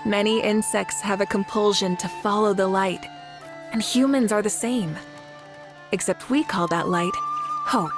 Many insects have a compulsion to follow the light, and humans are the same. Except we call that light hope.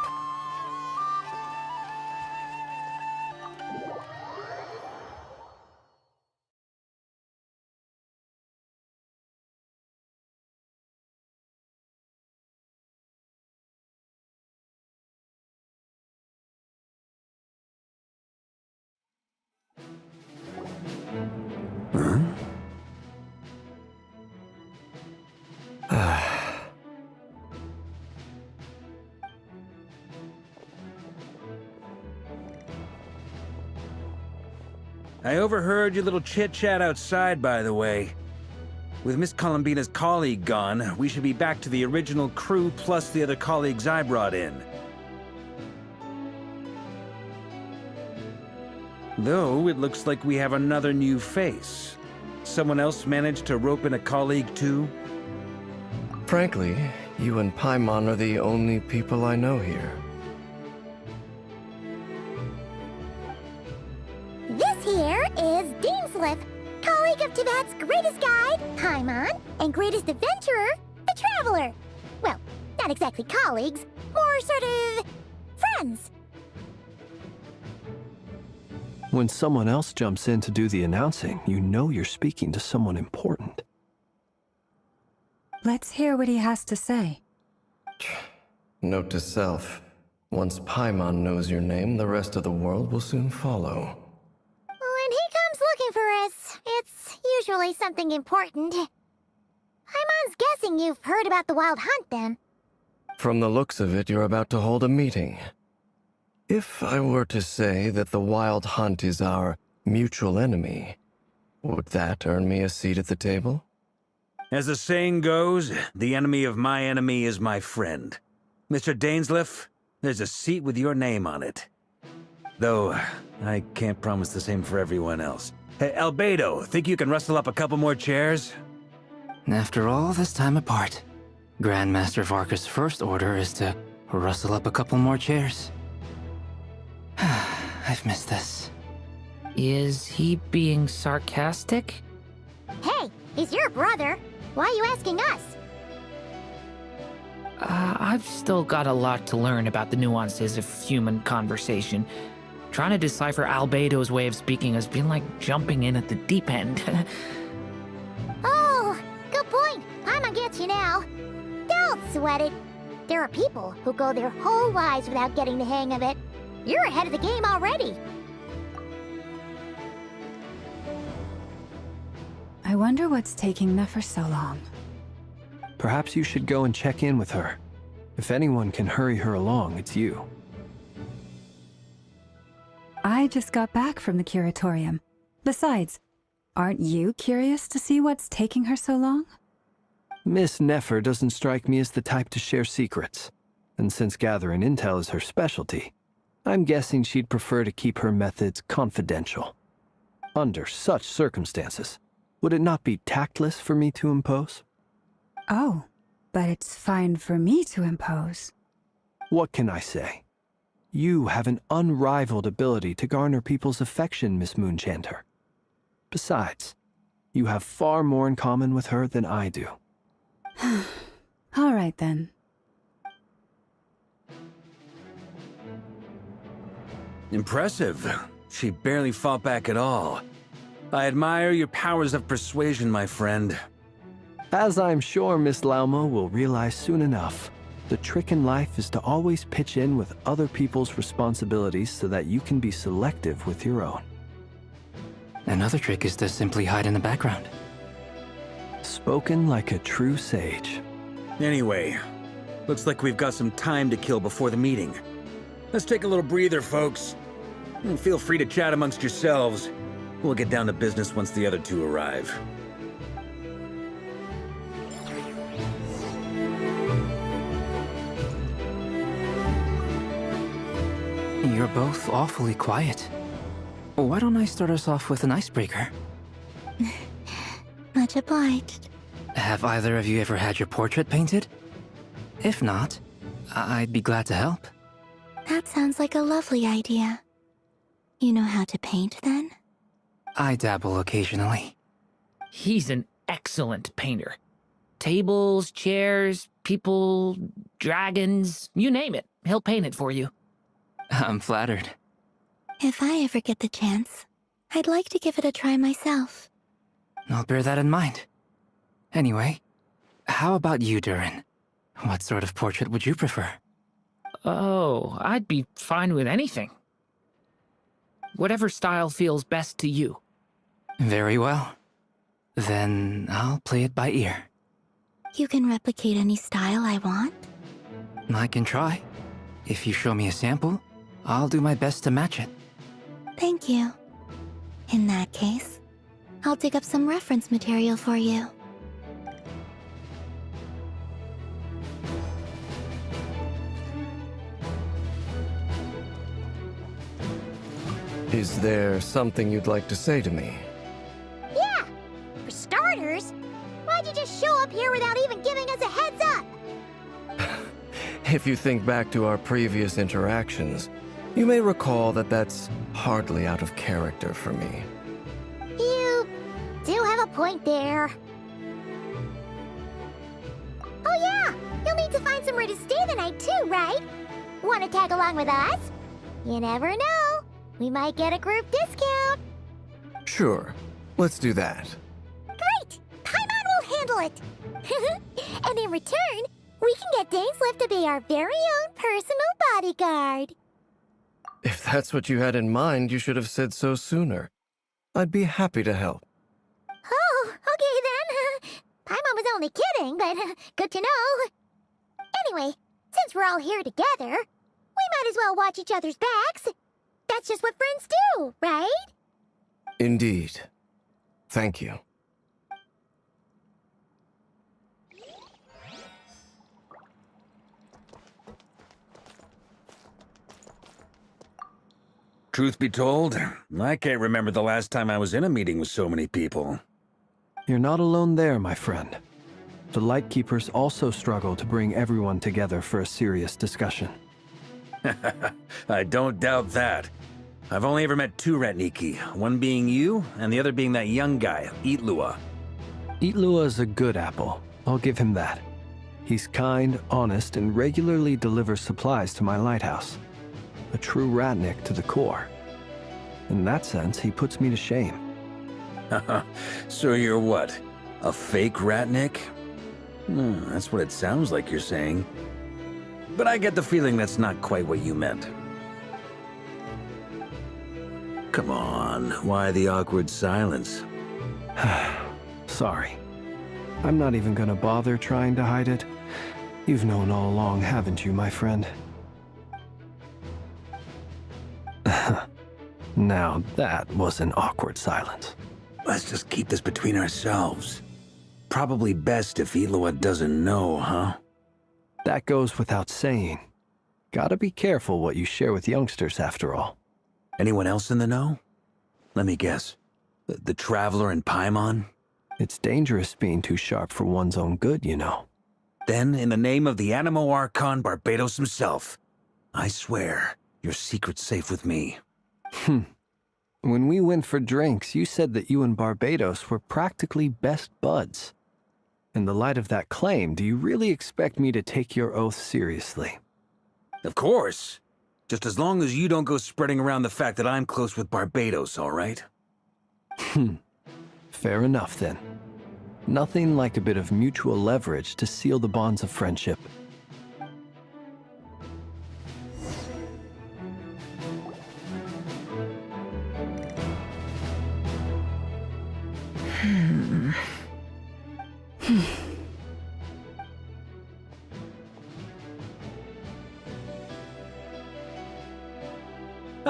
I overheard your little chit-chat outside, by the way. With Miss Columbina's colleague gone, we should be back to the original crew plus the other colleagues I brought in. Though, it looks like we have another new face. Someone else managed to rope in a colleague too? Frankly, you and Paimon are the only people I know here. This here is Deanslip, colleague of Tibet's greatest guide, Paimon, and greatest adventurer, the Traveler. Well, not exactly colleagues, more sort of friends. When someone else jumps in to do the announcing, you know you're speaking to someone important. Let's hear what he has to say. Note to self, once Paimon knows your name, the rest of the world will soon follow. When he comes looking for us, it's usually something important. Paimon's guessing you've heard about the Wild Hunt, then. From the looks of it, you're about to hold a meeting. If I were to say that the Wild Hunt is our mutual enemy, would that earn me a seat at the table? As the saying goes, the enemy of my enemy is my friend. Mr. Dainsleif, there's a seat with your name on it. Though, I can't promise the same for everyone else. Hey, Albedo, think you can rustle up a couple more chairs? After all this time apart, Grandmaster Varka's first order is to rustle up a couple more chairs. I've missed this. Is he being sarcastic? Hey, he's your brother. Why are you asking us? I've still got a lot to learn about the nuances of human conversation. Trying to decipher Albedo's way of speaking has been like jumping in at the deep end. Oh, good point. Paimon gets you now. Don't sweat it. There are people who go their whole lives without getting the hang of it. You're ahead of the game already. I wonder what's taking Nefer so long. Perhaps you should go and check in with her. If anyone can hurry her along, it's you. I just got back from the curatorium. Besides, aren't you curious to see what's taking her so long? Miss Nefer doesn't strike me as the type to share secrets. And since gathering intel is her specialty, I'm guessing she'd prefer to keep her methods confidential. Under such circumstances, would it not be tactless for me to impose? Oh, but it's fine for me to impose. What can I say? You have an unrivaled ability to garner people's affection, Miss Moonchanter. Besides, you have far more in common with her than I do. All right, then. Impressive. She barely fought back at all. I admire your powers of persuasion, my friend. As I'm sure Miss Lauma will realize soon enough, the trick in life is to always pitch in with other people's responsibilities so that you can be selective with your own. Another trick is to simply hide in the background. Spoken like a true sage. Anyway, looks like we've got some time to kill before the meeting. Let's take a little breather, folks. And feel free to chat amongst yourselves. We'll get down to business once the other two arrive. You're both awfully quiet. Why don't I start us off with an icebreaker? Much obliged. Have either of you ever had your portrait painted? If not, I'd be glad to help. That sounds like a lovely idea. You know how to paint, then? I dabble occasionally. He's an excellent painter. Tables, chairs, people, dragons, you name it. He'll paint it for you. I'm flattered. If I ever get the chance, I'd like to give it a try myself. I'll bear that in mind. Anyway, how about you, Durin? What sort of portrait would you prefer? Oh, I'd be fine with anything. Whatever style feels best to you. Very well. Then I'll play it by ear. You can replicate any style I want? I can try. If you show me a sample, I'll do my best to match it. Thank you. In that case, I'll dig up some reference material for you. Is there something you'd like to say to me? Yeah! For starters, why'd you just show up here without even giving us a heads up? If you think back to our previous interactions, you may recall that that's hardly out of character for me. You do have a point there. Oh yeah! You'll need to find somewhere to stay the night too, right? Want to tag along with us? You never know. We might get a group discount. Sure, let's do that. Great! Paimon will handle it! And in return, we can get Dainslift to be our very own personal bodyguard. If that's what you had in mind, you should have said so sooner. I'd be happy to help. Oh, okay then. Paimon was only kidding, but good to know. Anyway, since we're all here together, we might as well watch each other's backs. That's just what friends do, right? Indeed. Thank you. Truth be told, I can't remember the last time I was in a meeting with so many people. You're not alone there, my friend. The Lightkeepers also struggle to bring everyone together for a serious discussion. I don't doubt that. I've only ever met two Ratniki, one being you, and the other being that young guy, Itlua. Itlua's a good apple. I'll give him that. He's kind, honest, and regularly delivers supplies to my lighthouse. A true Ratnik to the core. In that sense, he puts me to shame. So you're what? A fake Ratnik? That's what it sounds like you're saying. But I get the feeling that's not quite what you meant. Come on, why the awkward silence? Sorry. I'm not even gonna bother trying to hide it. You've known all along, haven't you, my friend? Now that was an awkward silence. Let's just keep this between ourselves. Probably best if Itlua doesn't know, huh? That goes without saying. Gotta be careful what you share with youngsters, after all. Anyone else in the know? Let me guess. The Traveler and Paimon? It's dangerous being too sharp for one's own good, you know. Then, in the name of the Animo Archon Barbatos himself, I swear, your secret's safe with me. When we went for drinks, you said that you and Barbatos were practically best buds. In the light of that claim, do you really expect me to take your oath seriously? Of course. Just as long as you don't go spreading around the fact that I'm close with Barbatos, all right? Fair enough, then. Nothing like a bit of mutual leverage to seal the bonds of friendship.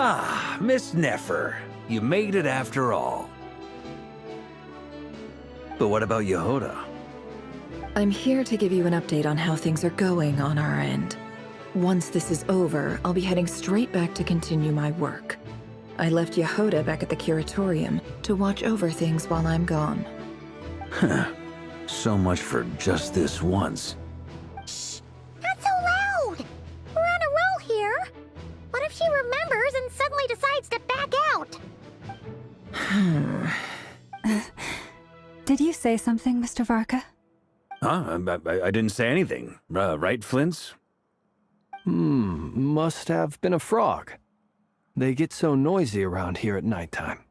Ah, Miss Nefer. You made it after all. But what about Yehoda? I'm here to give you an update on how things are going on our end. Once this is over, I'll be heading straight back to continue my work. I left Yehoda back at the curatorium to watch over things while I'm gone. So much for just this once. Shh! Not so loud! We're on a roll here. What if she remembers and suddenly decides to back out? Did you say something, Mr. Varka? Huh? I didn't say anything. Right, Flint's? Must have been a frog. They get so noisy around here at nighttime.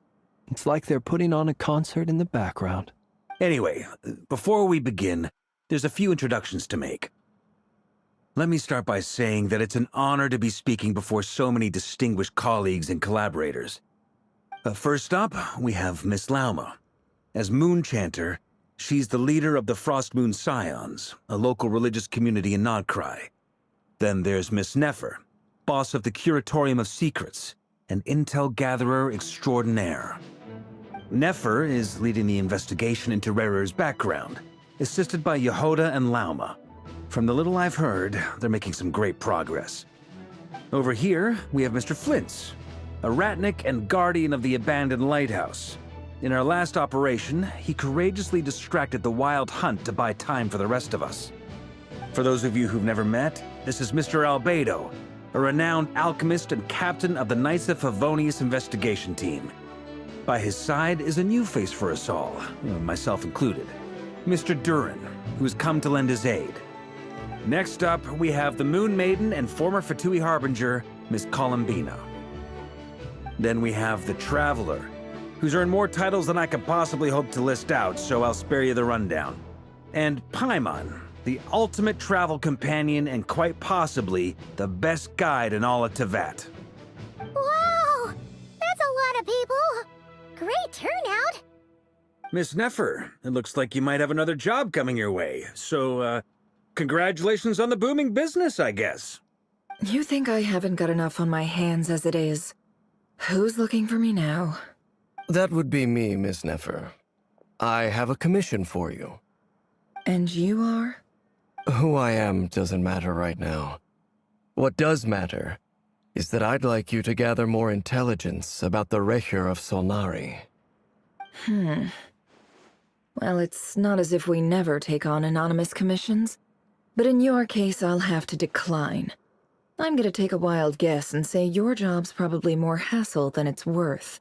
It's like they're putting on a concert in the background. Anyway, before we begin, there's a few introductions to make. Let me start by saying that it's an honor to be speaking before so many distinguished colleagues and collaborators. First up, we have Miss Lauma. As Moon Chanter, she's the leader of the Frost Moon Scions, a local religious community in Krai. Then there's Miss Nefer, boss of the Curatorium of Secrets, an intel gatherer extraordinaire. Nefer is leading the investigation into Rerer's background, assisted by Yehoda and Lauma. From the little I've heard, they're making some great progress. Over here, we have Mr. Flint's, a ratnik and guardian of the abandoned lighthouse. In our last operation, he courageously distracted the Wild Hunt to buy time for the rest of us. For those of you who've never met, this is Mr. Albedo, a renowned alchemist and captain of the Knights of Favonius investigation team. By his side is a new face for us all, myself included, Mr. Durin, who has come to lend his aid. Next up, we have the Moon Maiden and former Fatui Harbinger, Miss Columbina. Then we have the Traveler, who's earned more titles than I could possibly hope to list out, so I'll spare you the rundown. And Paimon, the ultimate travel companion and quite possibly the best guide in all of Teyvat. Wow! That's a lot of people! Great turnout! Miss Nefer, it looks like you might have another job coming your way, so, congratulations on the booming business, I guess. You think I haven't got enough on my hands as it is? Who's looking for me now? That would be me, Miss Nefer. I have a commission for you. And you are? Who I am doesn't matter right now. What does matter is that I'd like you to gather more intelligence about the Recher of Solnari. Well, it's not as if we never take on anonymous commissions. But in your case, I'll have to decline. I'm gonna take a wild guess and say your job's probably more hassle than it's worth.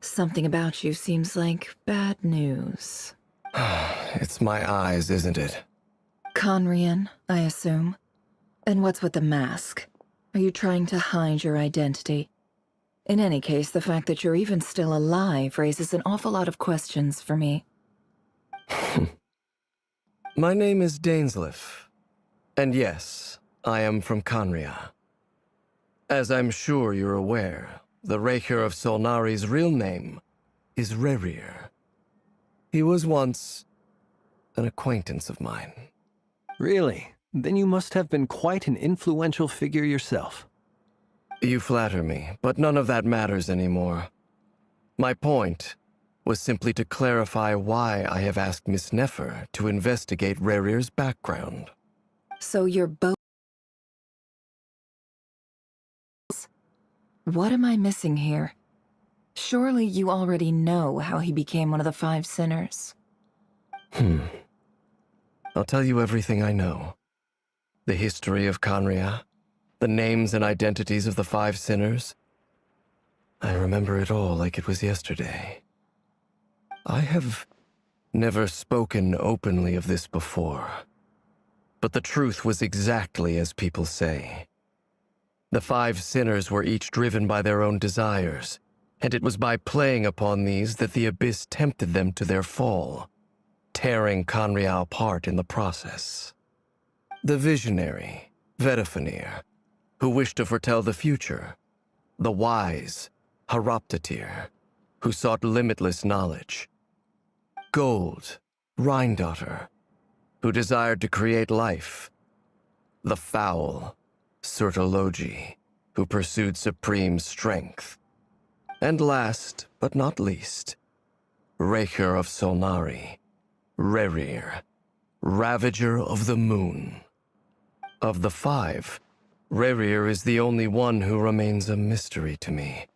Something about you seems like bad news. It's my eyes, isn't it? Conrian, I assume. And what's with the mask? Are you trying to hide your identity? In any case, the fact that you're even still alive raises an awful lot of questions for me. My name is Dainsleif. And yes, I am from Conria. As I'm sure you're aware, the Recher of Solnari's real name is Rerir. He was once an acquaintance of mine. Really? Then you must have been quite an influential figure yourself. You flatter me, but none of that matters anymore. My point was simply to clarify why I have asked Miss Nefer to investigate Rerir's background. So you're both... What am I missing here? Surely you already know how he became one of the 5 sinners. I'll tell you everything I know. The history of Conria, the names and identities of the 5 sinners. I remember it all like it was yesterday. I have never spoken openly of this before. But the truth was exactly as people say. The 5 sinners were each driven by their own desires, and it was by playing upon these that the Abyss tempted them to their fall, tearing Conria apart in the process. The visionary, Vedafanir, who wished to foretell the future. The wise, Haroptatir, who sought limitless knowledge. Gold, Rheindotter, who desired to create life. The foul, Surtologi, who pursued supreme strength. And last, but not least, Recher of Solnari, Rerir, Ravager of the Moon. Of the 5, Rerir is the only one who remains a mystery to me.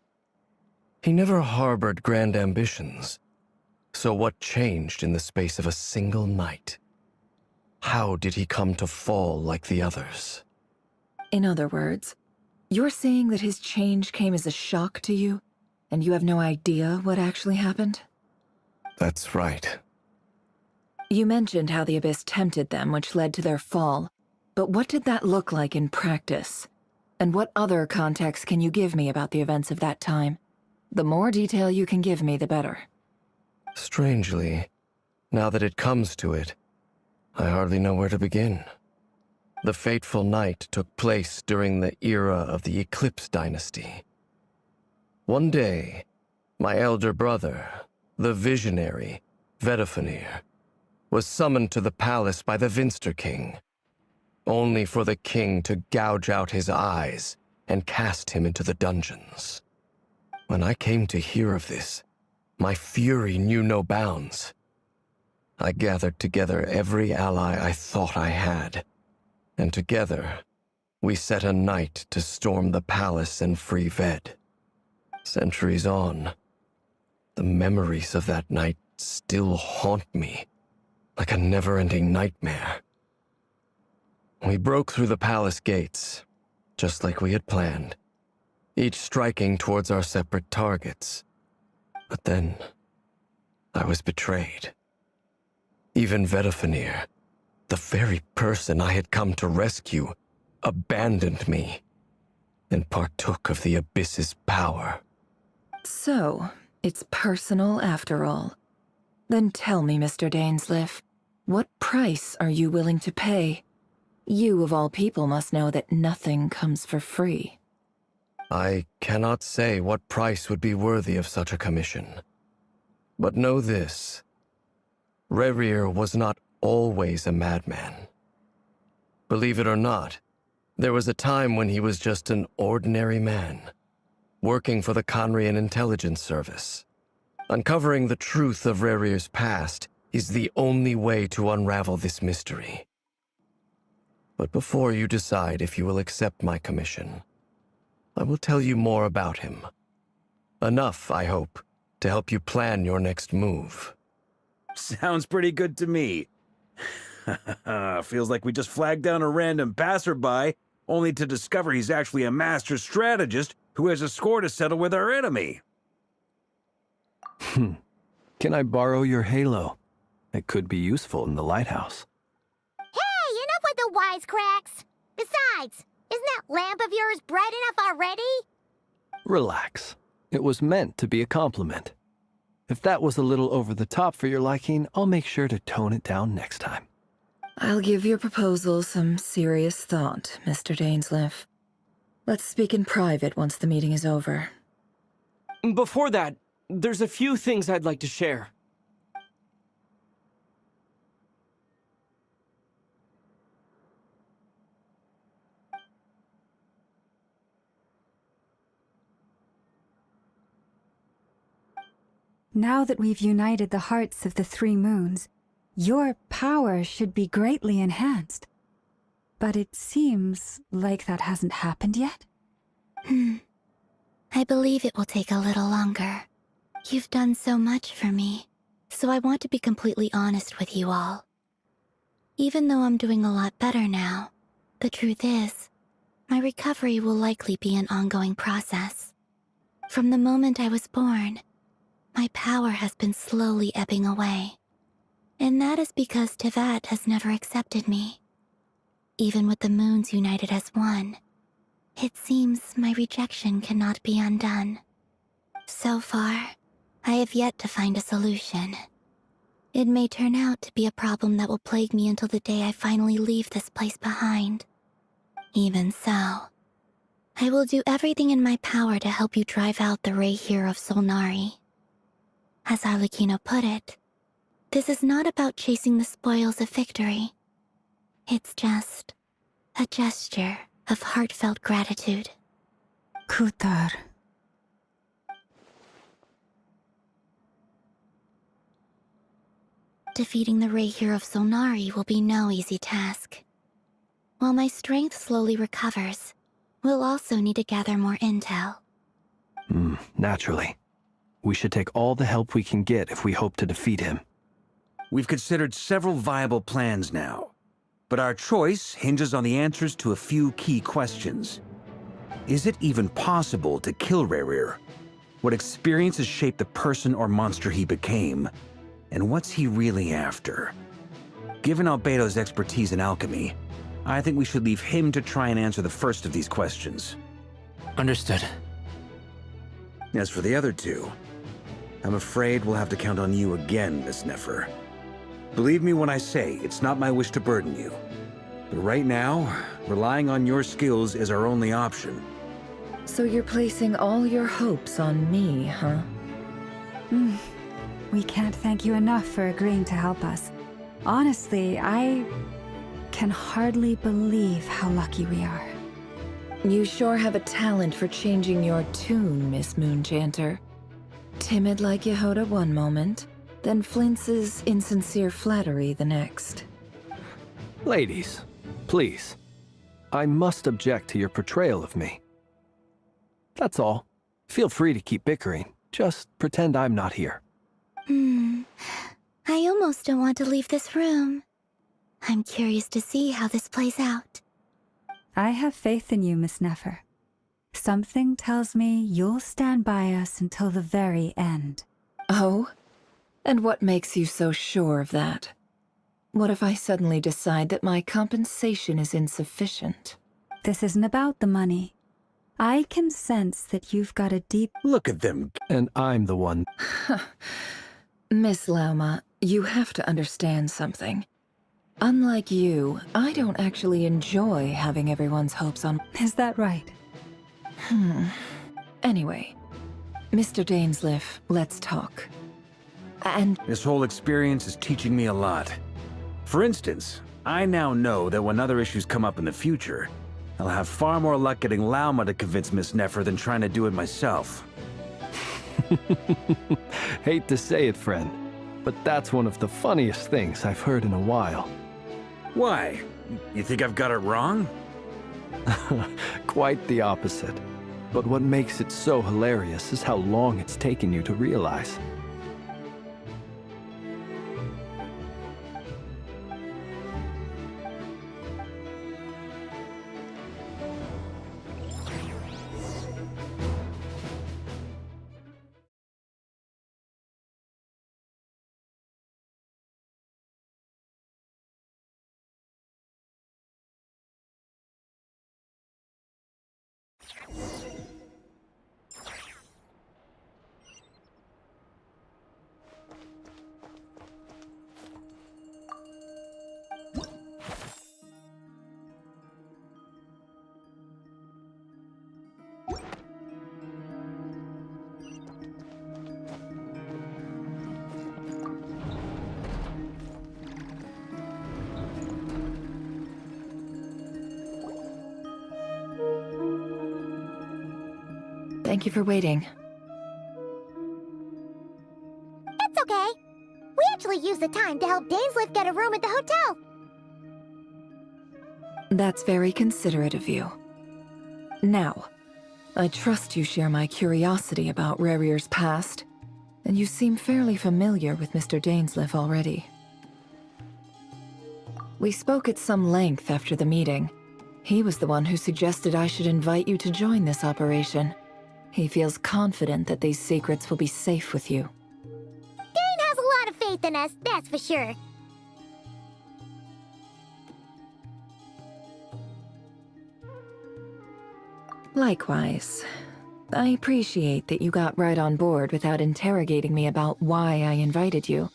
He never harbored grand ambitions. So what changed in the space of a single night? How did he come to fall like the others? In other words, you're saying that his change came as a shock to you, and you have no idea what actually happened? That's right. You mentioned how the Abyss tempted them, which led to their fall. But what did that look like in practice? And what other context can you give me about the events of that time? The more detail you can give me, the better. Strangely, now that it comes to it, I hardly know where to begin. The fateful night took place during the era of the Eclipse Dynasty. One day, my elder brother, the visionary, Vedifenir, was summoned to the palace by the Vinster King, only for the king to gouge out his eyes and cast him into the dungeons. When I came to hear of this, my fury knew no bounds. I gathered together every ally I thought I had, and together, we set a night to storm the palace and free Ved. Centuries on, the memories of that night still haunt me, like a never-ending nightmare. We broke through the palace gates, just like we had planned, each striking towards our separate targets. But then, I was betrayed. Even Vedifenir, the very person I had come to rescue, abandoned me and partook of the Abyss's power. So, it's personal after all. Then tell me, Mr. Dainsleif, what price are you willing to pay? You, of all people, must know that nothing comes for free. I cannot say what price would be worthy of such a commission. But know this. Rerir was not always a madman. Believe it or not, there was a time when he was just an ordinary man, working for the Conrian Intelligence Service. Uncovering the truth of Rerir's past is the only way to unravel this mystery. But before you decide if you will accept my commission, I will tell you more about him. Enough, I hope, to help you plan your next move. Sounds pretty good to me. Feels like we just flagged down a random passerby, only to discover he's actually a master strategist who has a score to settle with our enemy. Can I borrow your halo? It could be useful in the lighthouse. Hey, enough with the wisecracks! Besides, isn't that lamp of yours bright enough already? Relax. It was meant to be a compliment. If that was a little over the top for your liking, I'll make sure to tone it down next time. I'll give your proposal some serious thought, Mr. Dainsleif. Let's speak in private once the meeting is over. Before that, there's a few things I'd like to share. Now that we've united the hearts of the three moons, your power should be greatly enhanced. But it seems like that hasn't happened yet. I believe it will take a little longer. You've done so much for me, so I want to be completely honest with you all. Even though I'm doing a lot better now, the truth is, my recovery will likely be an ongoing process. From the moment I was born, my power has been slowly ebbing away. And that is because Teyvat has never accepted me. Even with the moons united as one, it seems my rejection cannot be undone. So far, I have yet to find a solution. It may turn out to be a problem that will plague me until the day I finally leave this place behind. Even so, I will do everything in my power to help you drive out the Reihir of Solnari. As Arlecchino put it, this is not about chasing the spoils of victory. It's just a gesture of heartfelt gratitude. Kutar. Defeating the Reihir of Solnari will be no easy task. While my strength slowly recovers, we'll also need to gather more intel. Naturally. We should take all the help we can get if we hope to defeat him. We've considered several viable plans now, but our choice hinges on the answers to a few key questions. Is it even possible to kill Rerir? What experiences shaped the person or monster he became? And what's he really after? Given Albedo's expertise in alchemy, I think we should leave him to try and answer the first of these questions. Understood. As for the other two, I'm afraid we'll have to count on you again, Miss Nefer. Believe me when I say it's not my wish to burden you. But right now, relying on your skills is our only option. So you're placing all your hopes on me, huh? We can't thank you enough for agreeing to help us. Honestly, I can hardly believe how lucky we are. You sure have a talent for changing your tune, Miss Moonchanter. Timid like Yehoda one moment, then flinches insincere flattery the next. Ladies, please. I must object to your portrayal of me. That's all. Feel free to keep bickering. Just pretend I'm not here. I almost don't want to leave this room. I'm curious to see how this plays out. I have faith in you, Miss Nefer. Something tells me you'll stand by us until the very end. Oh? And what makes you so sure of that? What if I suddenly decide that my compensation is insufficient? This isn't about the money. I can sense that you've got a deep... Look at them. And I'm the one. Miss Lauma, you have to understand something. Unlike you, I don't actually enjoy having everyone's hopes on... Is that right? Anyway, Mr. Dainsleif, let's talk. And This whole experience is teaching me a lot. For instance, I now know that when other issues come up in the future, I'll have far more luck getting Lauma to convince Miss Nefer than trying to do it myself. Hate to say it, friend, but that's one of the funniest things I've heard in a while. Why? You think I've got it wrong? Quite the opposite. But what makes it so hilarious is how long it's taken you to realize. thank you for waiting. That's okay. We actually used the time to help Dainsleif get a room at the hotel. That's very considerate of you. Now, I trust you share my curiosity about Rarier's past, and you seem fairly familiar with Mr. Dainsleif already. We spoke at some length after the meeting. He was the one who suggested I should invite you to join this operation. He feels confident that these secrets will be safe with you. Dane has a lot of faith in us, that's for sure. Likewise. I appreciate that you got right on board without interrogating me about why I invited you.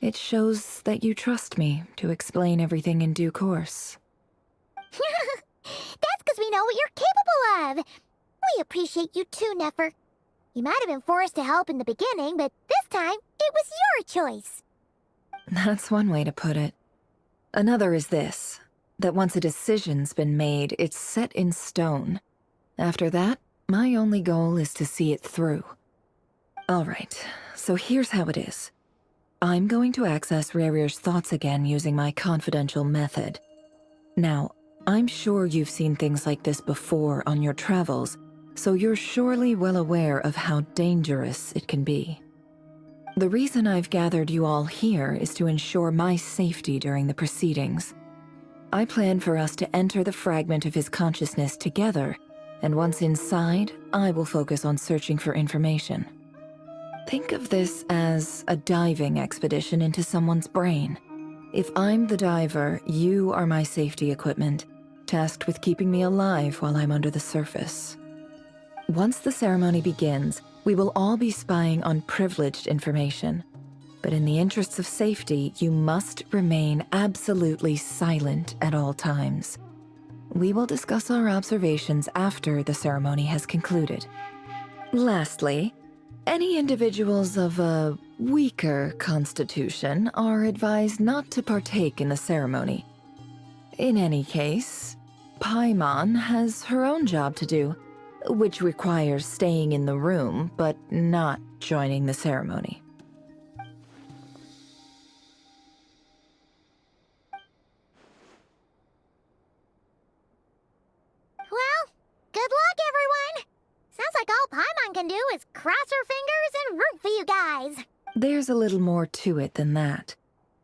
It shows that you trust me to explain everything in due course. That's because we know what you're capable of. We appreciate you too, Nefer. You might have been forced to help in the beginning, but this time, it was your choice. That's one way to put it. Another is this, that once a decision's been made, it's set in stone. After that, my only goal is to see it through. All right, so here's how it is. I'm going to access Rarier's thoughts again using my confidential method. Now, I'm sure you've seen things like this before on your travels, so you're surely well aware of how dangerous it can be. The reason I've gathered you all here is to ensure my safety during the proceedings. I plan for us to enter the fragment of his consciousness together, and once inside, I will focus on searching for information. Think of this as a diving expedition into someone's brain. If I'm the diver, you are my safety equipment, tasked with keeping me alive while I'm under the surface. Once the ceremony begins, we will all be spying on privileged information. But in the interests of safety, you must remain absolutely silent at all times. We will discuss our observations after the ceremony has concluded. Lastly, any individuals of a weaker constitution are advised not to partake in the ceremony. In any case, Paimon has her own job to do, which requires staying in the room but not joining the ceremony. Well, good luck, everyone! Sounds like all Paimon can do is cross her fingers and root for you guys. There's a little more to it than that.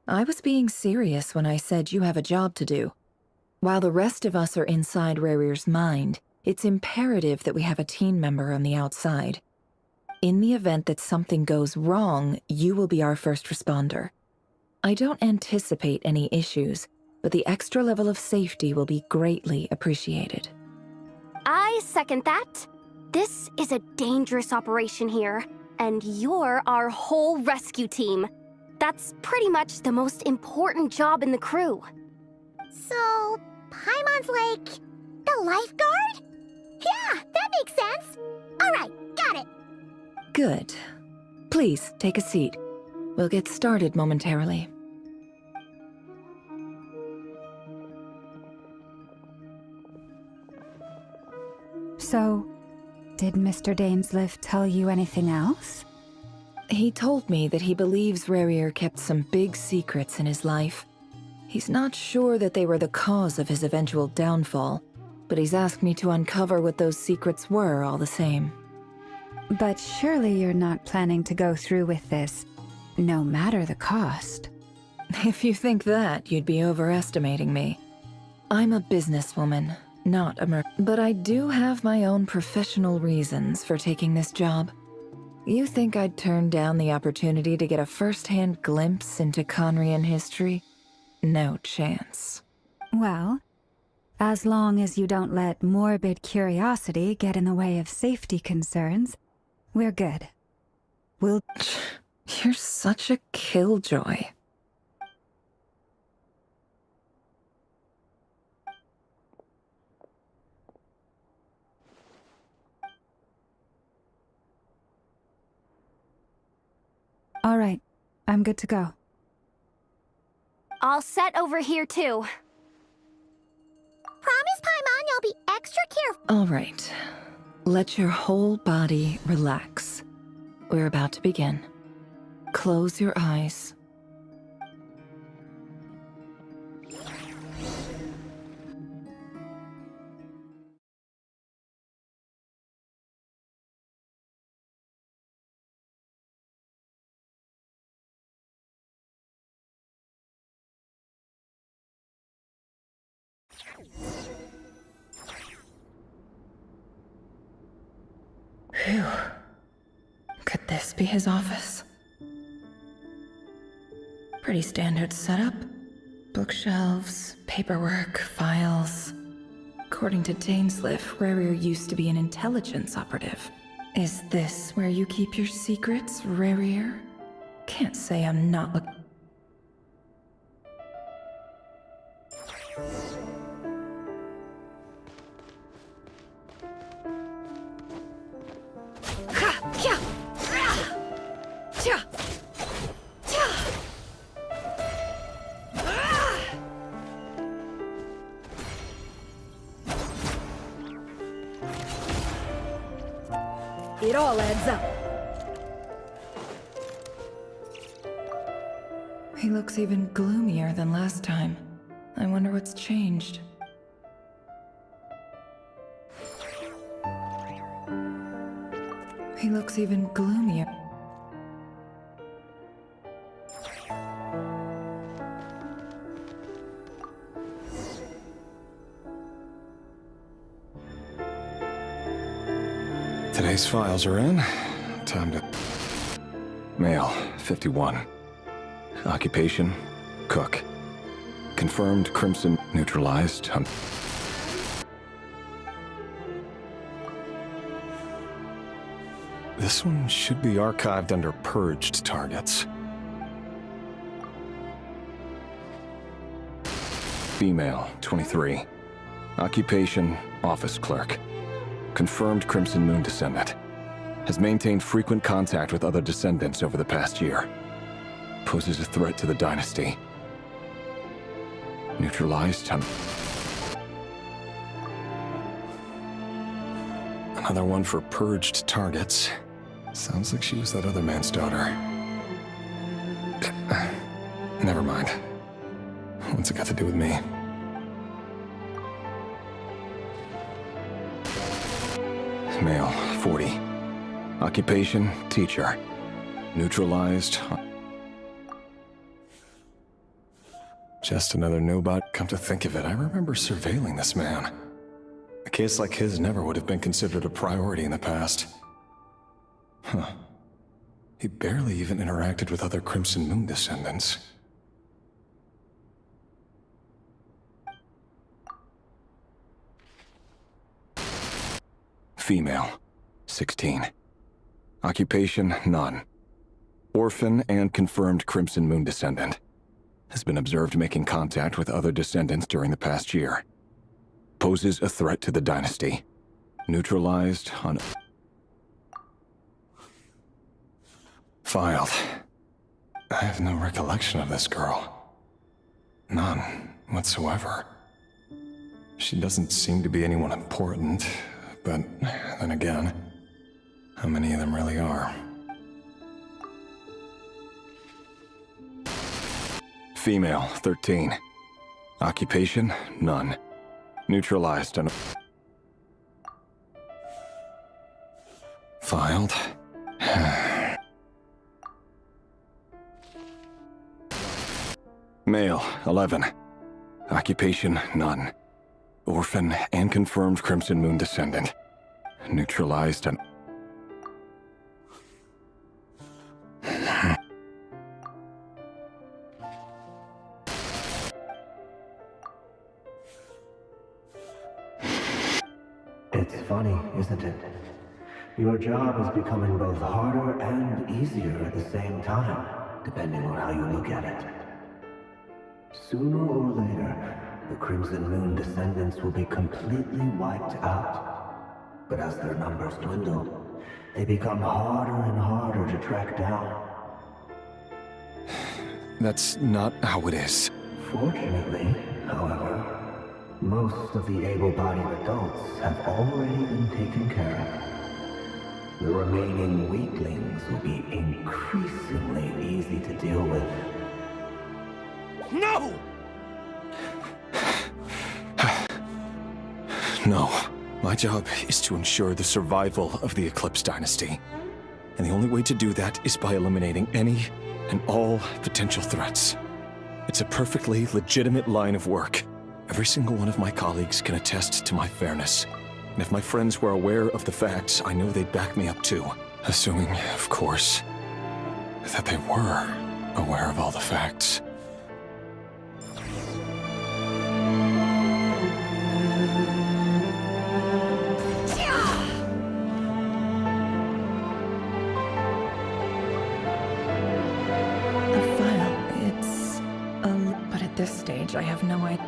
I was being serious when I said you have a job to do. While the rest of us are inside Rarir's mind, it's imperative that we have a team member on the outside. In the event that something goes wrong, you will be our first responder. I don't anticipate any issues, but the extra level of safety will be greatly appreciated. I second that. This is a dangerous operation here, and you're our whole rescue team. That's pretty much the most important job in the crew. So, Paimon's like the lifeguard? Yeah, that makes sense. All right, got it. Good. Please, take a seat. We'll get started momentarily. So, did Mr. Dainsleif tell you anything else? He told me that he believes Rarir kept some big secrets in his life. He's not sure that they were the cause of his eventual downfall, but he's asked me to uncover what those secrets were all the same. But surely you're not planning to go through with this, no matter the cost. If you think that, you'd be overestimating me. I'm a businesswoman, not a but I do have my own professional reasons for taking this job. You think I'd turn down the opportunity to get a first-hand glimpse into Conrian history? No chance. Well, as long as you don't let morbid curiosity get in the way of safety concerns, we're good. We'll... You're such a killjoy. All right, I'm good to go. All set over here, too. Promise, Paimon, you'll be extra careful. All right. Let your whole body relax. We're about to begin. Close your eyes. Phew. Could this be his office? Pretty standard setup. Bookshelves, paperwork, files. According to Dainsleif, Rarir used to be an intelligence operative. Is this where you keep your secrets, Rarir? Can't say I'm not looking. It all adds up. He looks even gloomier than last time. I wonder what's changed. He looks even gloomier. Today's files are in. Time to... Male, 51. Occupation, cook. Confirmed Crimson neutralized. This one should be archived under purged targets. Female, 23. Occupation, office clerk. Confirmed Crimson Moon descendant. Has maintained frequent contact with other descendants over the past year. Poses a threat to the dynasty. Neutralized. Another one for purged targets. Sounds like she was that other man's daughter. Never mind. What's it got to do with me? Male, 40. Occupation, teacher. Neutralized. Just another nobody. Come to think of it, I remember surveilling this man. A case like his never would have been considered a priority in the past. Huh. He barely even interacted with other Crimson Moon descendants. Female, 16. Occupation, none. Orphan and confirmed Crimson Moon descendant. Has been observed making contact with other descendants during the past year. Poses a threat to the dynasty. Neutralized on... Filed. I have no recollection of this girl. None whatsoever. She doesn't seem to be anyone important, but then again, how many of them really are? Female, 13. Occupation, none. Neutralized on... Filed. Male, 11. Occupation, none. Orphan and confirmed Crimson Moon descendant. Neutralized on... It's funny, isn't it? Your job is becoming both harder and easier at the same time, depending on how you look at it. Sooner or later, the Crimson Moon descendants will be completely wiped out. But as their numbers dwindle, they become harder and harder to track down. That's not how it is. Fortunately, however, most of the able-bodied adults have already been taken care of. The remaining weaklings will be increasingly easy to deal with. No! No. My job is to ensure the survival of the Eclipse Dynasty. And the only way to do that is by eliminating any and all potential threats. It's a perfectly legitimate line of work. Every single one of my colleagues can attest to my fairness. And if my friends were aware of the facts, I know they'd back me up too. Assuming, of course, that they were aware of all the facts. At this stage, I have no idea.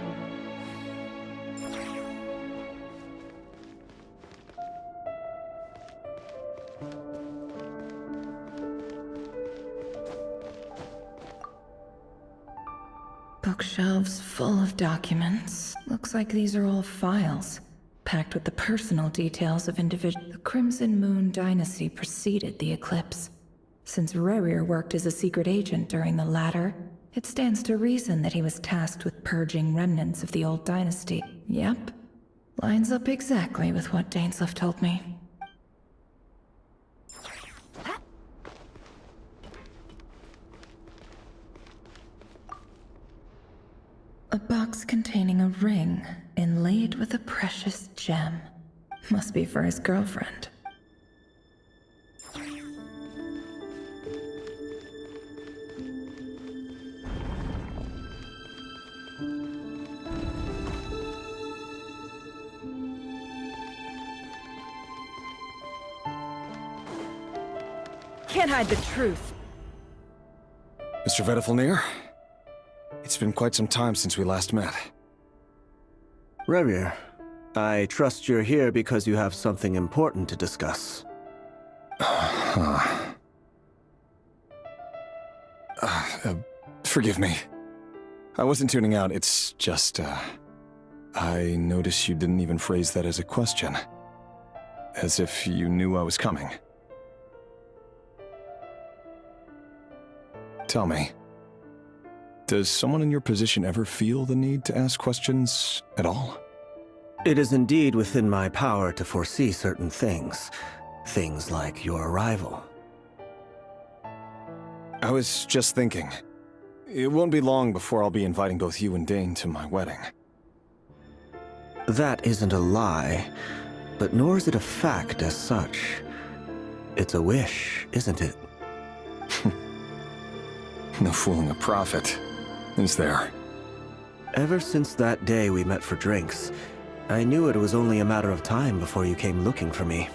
Bookshelves full of documents. Looks like these are all files, packed with the personal details of individuals. The Crimson Moon Dynasty preceded the eclipse. Since Rerir worked as a secret agent during the latter, it stands to reason that he was tasked with purging remnants of the old dynasty. Yep. Lines up exactly with what Dainsleif told me. A box containing a ring inlaid with a precious gem. Must be for his girlfriend. can't hide the truth. Mr. Vedifalnir, it's been quite some time since we last met. Rerir, I trust you're here because you have something important to discuss. Forgive me. I wasn't tuning out, it's just, I noticed you didn't even phrase that as a question. As if you knew I was coming. Tell me, does someone in your position ever feel the need to ask questions at all? It is indeed within my power to foresee certain things. Things like your arrival. I was just thinking, it won't be long before I'll be inviting both you and Dane to my wedding. That isn't a lie, but nor is it a fact as such. It's a wish, isn't it? No fooling a prophet, is there? Ever since that day we met for drinks, I knew it was only a matter of time before you came looking for me.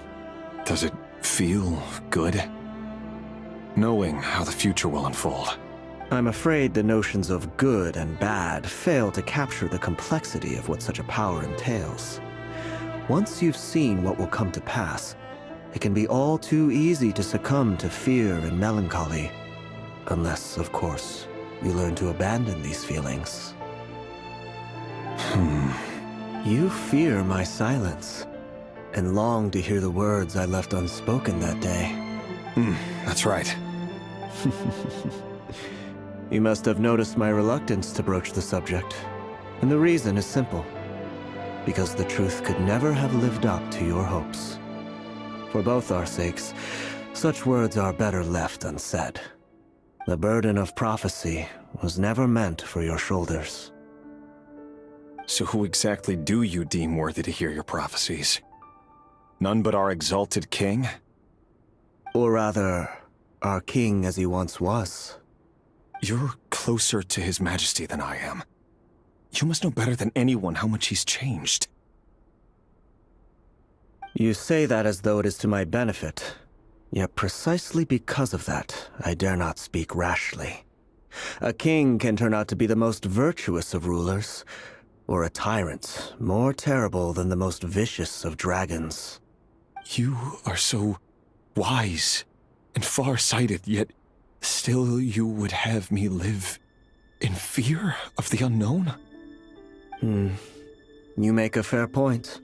Does it feel good? Knowing how the future will unfold. I'm afraid the notions of good and bad fail to capture the complexity of what such a power entails. Once you've seen what will come to pass, it can be all too easy to succumb to fear and melancholy. Unless, of course, you learn to abandon these feelings. You fear my silence, and long to hear the words I left unspoken that day. That's right. You must have noticed my reluctance to broach the subject. And the reason is simple. Because the truth could never have lived up to your hopes. For both our sakes, such words are better left unsaid. The burden of prophecy was never meant for your shoulders. So who exactly do you deem worthy to hear your prophecies? None but our exalted king? Or rather, our king as he once was. You're closer to his majesty than I am. You must know better than anyone how much he's changed. You say that as though it is to my benefit. Yet precisely because of that, I dare not speak rashly. A king can turn out to be the most virtuous of rulers, or a tyrant more terrible than the most vicious of dragons. You are so wise and far-sighted, yet still you would have me live in fear of the unknown? You make a fair point.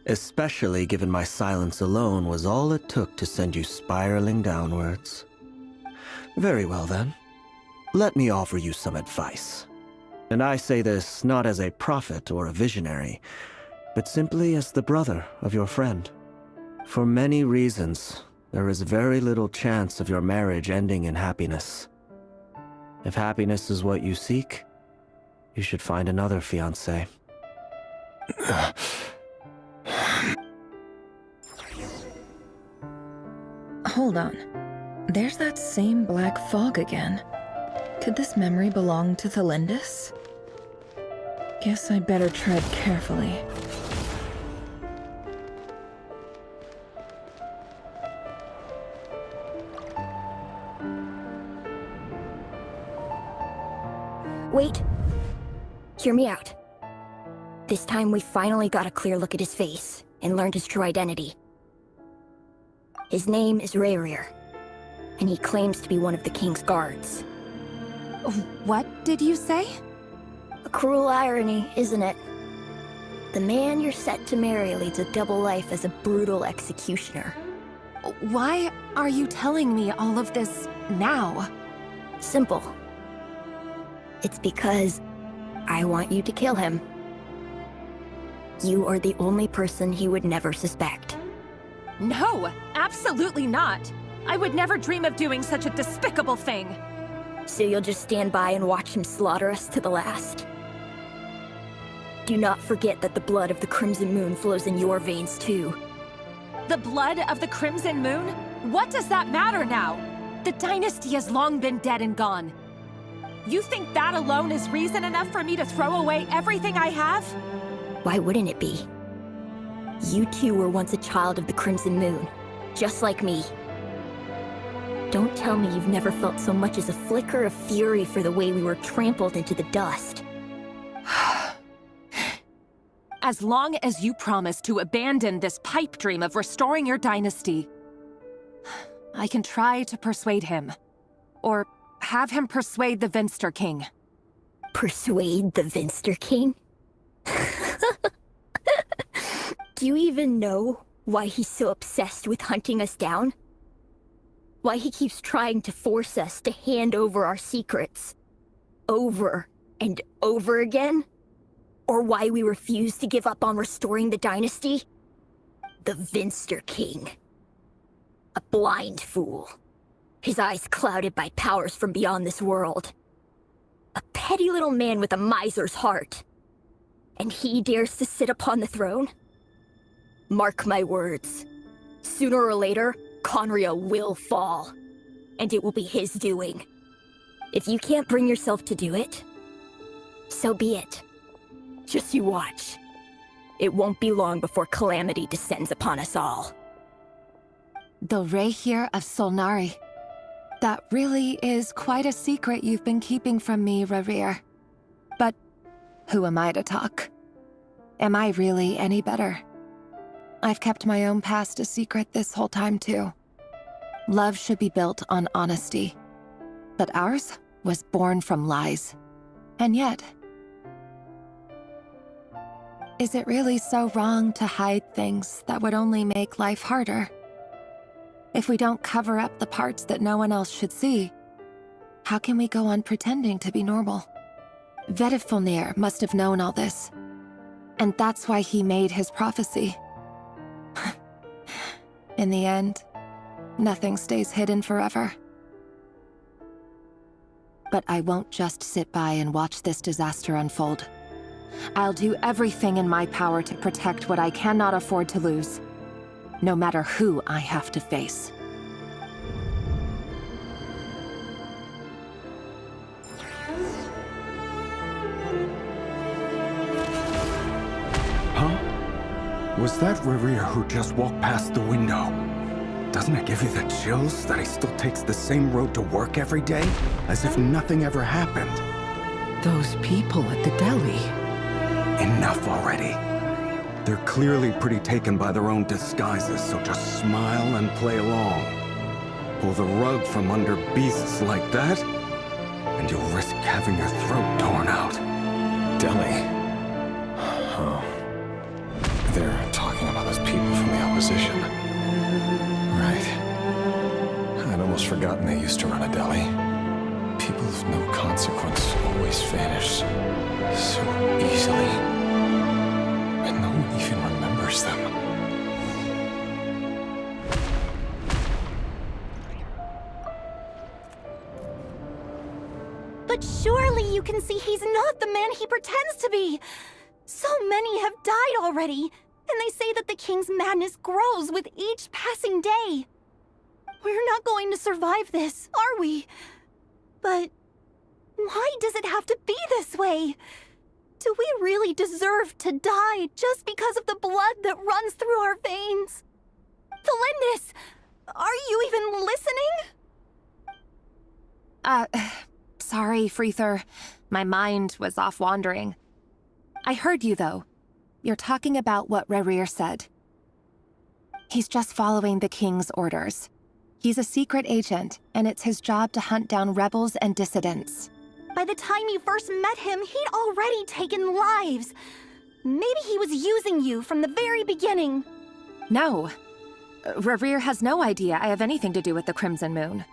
Especially given my silence alone was all it took to send you spiraling downwards. Very well then. Let me offer you some advice. And I say this not as a prophet or a visionary, but simply as the brother of your friend. For many reasons, there is very little chance of your marriage ending in happiness. If happiness is what you seek, you should find another fiancé. Hold on. There's that same black fog again. Could this memory belong to Thelindis? Guess I'd better tread carefully. Wait. Hear me out. This time we finally got a clear look at his face and learned his true identity. His name is Rerir, and he claims to be one of the king's guards. What did you say? A cruel irony, isn't it? The man you're set to marry leads a double life as a brutal executioner. Why are you telling me all of this now? Simple. It's because I want you to kill him. You are the only person he would never suspect. No, absolutely not. I would never dream of doing such a despicable thing. So you'll just stand by and watch him slaughter us to the last? Do not forget that the blood of the Crimson Moon flows in your veins too. The blood of the Crimson Moon? What does that matter now? The dynasty has long been dead and gone. You think that alone is reason enough for me to throw away everything I have? Why wouldn't it be? You two were once a child of the Crimson Moon, just like me. Don't tell me you've never felt so much as a flicker of fury for the way we were trampled into the dust. As long as you promise to abandon this pipe dream of restoring your dynasty, I can try to persuade him. Or have him persuade the Vinster King. Persuade the Vinster King? Do you even know why he's so obsessed with hunting us down? Why he keeps trying to force us to hand over our secrets over and over again? Or why we refuse to give up on restoring the dynasty? The Vinster King. A blind fool. His eyes clouded by powers from beyond this world. A petty little man with a miser's heart. And he dares to sit upon the throne? Mark my words. Sooner or later, Khaenri'ah will fall. And it will be his doing. If you can't bring yourself to do it, so be it. Just you watch. It won't be long before calamity descends upon us all. The Rehir of Solnari. That really is quite a secret you've been keeping from me, Rerir. But who am I to talk? Am I really any better? I've kept my own past a secret this whole time, too. Love should be built on honesty. But ours was born from lies. And yet, is it really so wrong to hide things that would only make life harder? If we don't cover up the parts that no one else should see, how can we go on pretending to be normal? Vedifilnir must have known all this. And that's why he made his prophecy. In the end, nothing stays hidden forever. But I won't just sit by and watch this disaster unfold. I'll do everything in my power to protect what I cannot afford to lose, no matter who I have to face. Huh? Was that Rerir who just walked past the window? Doesn't it give you the chills that he still takes the same road to work every day, as if nothing ever happened? Those people at the deli. Enough already. They're clearly pretty taken by their own disguises, so just smile and play along. Pull the rug from under beasts like that, and you'll risk having your throat torn out. Deli. Oh. They're talking about those people from the opposition. Right. I'd almost forgotten they used to run a deli. People of no consequence always vanish so easily. And no one even remembers them. But surely you can see he's not the man he pretends to be. So many have died already, and they say that the king's madness grows with each passing day. We're not going to survive this, are we? But why does it have to be this way? Do we really deserve to die just because of the blood that runs through our veins? Felindis, are you even listening? Sorry, Freether. My mind was off wandering. I heard you, though. You're talking about what Rerir said. He's just following the king's orders. He's a secret agent, and it's his job to hunt down rebels and dissidents. By the time you first met him, he'd already taken lives. Maybe he was using you from the very beginning. No. Rerir has no idea I have anything to do with the Crimson Moon.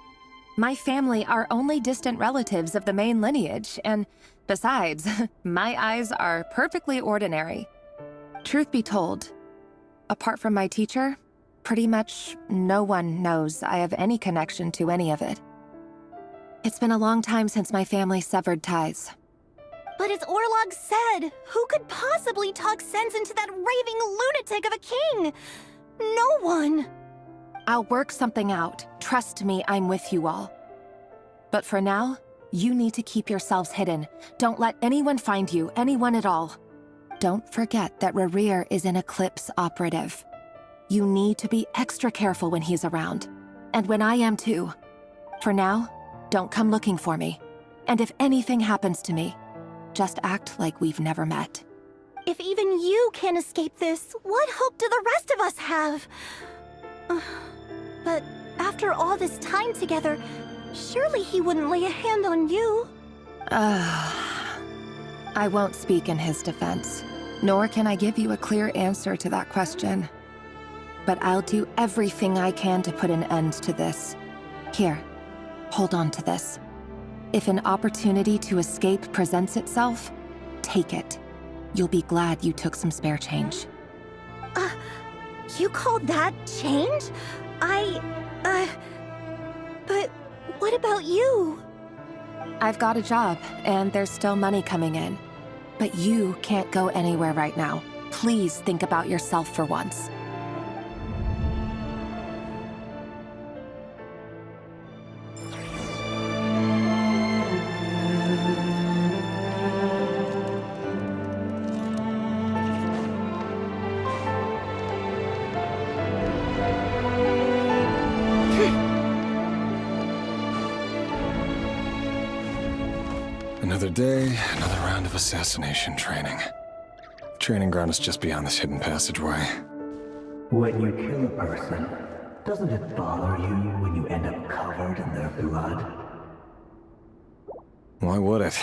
My family are only distant relatives of the main lineage, and besides, my eyes are perfectly ordinary. Truth be told, apart from my teacher, pretty much no one knows I have any connection to any of it. It's been a long time since my family severed ties. But as Orlog said, who could possibly talk sense into that raving lunatic of a king? No one. I'll work something out. Trust me, I'm with you all. But for now, you need to keep yourselves hidden. Don't let anyone find you, anyone at all. Don't forget that Rerir is an Eclipse operative. You need to be extra careful when he's around. And when I am too. For now, don't come looking for me. And if anything happens to me, just act like we've never met. If even you can't escape this, what hope do the rest of us have? But after all this time together, surely he wouldn't lay a hand on you. I won't speak in his defense, nor can I give you a clear answer to that question. But I'll do everything I can to put an end to this. Here, hold on to this. If an opportunity to escape presents itself, take it. You'll be glad you took some spare change. You call that change? But what about you? I've got a job, and there's still money coming in. But you can't go anywhere right now. Please think about yourself for once. Another day, another round of assassination training. The training ground is just beyond this hidden passageway. When you kill a person, doesn't it bother you when you end up covered in their blood? Why would it?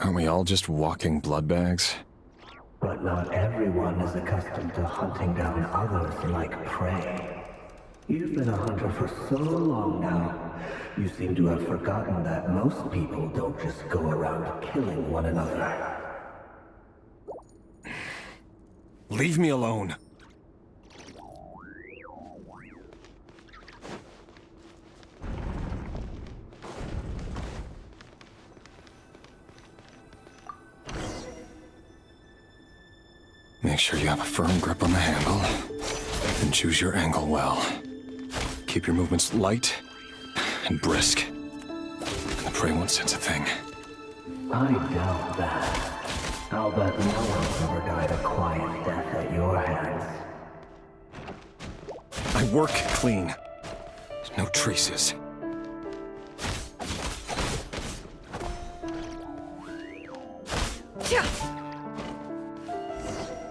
Aren't we all just walking blood bags? But not everyone is accustomed to hunting down others like prey. You've been a hunter for so long now, you seem to have forgotten that most people don't just go around killing one another. Leave me alone. Make sure you have a firm grip on the handle, and choose your angle well. Keep your movements light and brisk. And the prey won't sense a thing. I doubt that. I'll bet no one's ever died a quiet death at your hands. I work clean. No traces.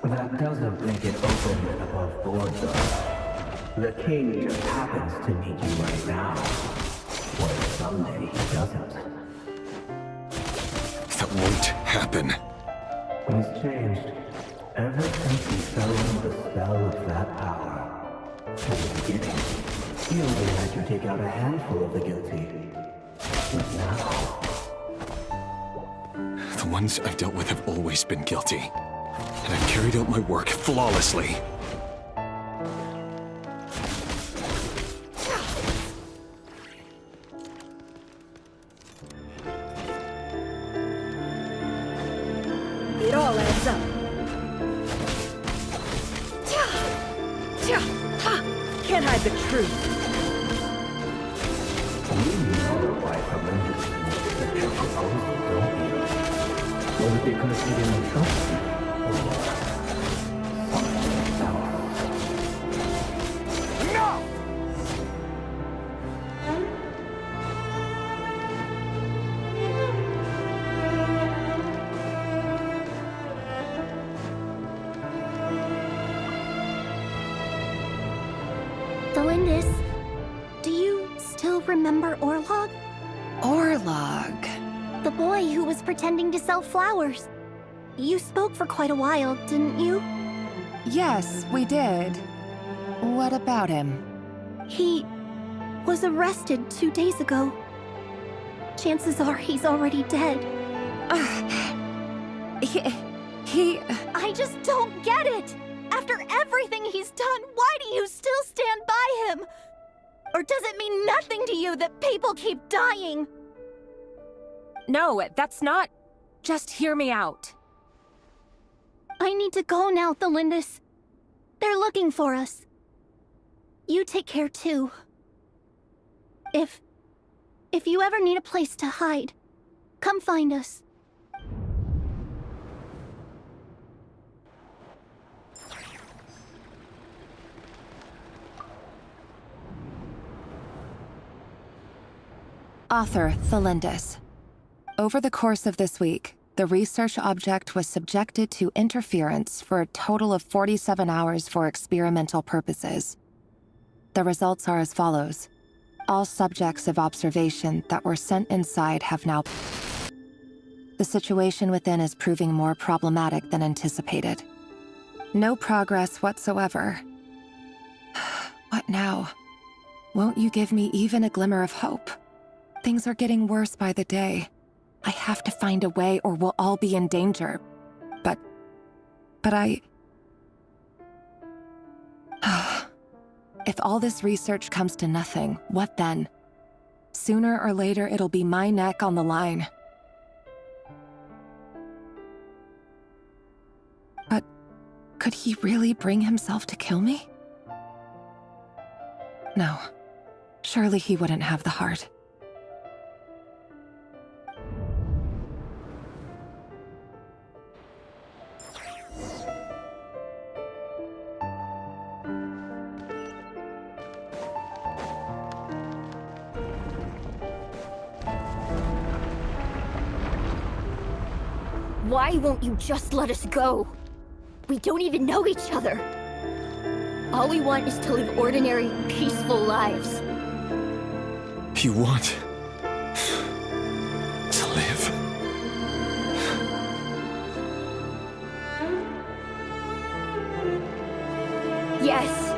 That doesn't make it open and above board, though. The king just happens to need you right now. What if someday he doesn't? That won't happen. He's changed. Ever since he fell under the spell of that power. In the beginning, he only had you take out a handful of the guilty. But now... The ones I've dealt with have always been guilty. And I've carried out my work flawlessly. It all adds up. Can't hide the truth. You know why Tremendous finished your proposal, don't you? Was it because he didn't trust you? Delindis, do you still remember Orlog? Orlog. The boy who was pretending to sell flowers. You spoke for quite a while, didn't you? Yes, we did. What about him? He was arrested 2 days ago. Chances are he's already dead. He... I just don't get it! After everything he's done, why do you still stand by him? Or does it mean nothing to you that people keep dying? No, that's not... Just hear me out. I need to go now, Delindis. They're looking for us. You take care too. If you ever need a place to hide, come find us. Author, Thelindis. Over the course of this week, the research object was subjected to interference for a total of 47 hours for experimental purposes. The results are as follows. All subjects of observation that were sent inside have now... The situation within is proving more problematic than anticipated. No progress whatsoever. What now? Won't you give me even a glimmer of hope? Things are getting worse by the day. I have to find a way or we'll all be in danger. But I... If all this research comes to nothing, what then? Sooner or later, it'll be my neck on the line. But could he really bring himself to kill me? No. Surely he wouldn't have the heart. Why won't you just let us go? We don't even know each other. All we want is to live ordinary, peaceful lives. You want to live? Yes.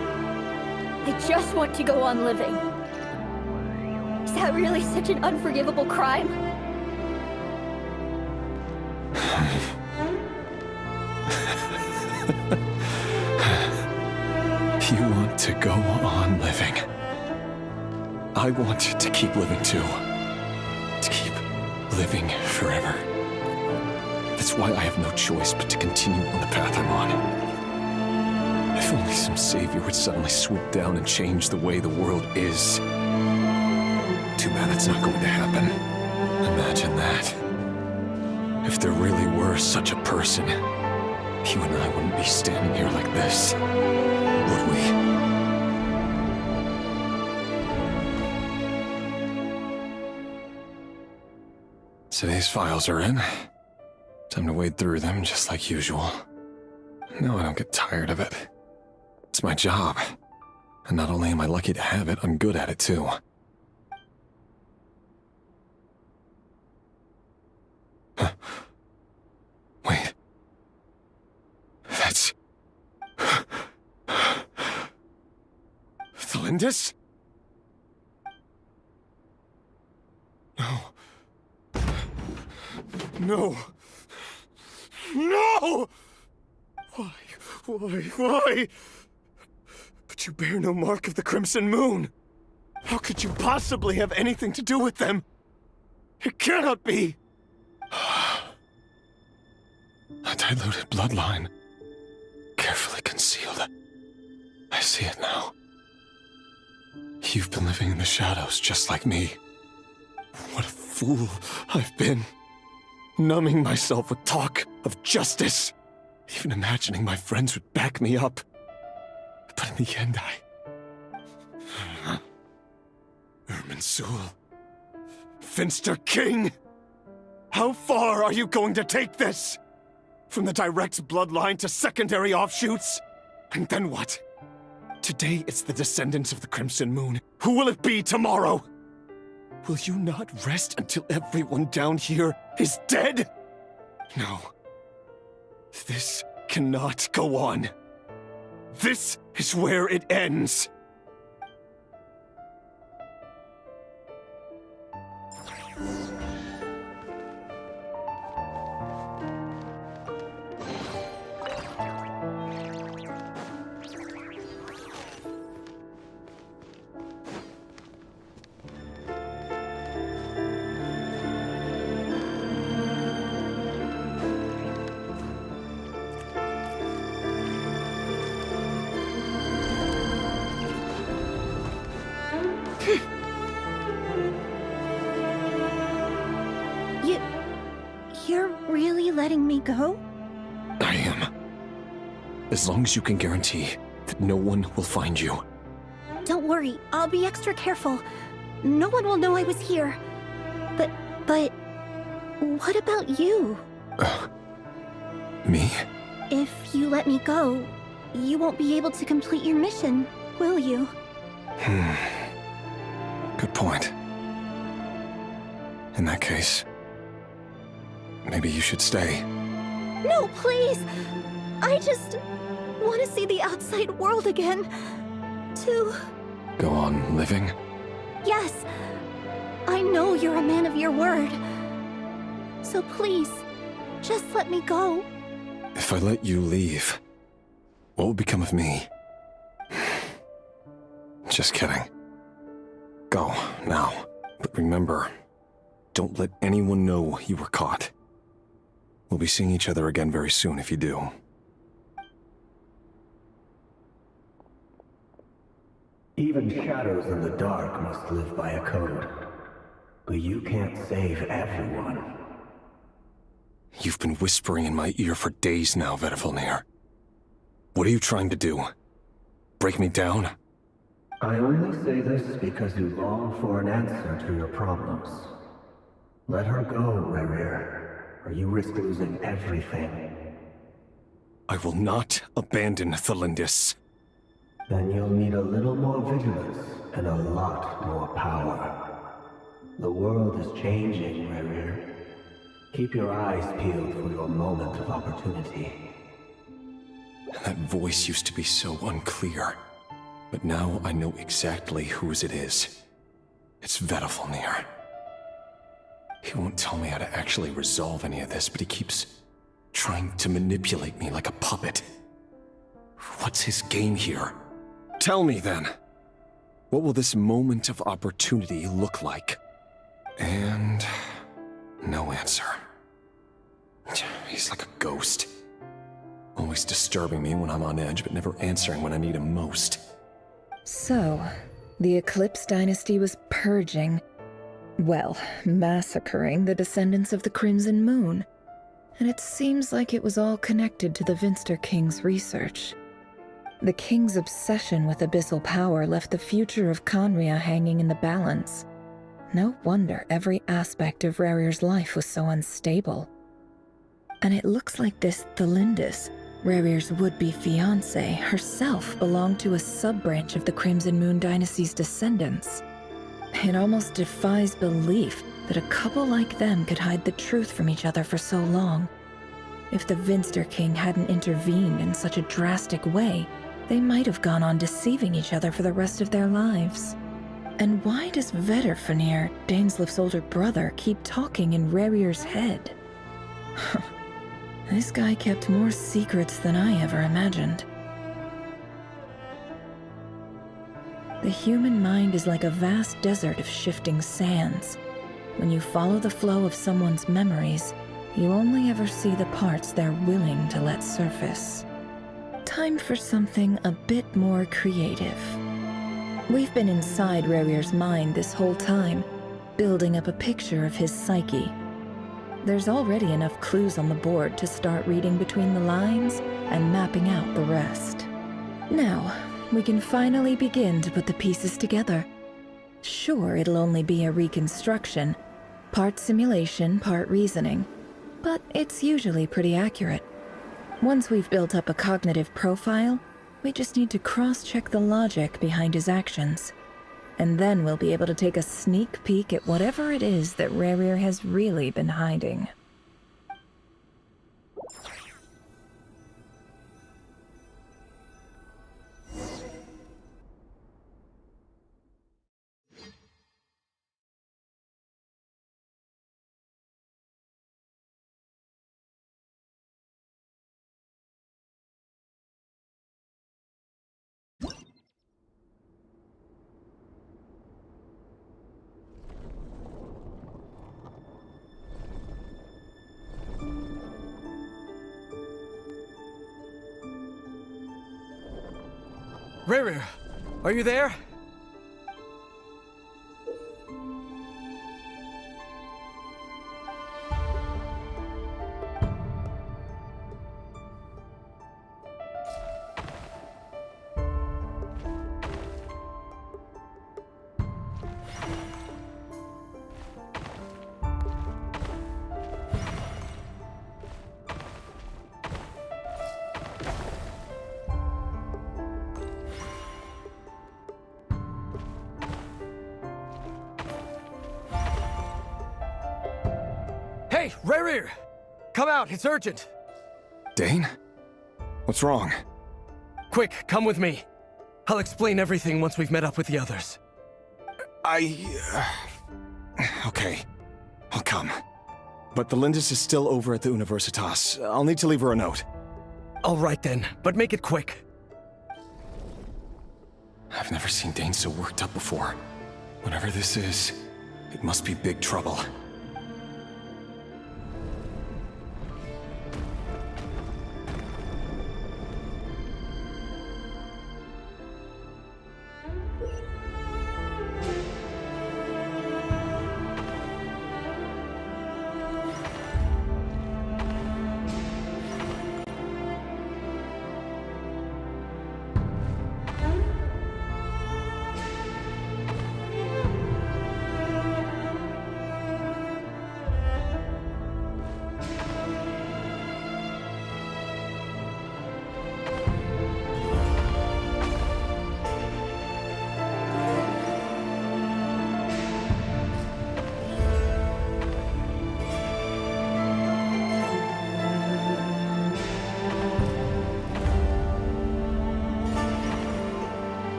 I just want to go on living. Is that really such an unforgivable crime? You want to go on living. I want to keep living too. To keep living forever. That's why I have no choice but to continue on the path I'm on. If only some savior would suddenly swoop down and change the way the world is. Too bad it's not going to happen. Imagine that. If there really were such a person, you and I wouldn't be standing here like this, would we? Today's files are in. Time to wade through them just like usual. No, I don't get tired of it. It's my job. And not only am I lucky to have it, I'm good at it too. Wait. That's... Thelindis? No. No! No! Why? But you bear no mark of the Crimson Moon. How could you possibly have anything to do with them? It cannot be! A diluted bloodline. Carefully concealed. I see it now. You've been living in the shadows just like me. What a fool I've been. Numbing myself with talk of justice. Even imagining my friends would back me up. But in the end, Irminsul. Finster King! How far are you going to take this? From the direct bloodline to secondary offshoots? And then what? Today it's the descendants of the Crimson Moon. Who will it be tomorrow? Will you not rest until everyone down here is dead? No. This cannot go on. This is where it ends. You're really letting me go? I am. As long as you can guarantee that no one will find you. Don't worry, I'll be extra careful. No one will know I was here. But what about you? Me? If you let me go, you won't be able to complete your mission, will you? Good point. In that case, maybe you should stay. No, please! I just want to see the outside world again. To... Go on living? Yes. I know you're a man of your word. So please, just let me go. If I let you leave, what will become of me? Just kidding. Go, now. But remember, don't let anyone know you were caught. We'll be seeing each other again very soon if you do. Even shadows in the dark must live by a code. But you can't save everyone. You've been whispering in my ear for days now, Vedifalnir. What are you trying to do? Break me down? I only say this because you long for an answer to your problems. Let her go, Rerir, or you risk losing everything. I will not abandon Thalindis. Then you'll need a little more vigilance and a lot more power. The world is changing, Rerir. Keep your eyes peeled for your moment of opportunity. That voice used to be so unclear. But now I know exactly whose it is. It's Vedifalnir. He won't tell me how to actually resolve any of this, but he keeps trying to manipulate me like a puppet. What's his game here? Tell me then. What will this moment of opportunity look like? And no answer. He's like a ghost. Always disturbing me when I'm on edge, but never answering when I need him most. So, the Eclipse Dynasty was purging, well, massacring the descendants of the Crimson Moon. And it seems like it was all connected to the Vinster King's research. The King's obsession with abyssal power left the future of Khaenri'ah hanging in the balance. No wonder every aspect of Rerir's life was so unstable. And it looks like this Thalindis, Rerir's would-be fiancée, herself belonged to a sub-branch of the Crimson Moon Dynasty's descendants. It almost defies belief that a couple like them could hide the truth from each other for so long. If the Vinster King hadn't intervened in such a drastic way, they might have gone on deceiving each other for the rest of their lives. And why does Vedifalnir, Dainslif's older brother, keep talking in Rerir's head? This guy kept more secrets than I ever imagined. The human mind is like a vast desert of shifting sands. When you follow the flow of someone's memories, you only ever see the parts they're willing to let surface. Time for something a bit more creative. We've been inside Rerir's mind this whole time, building up a picture of his psyche. There's already enough clues on the board to start reading between the lines and mapping out the rest. Now, we can finally begin to put the pieces together. Sure, it'll only be a reconstruction, part simulation, part reasoning, but it's usually pretty accurate. Once we've built up a cognitive profile, we just need to cross-check the logic behind his actions. And then we'll be able to take a sneak peek at whatever it is that Rerir has really been hiding. Rerir, are you there? Hey, Rerir! Come out, it's urgent! Dane? What's wrong? Quick, come with me. I'll explain everything once we've met up with the others. Okay, I'll come. But the Lindis is still over at the Universitas. I'll need to leave her a note. All right then, but make it quick. I've never seen Dane so worked up before. Whatever this is, it must be big trouble.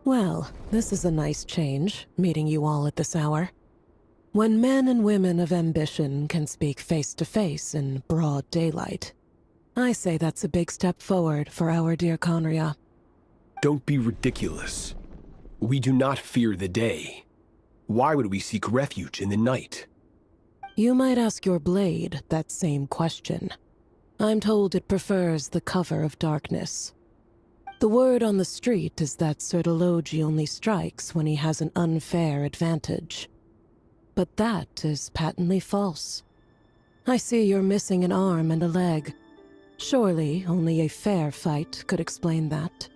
Well, this is a nice change, meeting you all at this hour. When men and women of ambition can speak face to face in broad daylight, I say that's a big step forward for our dear Khaenri'ah. Don't be ridiculous. We do not fear the day. Why would we seek refuge in the night? You might ask your blade that same question. I'm told it prefers the cover of darkness. The word on the street is that Sir Delogi only strikes when he has an unfair advantage. But that is patently false. I see you're missing an arm and a leg. Surely only a fair fight could explain that.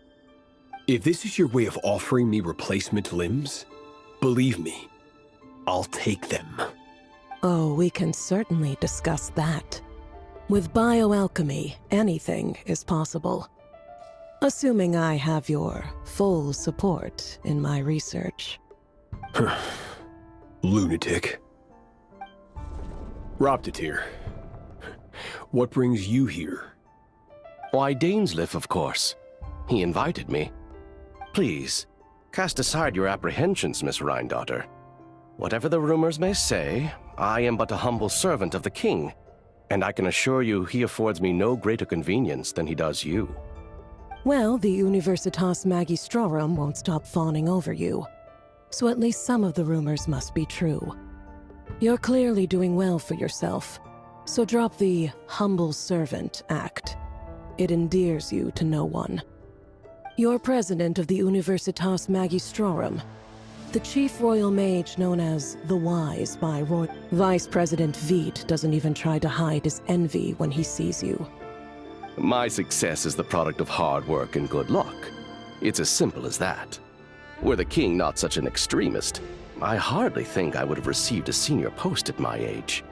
If this is your way of offering me replacement limbs, believe me, I'll take them. Oh, we can certainly discuss that. With bioalchemy, anything is possible. Assuming I have your full support in my research. Lunatic. Roptatir, what brings you here? Why, Dainsleif, of course. He invited me. Please, cast aside your apprehensions, Miss Rhine-daughter. Whatever the rumors may say, I am but a humble servant of the king, and I can assure you he affords me no greater convenience than he does you. Well, the Universitas Magistrorum won't stop fawning over you. So at least some of the rumors must be true. You're clearly doing well for yourself, so drop the humble servant act. It endears you to no one. You're president of the Universitas Magistrorum, the chief royal mage known as the Wise by Vice President Veit doesn't even try to hide his envy when he sees you. My success is the product of hard work and good luck. It's as simple as that. Were the king not such an extremist, I hardly think I would have received a senior post at my age.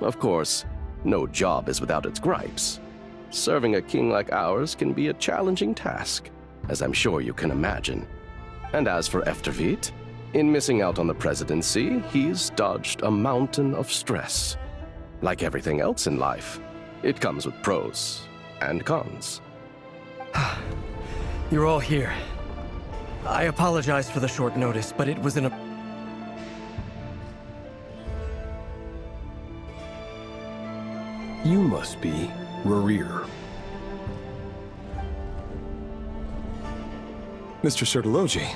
Of course, no job is without its gripes. Serving a king like ours can be a challenging task, as I'm sure you can imagine. And as for Efterveit, in missing out on the presidency, he's dodged a mountain of stress. Like everything else in life, it comes with pros and cons. You're all here. I apologize for the short notice, but it was in a... You must be Rerir. Mr. Sertologi.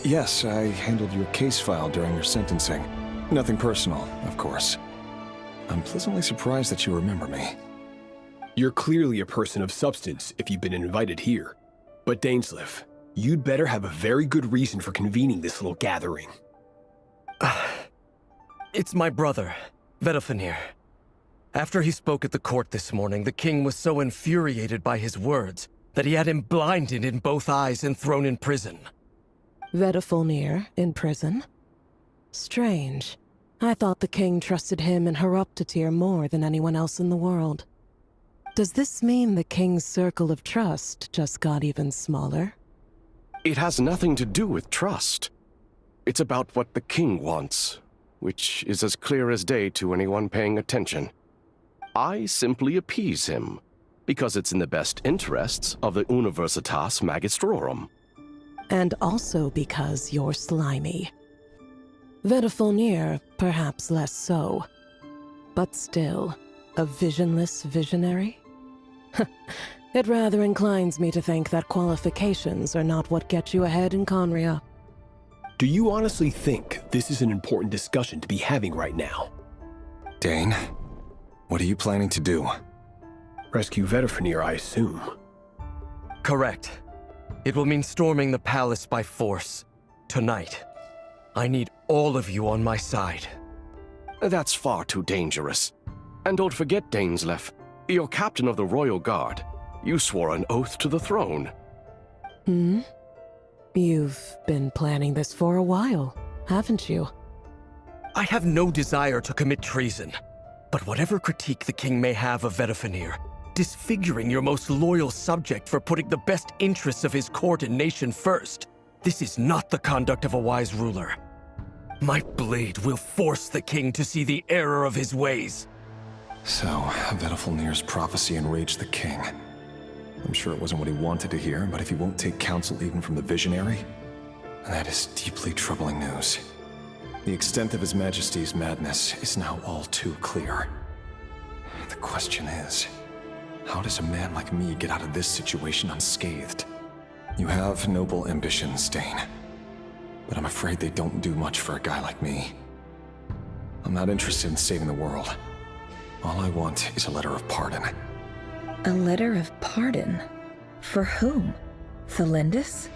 Yes, I handled your case file during your sentencing. Nothing personal, of course. I'm pleasantly surprised that you remember me. You're clearly a person of substance if you've been invited here. But Dainsleif, you'd better have a very good reason for convening this little gathering. It's my brother, Vedalfenir. After he spoke at the court this morning, the king was so infuriated by his words that he had him blinded in both eyes and thrown in prison. Vedafulnir in prison? Strange. I thought the king trusted him and Horoptatyr more than anyone else in the world. Does this mean the king's circle of trust just got even smaller? It has nothing to do with trust. It's about what the king wants, which is as clear as day to anyone paying attention. I simply appease him, because it's in the best interests of the Universitas Magistrorum. And also because you're slimy. Vedafulnir, perhaps less so. But still, a visionless visionary? It rather inclines me to think that qualifications are not what get you ahead in Khaenri'ah. Do you honestly think this is an important discussion to be having right now? Dane, what are you planning to do? Rescue Vedafulnir, I assume. Correct. It will mean storming the palace by force. Tonight. I need all of you on my side. That's far too dangerous. And don't forget, Dainsleif, you're captain of the Royal Guard. You swore an oath to the throne. You've been planning this for a while, haven't you? I have no desire to commit treason. But whatever critique the king may have of Vedafulnir, disfiguring your most loyal subject for putting the best interests of his court and nation first, this is not the conduct of a wise ruler. My blade will force the king to see the error of his ways. So, Vedafulnir's prophecy enraged the king. I'm sure it wasn't what he wanted to hear, but if he won't take counsel even from the visionary, that is deeply troubling news. The extent of His Majesty's madness is now all too clear. The question is, how does a man like me get out of this situation unscathed? You have noble ambitions, Dane, but I'm afraid they don't do much for a guy like me. I'm not interested in saving the world. All I want is a letter of pardon. A letter of pardon? For whom? Thelindis?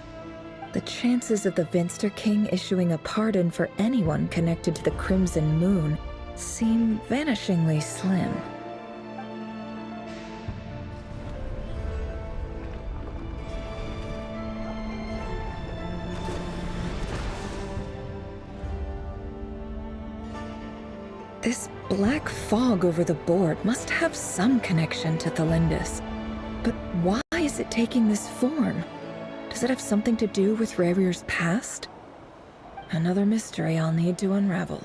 The chances of the Vinster King issuing a pardon for anyone connected to the Crimson Moon seem vanishingly slim. This black fog over the board must have some connection to Thelindis. But why is it taking this form? Does it have something to do with Revir's past? Another mystery I'll need to unravel.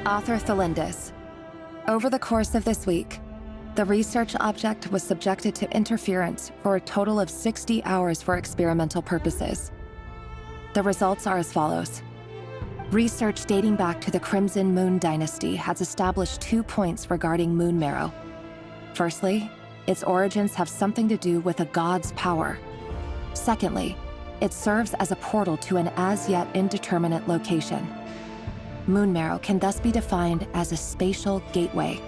Author Thelindis. Over the course of this week, the research object was subjected to interference for a total of 60 hours for experimental purposes. The results are as follows. Research dating back to the Crimson Moon Dynasty has established 2 points regarding moon marrow. Firstly, its origins have something to do with a god's power. Secondly, it serves as a portal to an as-yet indeterminate location. Moon marrow can thus be defined as a spatial gateway.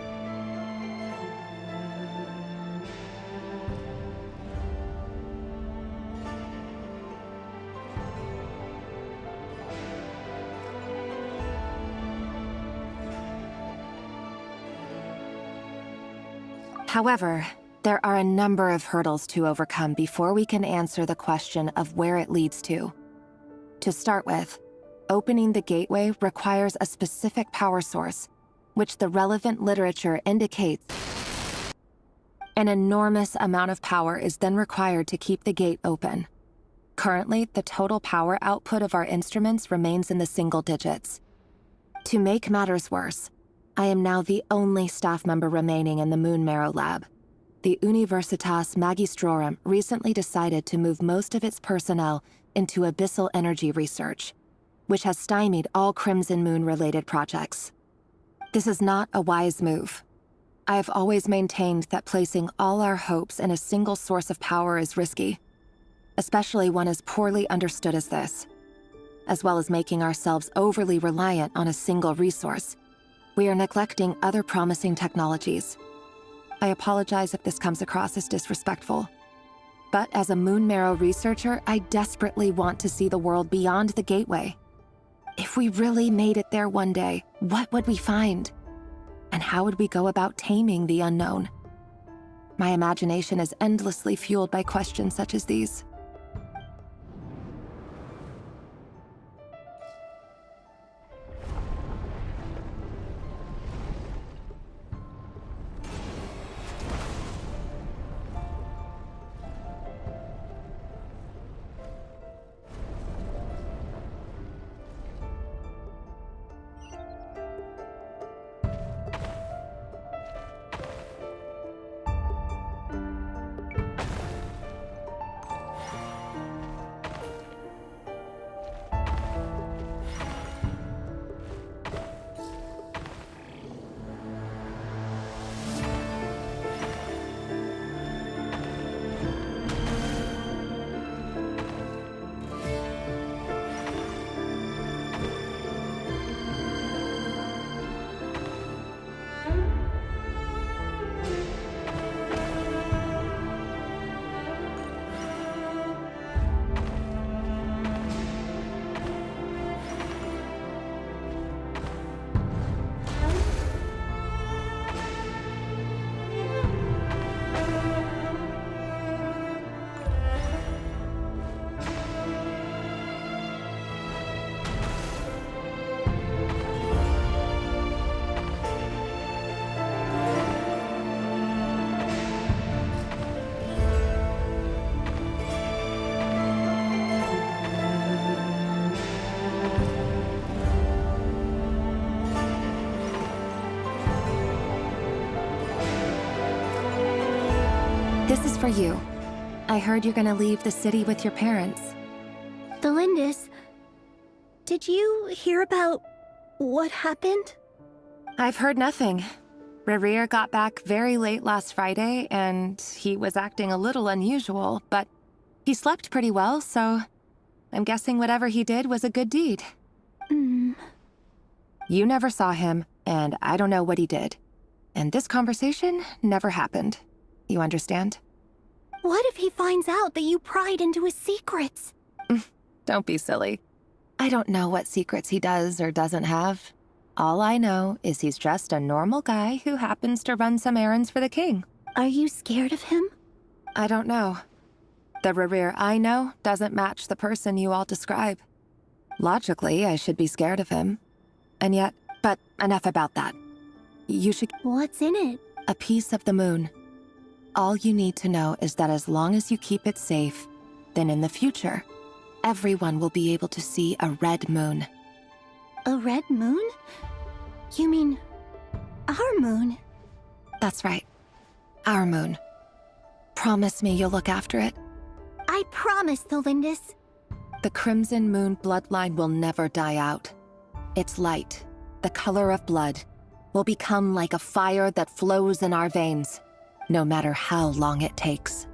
However, there are a number of hurdles to overcome before we can answer the question of where it leads to. To start with, opening the gateway requires a specific power source, which the relevant literature indicates. An enormous amount of power is then required to keep the gate open. Currently, the total power output of our instruments remains in the single digits. To make matters worse, I am now the only staff member remaining in the Moon Marrow Lab. The Universitas Magistrorum recently decided to move most of its personnel into abyssal energy research, which has stymied all Crimson Moon-related projects. This is not a wise move. I have always maintained that placing all our hopes in a single source of power is risky, especially one as poorly understood as this. As well as making ourselves overly reliant on a single resource, we are neglecting other promising technologies. I apologize if this comes across as disrespectful. But as a Moon Marrow researcher, I desperately want to see the world beyond the gateway. If we really made it there one day, what would we find? And how would we go about taming the unknown? My imagination is endlessly fueled by questions such as these. This is for you. I heard you're gonna leave the city with your parents. Thelindis, did you hear about what happened? I've heard nothing. Rerir got back very late last Friday, and he was acting a little unusual, but he slept pretty well, so I'm guessing whatever he did was a good deed. You never saw him, and I don't know what he did. And this conversation never happened. You understand? What if he finds out that you pried into his secrets? Don't be silly. I don't know what secrets he does or doesn't have. All I know is he's just a normal guy who happens to run some errands for the king. Are you scared of him? I don't know. The Rerir I know doesn't match the person you all describe. Logically, I should be scared of him. And yet, but enough about that. You should— What's in it? A piece of the moon. All you need to know is that as long as you keep it safe, then in the future, everyone will be able to see a red moon. A red moon? You mean... our moon? That's right. Our moon. Promise me you'll look after it. I promise, Tholindis. The Crimson Moon bloodline will never die out. Its light, the color of blood, will become like a fire that flows in our veins, no matter how long it takes.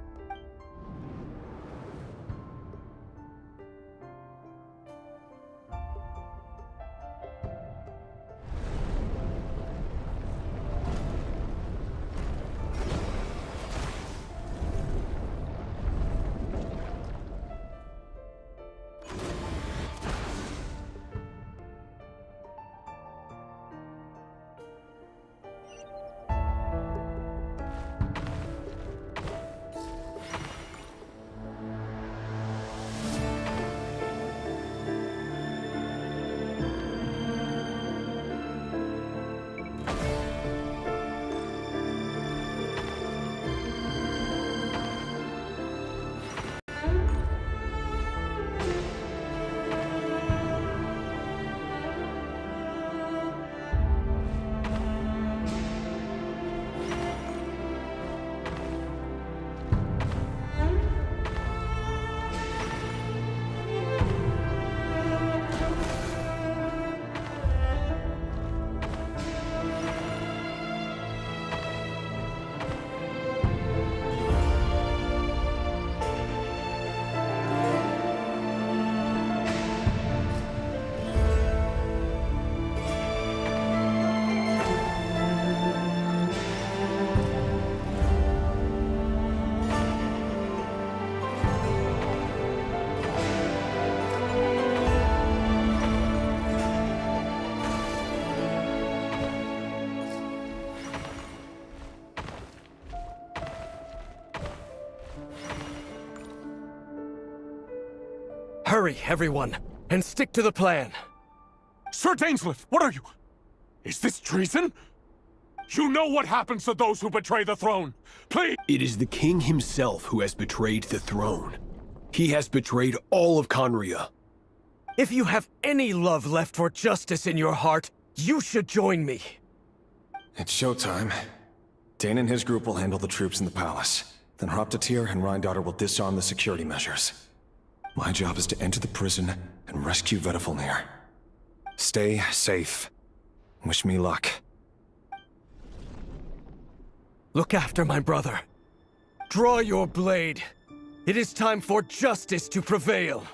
Hurry, everyone, and stick to the plan. Sir Dainsleif, what are you? Is this treason? You know what happens to those who betray the throne. Please! It is the king himself who has betrayed the throne. He has betrayed all of Khaenri'ah. If you have any love left for justice in your heart, you should join me. It's showtime. Dane and his group will handle the troops in the palace. Then Hraptatyr and Rhindaughter will disarm the security measures. My job is to enter the prison and rescue Vedifalnir. Stay safe. Wish me luck. Look after my brother. Draw your blade. It is time for justice to prevail.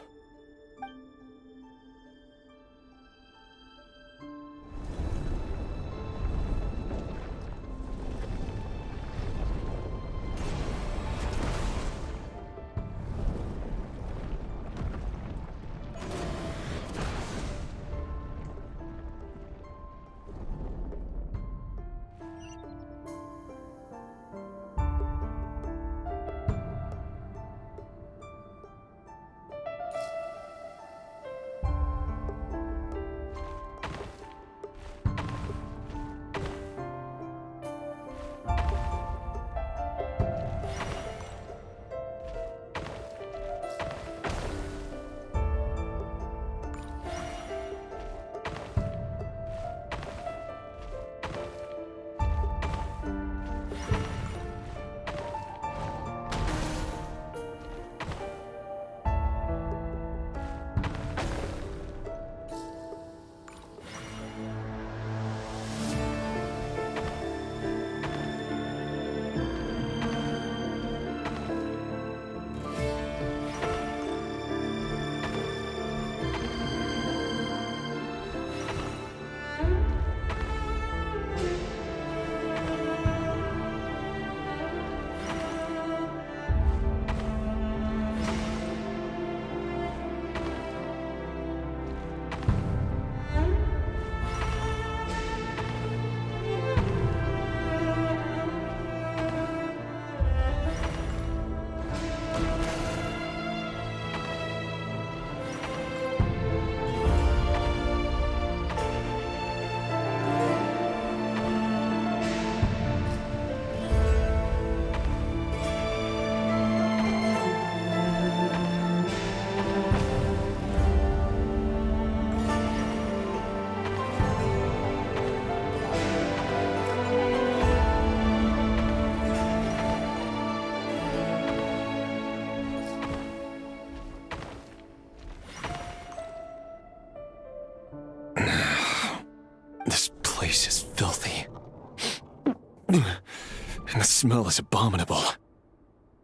smell is abominable.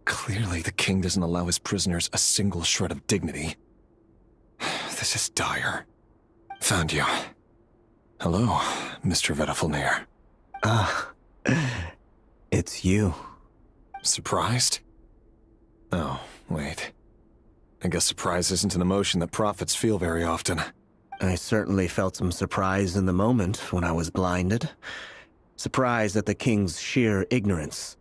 Clearly, the king doesn't allow his prisoners a single shred of dignity. This is dire. Found you. Hello, Mr. Vedafilnir. It's you. Surprised? Oh, wait. I guess surprise isn't an emotion that prophets feel very often. I certainly felt some surprise in the moment when I was blinded. Surprise at the king's sheer ignorance.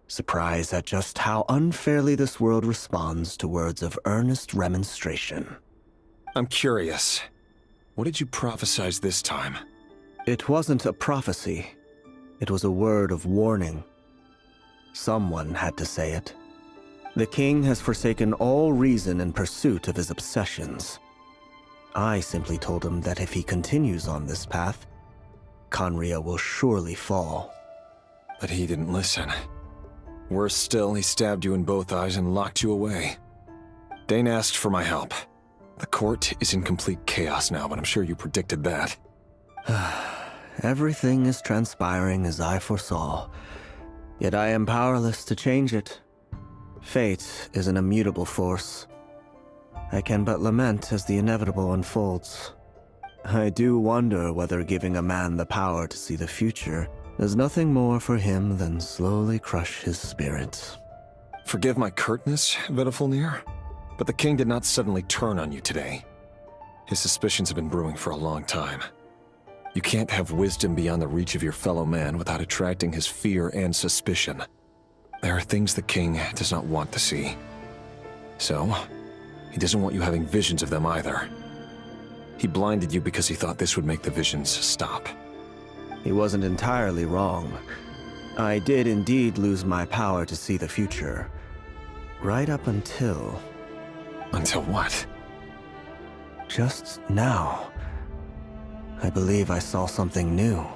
Surprise at just how unfairly this world responds to words of earnest remonstration. I'm curious. What did you prophesize this time? It wasn't a prophecy. It was a word of warning. Someone had to say it. The king has forsaken all reason in pursuit of his obsessions. I simply told him that if he continues on this path, Khaenri'ah will surely fall. But he didn't listen. Worse still, he stabbed you in both eyes and locked you away. Dane asked for my help. The court is in complete chaos now, but I'm sure you predicted that. Everything is transpiring as I foresaw, yet I am powerless to change it. Fate is an immutable force. I can but lament as the inevitable unfolds. I do wonder whether giving a man the power to see the future does nothing more for him than slowly crush his spirit. Forgive my curtness, Vedafilnir, but the king did not suddenly turn on you today. His suspicions have been brewing for a long time. You can't have wisdom beyond the reach of your fellow man without attracting his fear and suspicion. There are things the king does not want to see. So, he doesn't want you having visions of them either. He blinded you because he thought this would make the visions stop. He wasn't entirely wrong. I did indeed lose my power to see the future. Right up until... Until what? Just now. I believe I saw something new.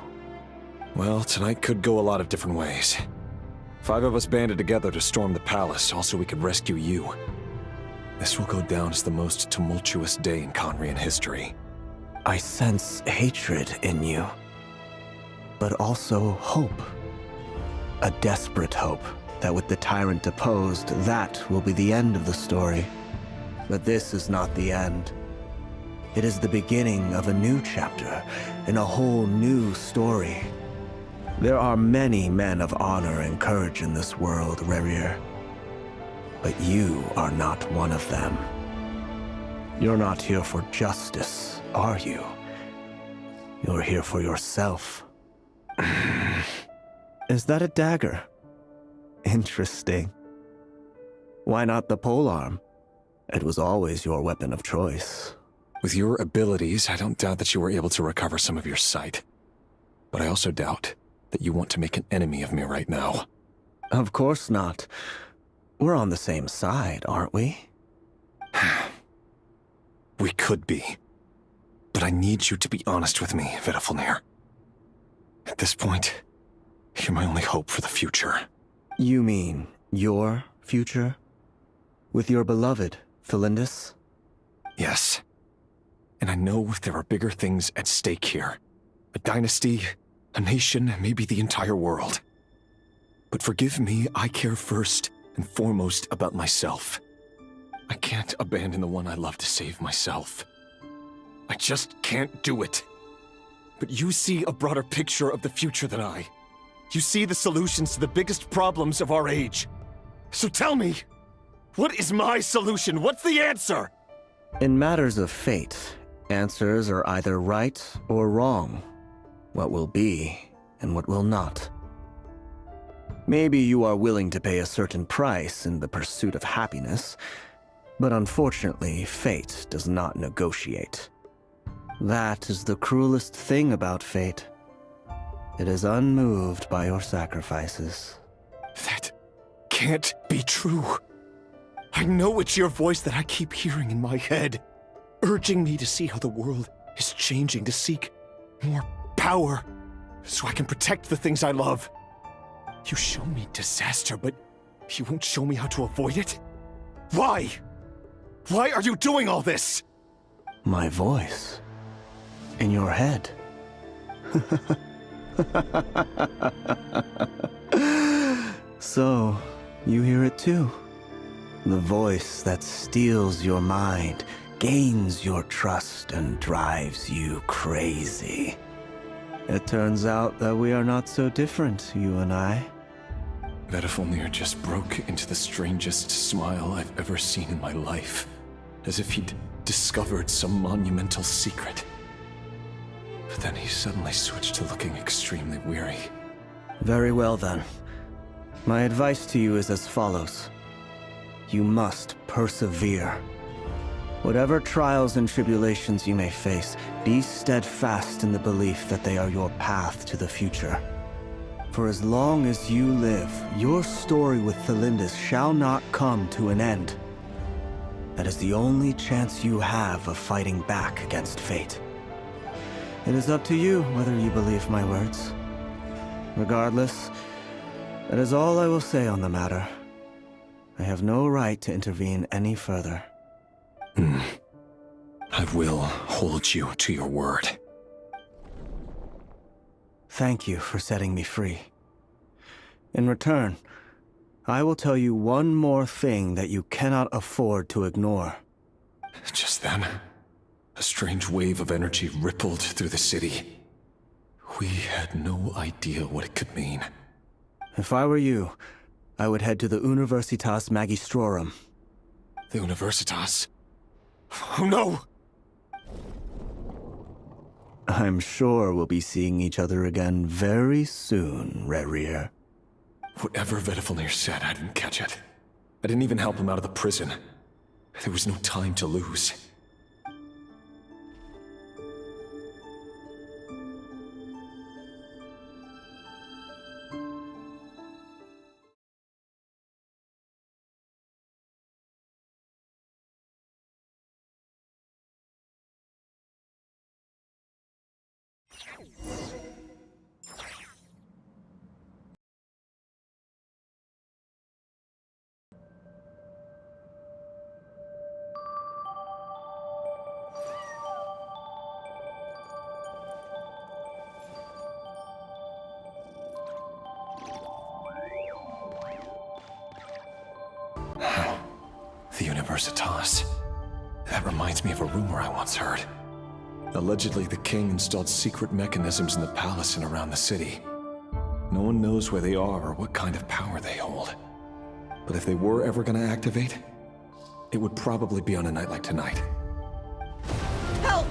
Well, tonight could go a lot of different ways. 5 of us banded together to storm the palace, also we could rescue you. This will go down as the most tumultuous day in Khaenri'ah history. I sense hatred in you, but also hope. A desperate hope that with the tyrant deposed, that will be the end of the story. But this is not the end. It is the beginning of a new chapter, in a whole new story. There are many men of honor and courage in this world, Rerir. But you are not one of them. You're not here for justice, are you? You're here for yourself. Is that a dagger? Interesting. Why not the polearm? It was always your weapon of choice. With your abilities, I don't doubt that you were able to recover some of your sight. But I also doubt that you want to make an enemy of me right now. Of course not. We're on the same side, aren't we? We could be. But I need you to be honest with me, Vedafilnir. At this point, you're my only hope for the future. You mean your future? With your beloved, Felindis? Yes. And I know there are bigger things at stake here. A dynasty, a nation, maybe the entire world. But forgive me, I care first and foremost about myself. I can't abandon the one I love to save myself. I just can't do it. But you see a broader picture of the future than I. You see the solutions to the biggest problems of our age. So tell me, what is my solution? What's the answer? In matters of fate, answers are either right or wrong. What will be and what will not. Maybe you are willing to pay a certain price in the pursuit of happiness, but unfortunately, fate does not negotiate. That is the cruelest thing about fate. It is unmoved by your sacrifices. That can't be true. I know it's your voice that I keep hearing in my head, urging me to see how the world is changing, to seek more power, so I can protect the things I love. You show me disaster, but you won't show me how to avoid it? Why? Why are you doing all this? My voice. In your head. So, you hear it too? The voice that steals your mind, gains your trust, and drives you crazy. It turns out that we are not so different, you and I. Vedifilnir just broke into the strangest smile I've ever seen in my life, as if he'd discovered some monumental secret. But then he suddenly switched to looking extremely weary. Very well then. My advice to you is as follows. You must persevere. Whatever trials and tribulations you may face, be steadfast in the belief that they are your path to the future. For as long as you live, your story with Thelindis shall not come to an end. That is the only chance you have of fighting back against fate. It is up to you whether you believe my words. Regardless, that is all I will say on the matter. I have no right to intervene any further. I will hold you to your word. Thank you for setting me free. In return, I will tell you one more thing that you cannot afford to ignore. Just then, a strange wave of energy rippled through the city. We had no idea what it could mean. If I were you, I would head to the Universitas Magistrorum. The Universitas? Oh no! I'm sure we'll be seeing each other again very soon, Rerir. Whatever Vedifilnir said, I didn't catch it. I didn't even help him out of the prison. There was no time to lose. The Universitas. That reminds me of a rumor I once heard. Allegedly, the king installed secret mechanisms in the palace and around the city. No one knows where they are or what kind of power they hold. But if they were ever going to activate, it would probably be on a night like tonight. Help!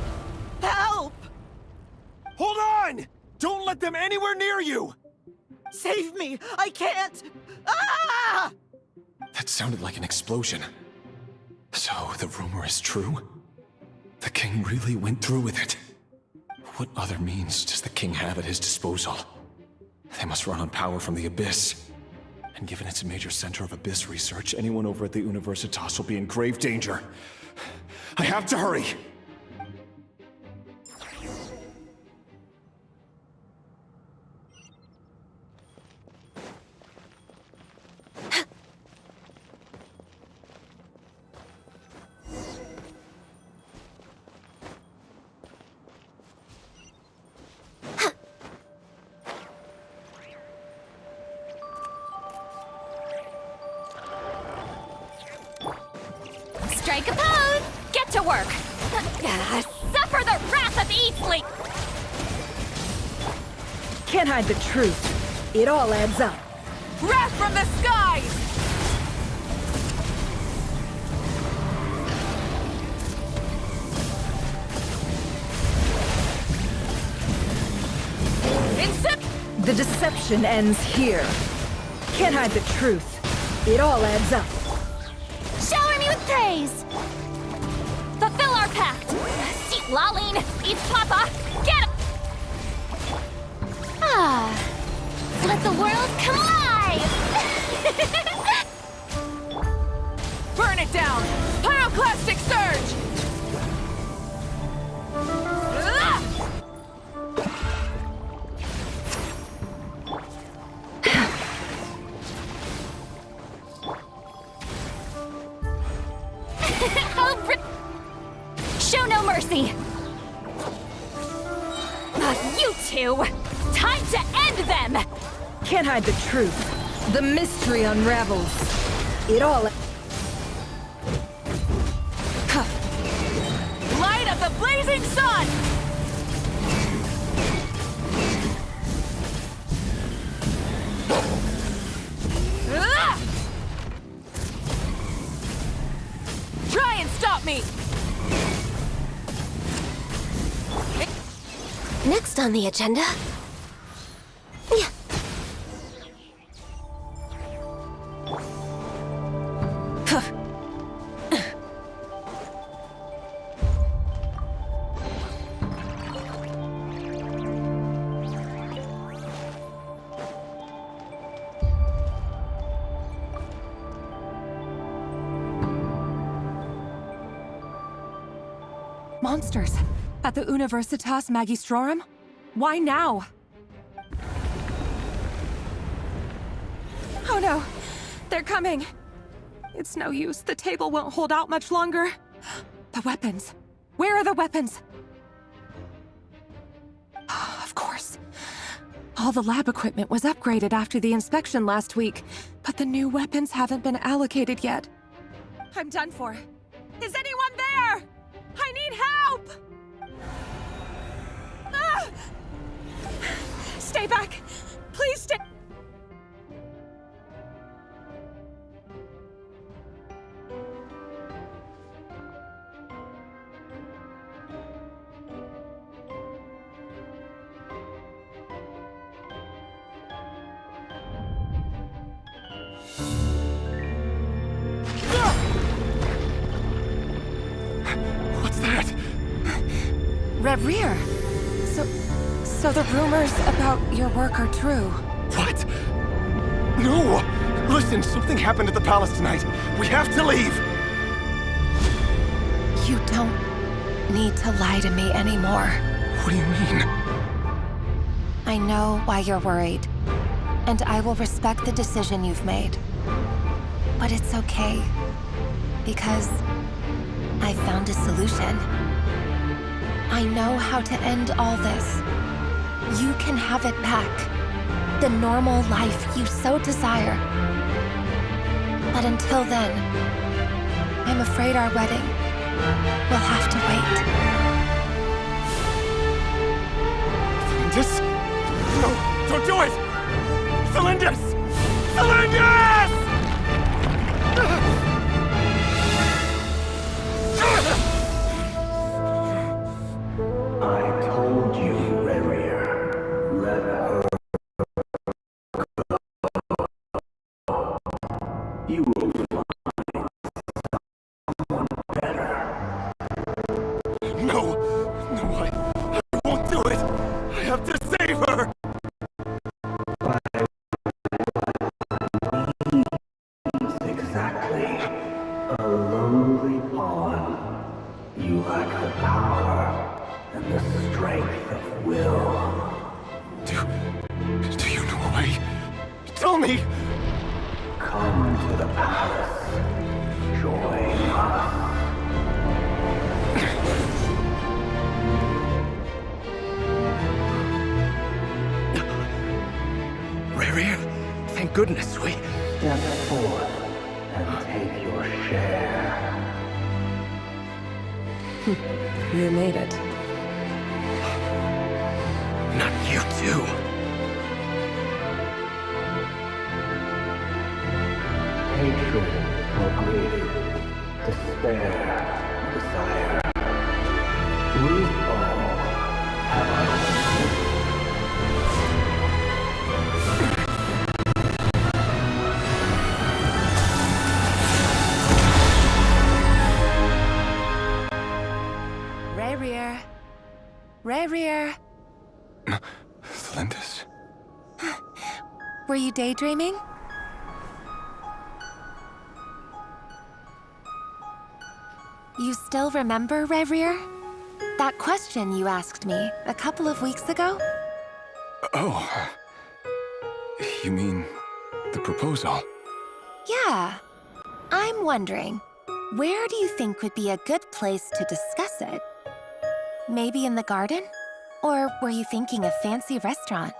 Help! Hold on! Don't let them anywhere near you! Save me! I can't! Ah! That sounded like an explosion. So, the rumor is true? The king really went through with it? What other means does the king have at his disposal? They must run on power from the Abyss. And given it's a major center of Abyss research, anyone over at the Universitas will be in grave danger. I have to hurry! Strike a pose! Get to work! Suffer the wrath of Eastling! Can't hide the truth. It all adds up. Wrath from the skies! The deception ends here. Can't hide the truth. It all adds up. Shower me with praise! Fulfill our pact! Seat Laline, eat Papa, get it! Ah, let the world come alive! Burn it down! Pyroclastic surge! Show no mercy! You two! Time to end them! Can't hide the truth. The mystery unravels. It all... Light of the blazing sun! Ah! Try and stop me! Next on the agenda... Yeah. Monsters. At the Universitas Magistrorum? Why now? Oh no! They're coming! It's no use. The table won't hold out much longer. The weapons. Where are the weapons? Of course. All the lab equipment was upgraded after the inspection last week, but the new weapons haven't been allocated yet. I'm done for. Is anyone there? I need help! Ah! Stay back! Please stay... What's that? Rear. So the rumors about your work are true. What? No! Listen, something happened at the palace tonight. We have to leave! You don't need to lie to me anymore. What do you mean? I know why you're worried, and I will respect the decision you've made. But it's okay, because I found a solution. I know how to end all this. You can have it back. The normal life you so desire. But until then, I'm afraid our wedding will have to wait. Cylindus? No, don't do it! Cylindus! Cylindus! I told you, Rerir. Let her go. You will find someone better. No! No, I won't do it! I have to save her! Exactly. A lowly pawn. You lack the power and the strength of will. Do you know a way? Tell me! Come to the palace. Join us. Rerir, thank goodness we... Step forth and take your share. You made it. Not you too. Hatred or grief, despair or desire. We all have our own. Rerir. Cylindus? Were you daydreaming? You still remember, Rerir? That question you asked me a couple of weeks ago? Oh. You mean the proposal? Yeah. I'm wondering, where do you think would be a good place to discuss it? Maybe in the garden? Or were you thinking a fancy restaurant?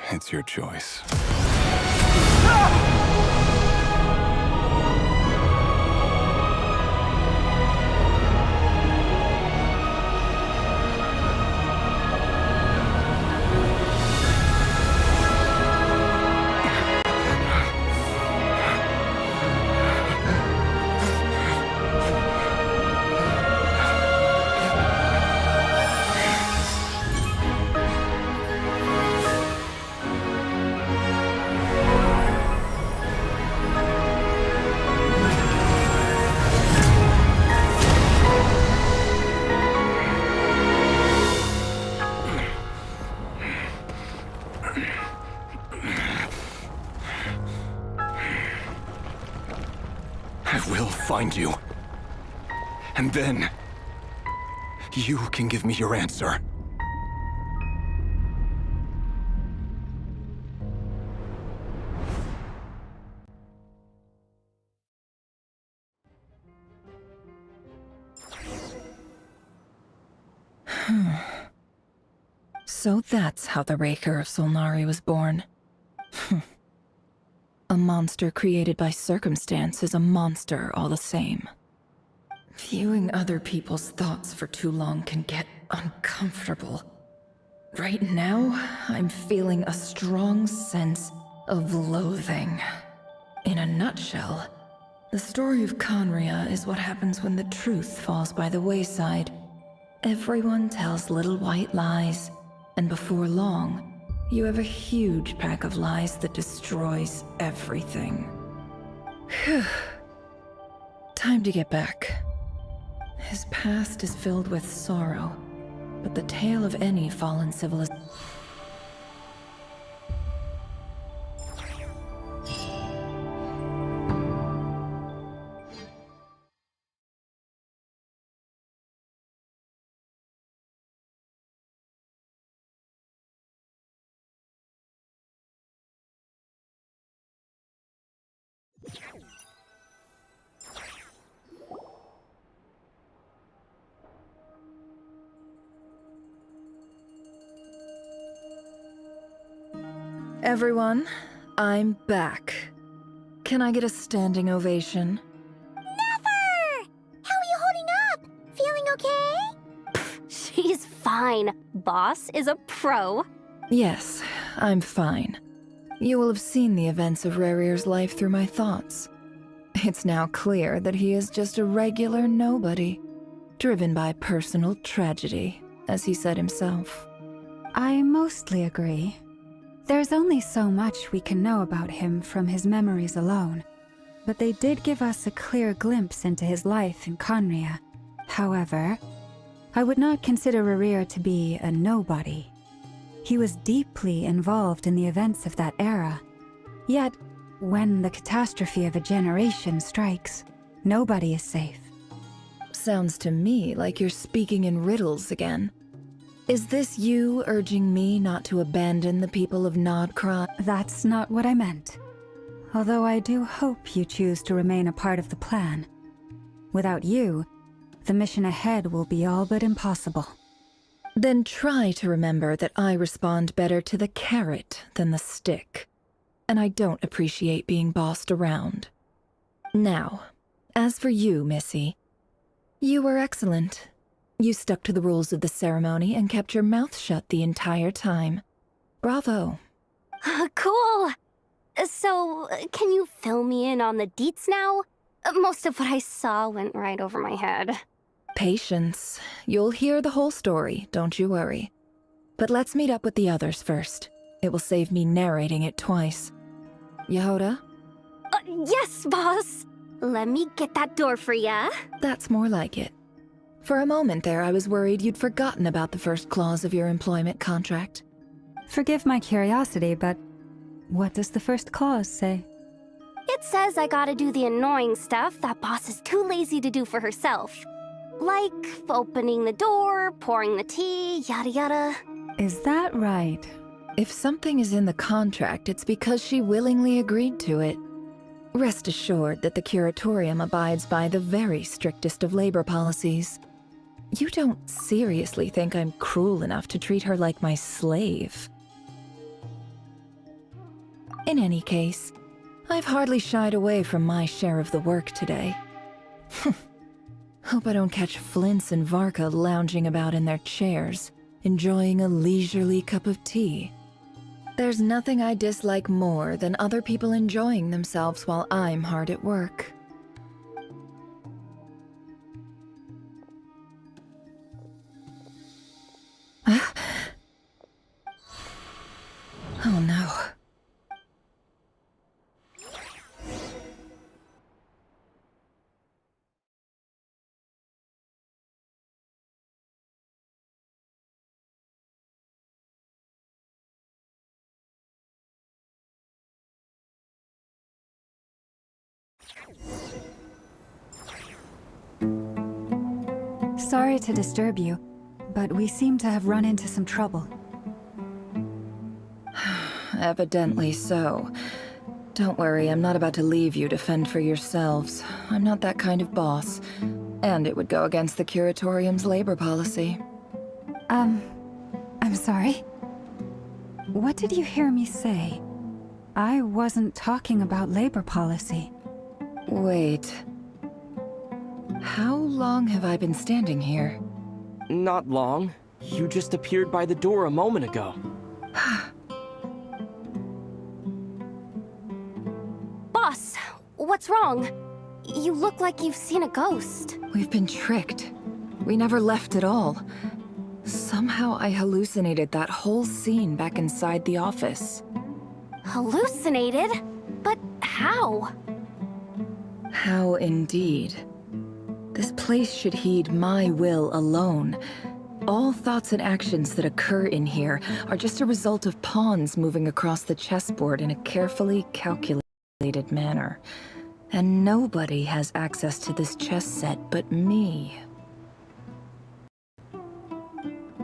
It's your choice. I will find you. And then, you can give me your answer. So that's how the Raker of Solnari was born. A monster created by circumstance is a monster all the same. Viewing other people's thoughts for too long can get uncomfortable. Right now, I'm feeling a strong sense of loathing. In a nutshell, the story of Khaenri'ah is what happens when the truth falls by the wayside. Everyone tells little white lies, and before long, you have a huge pack of lies that destroys everything. Phew. Time to get back. His past is filled with sorrow, but the tale of any fallen civilization. Everyone, I'm back. Can I get a standing ovation? Never! How are you holding up? Feeling okay? She's fine. Boss is a pro. Yes, I'm fine. You will have seen the events of Rarir's life through my thoughts. It's now clear that he is just a regular nobody, driven by personal tragedy, as he said himself. I mostly agree. There's only so much we can know about him from his memories alone, but they did give us a clear glimpse into his life in Khaenri'ah. However, I would not consider Rarir to be a nobody. He was deeply involved in the events of that era. Yet, when the catastrophe of a generation strikes, nobody is safe. Sounds to me like you're speaking in riddles again. Is this you urging me not to abandon the people of Nod Krai? That's not what I meant. Although I do hope you choose to remain a part of the plan. Without you, the mission ahead will be all but impossible. Then try to remember that I respond better to the carrot than the stick. And I don't appreciate being bossed around. Now, as for you, Missy, you were excellent. You stuck to the rules of the ceremony and kept your mouth shut the entire time. Bravo. Cool. So, can you fill me in on the deets now? Most of what I saw went right over my head. Patience. You'll hear the whole story, don't you worry. But let's meet up with the others first. It will save me narrating it twice. Yehoda? Yes, boss. Let me get that door for ya. That's more like it. For a moment there, I was worried you'd forgotten about the first clause of your employment contract. Forgive my curiosity, but what does the first clause say? It says I gotta do the annoying stuff that boss is too lazy to do for herself. Like opening the door, pouring the tea, yada yada. Is that right? If something is in the contract, it's because she willingly agreed to it. Rest assured that the Curatorium abides by the very strictest of labor policies. You don't seriously think I'm cruel enough to treat her like my slave? In any case, I've hardly shied away from my share of the work today. Hope I don't catch Flintz and Varka lounging about in their chairs, enjoying a leisurely cup of tea. There's nothing I dislike more than other people enjoying themselves while I'm hard at work. Oh no. Sorry to disturb you, but we seem to have run into some trouble. Evidently so. Don't worry, I'm not about to leave you to fend for yourselves. I'm not that kind of boss. And it would go against the Curatorium's labor policy. I'm sorry? What did you hear me say? I wasn't talking about labor policy. Wait. How long have I been standing here? Not long. You just appeared by the door a moment ago. Boss, what's wrong? You look like you've seen a ghost. We've been tricked. We never left at all. Somehow I hallucinated that whole scene back inside the office. Hallucinated? But how? How indeed. This place should heed my will alone. All thoughts and actions that occur in here are just a result of pawns moving across the chessboard in a carefully calculated manner. And nobody has access to this chess set but me.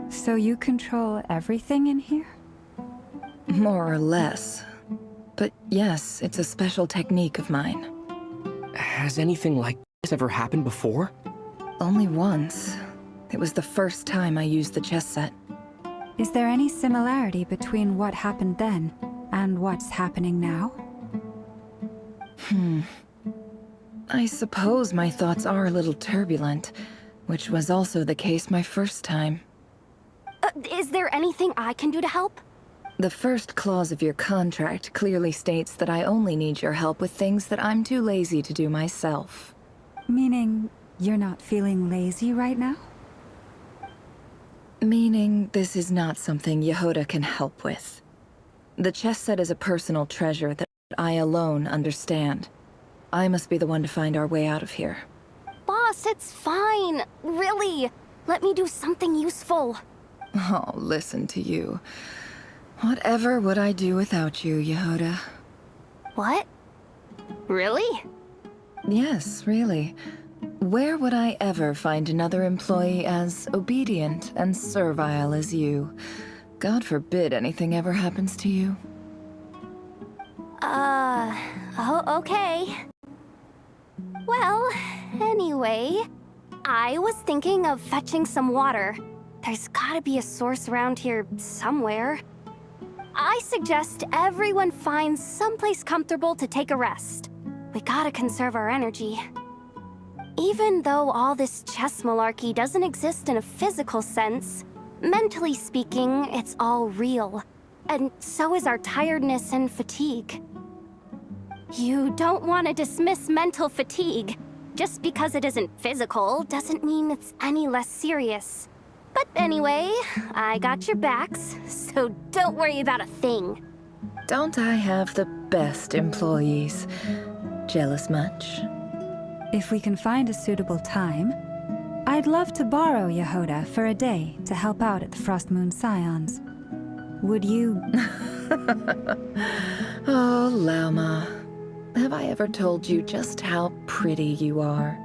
So you control everything in here? More or less. But yes, it's a special technique of mine. Has anything like this ever happened before? Only once. It was the first time I used the chess set. Is there any similarity between what happened then and what's happening now? I suppose my thoughts are a little turbulent, which was also the case my first time. Is there anything I can do to help? The first clause of your contract clearly states that I only need your help with things that I'm too lazy to do myself. Meaning, you're not feeling lazy right now? Meaning, this is not something Yehoda can help with. The chess set is a personal treasure that I alone understand. I must be the one to find our way out of here. Boss, it's fine. Really. Let me do something useful. Oh, listen to you. Whatever would I do without you, Yehoda? What? Really? Yes, really. Where would I ever find another employee as obedient and servile as you? God forbid anything ever happens to you. Oh, okay. Well, anyway, I was thinking of fetching some water. There's gotta be a source around here somewhere. I suggest everyone finds someplace comfortable to take a rest. We gotta conserve our energy. Even though all this chess malarkey doesn't exist in a physical sense, mentally speaking, it's all real. And so is our tiredness and fatigue. You don't want to dismiss mental fatigue. Just because it isn't physical doesn't mean it's any less serious. But anyway, I got your backs, so don't worry about a thing. Don't I have the best employees? Jealous much? If we can find a suitable time, I'd love to borrow Yehoda for a day to help out at the Frostmoon Scions. Would you... Oh, Lauma. Have I ever told you just how pretty you are?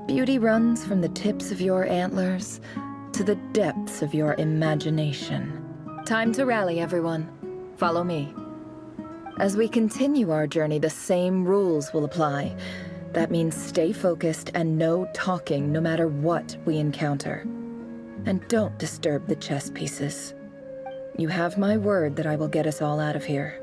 Beauty runs from the tips of your antlers to the depths of your imagination. Time to rally, everyone. Follow me. As we continue our journey, the same rules will apply. That means stay focused and no talking no matter what we encounter. And don't disturb the chess pieces. You have my word that I will get us all out of here.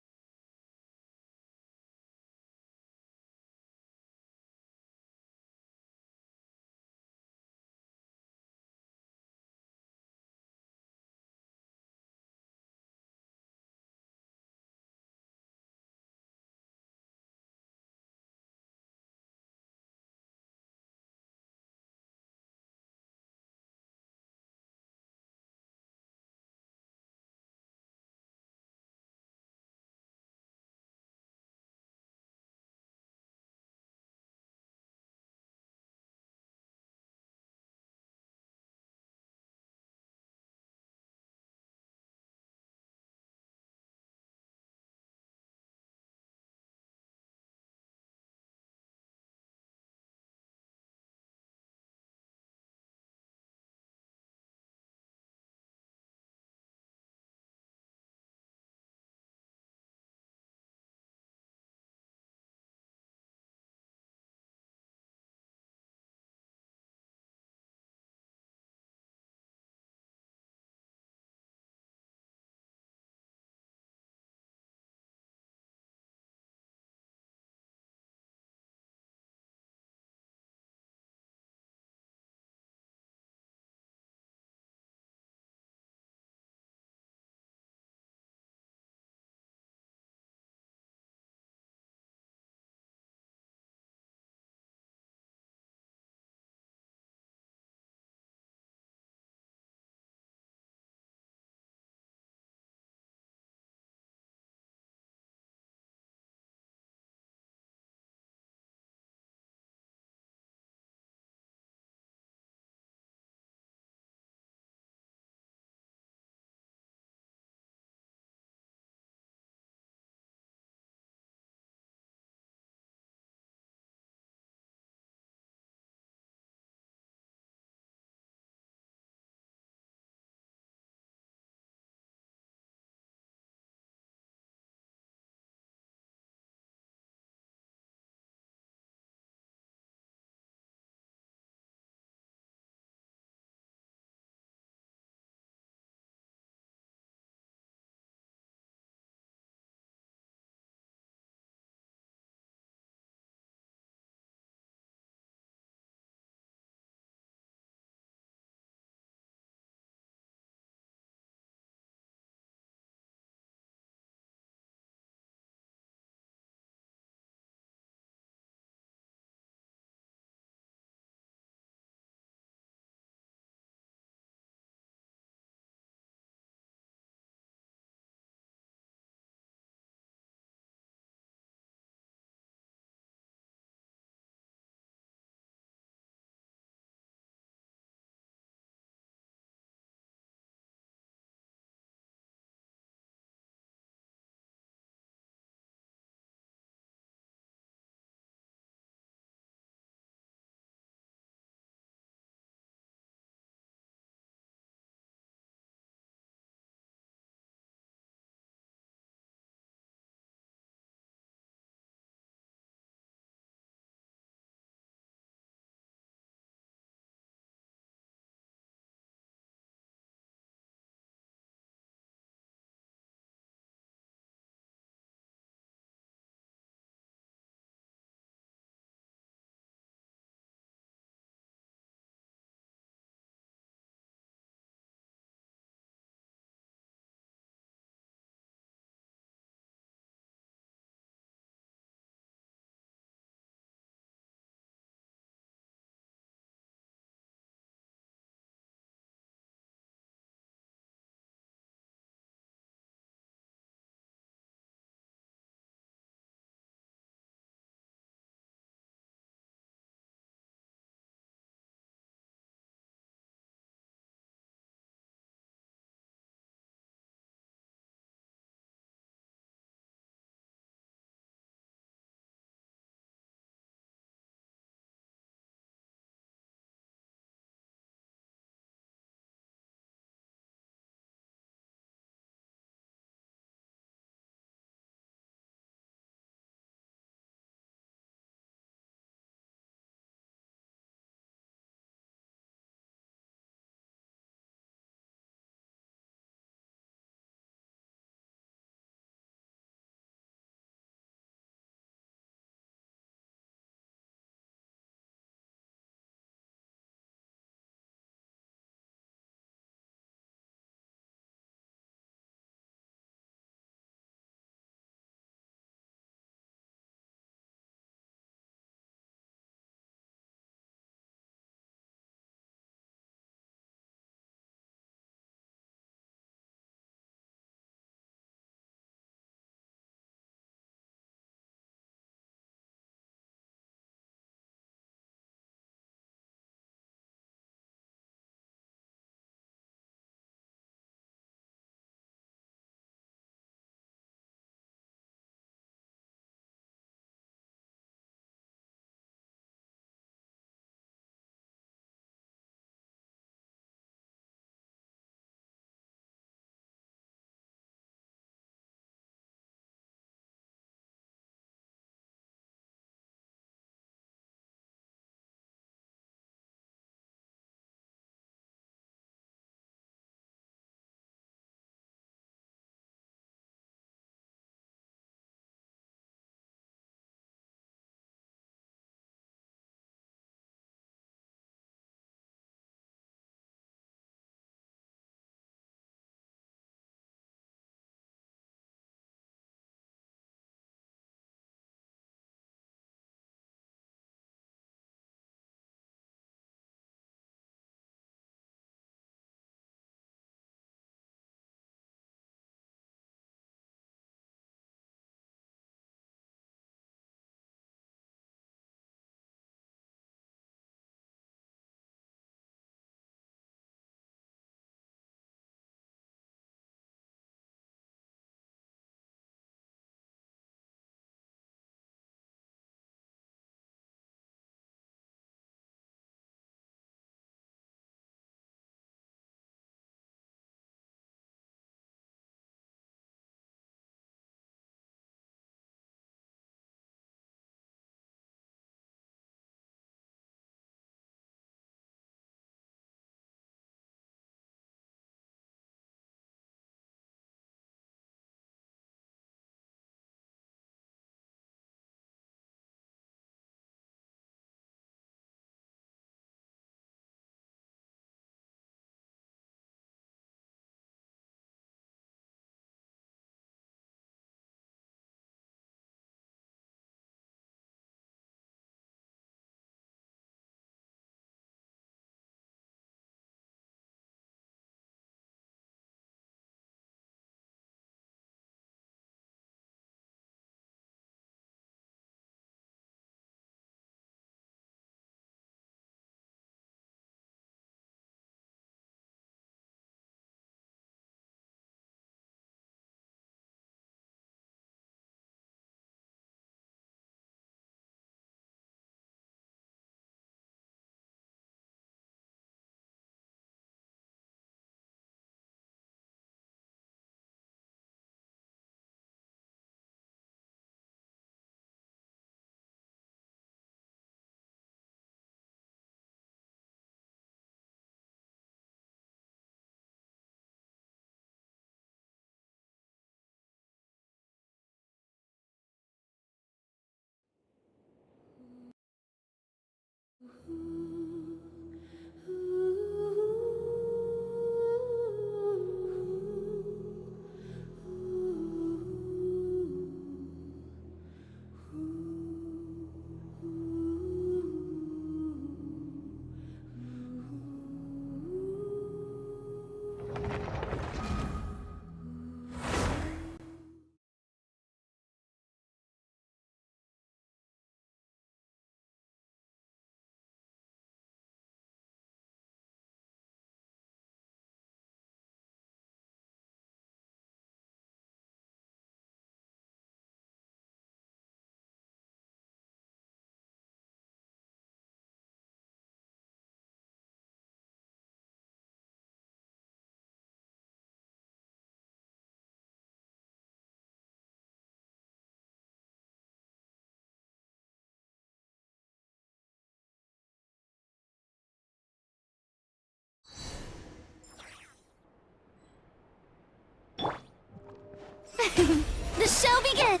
The show begins!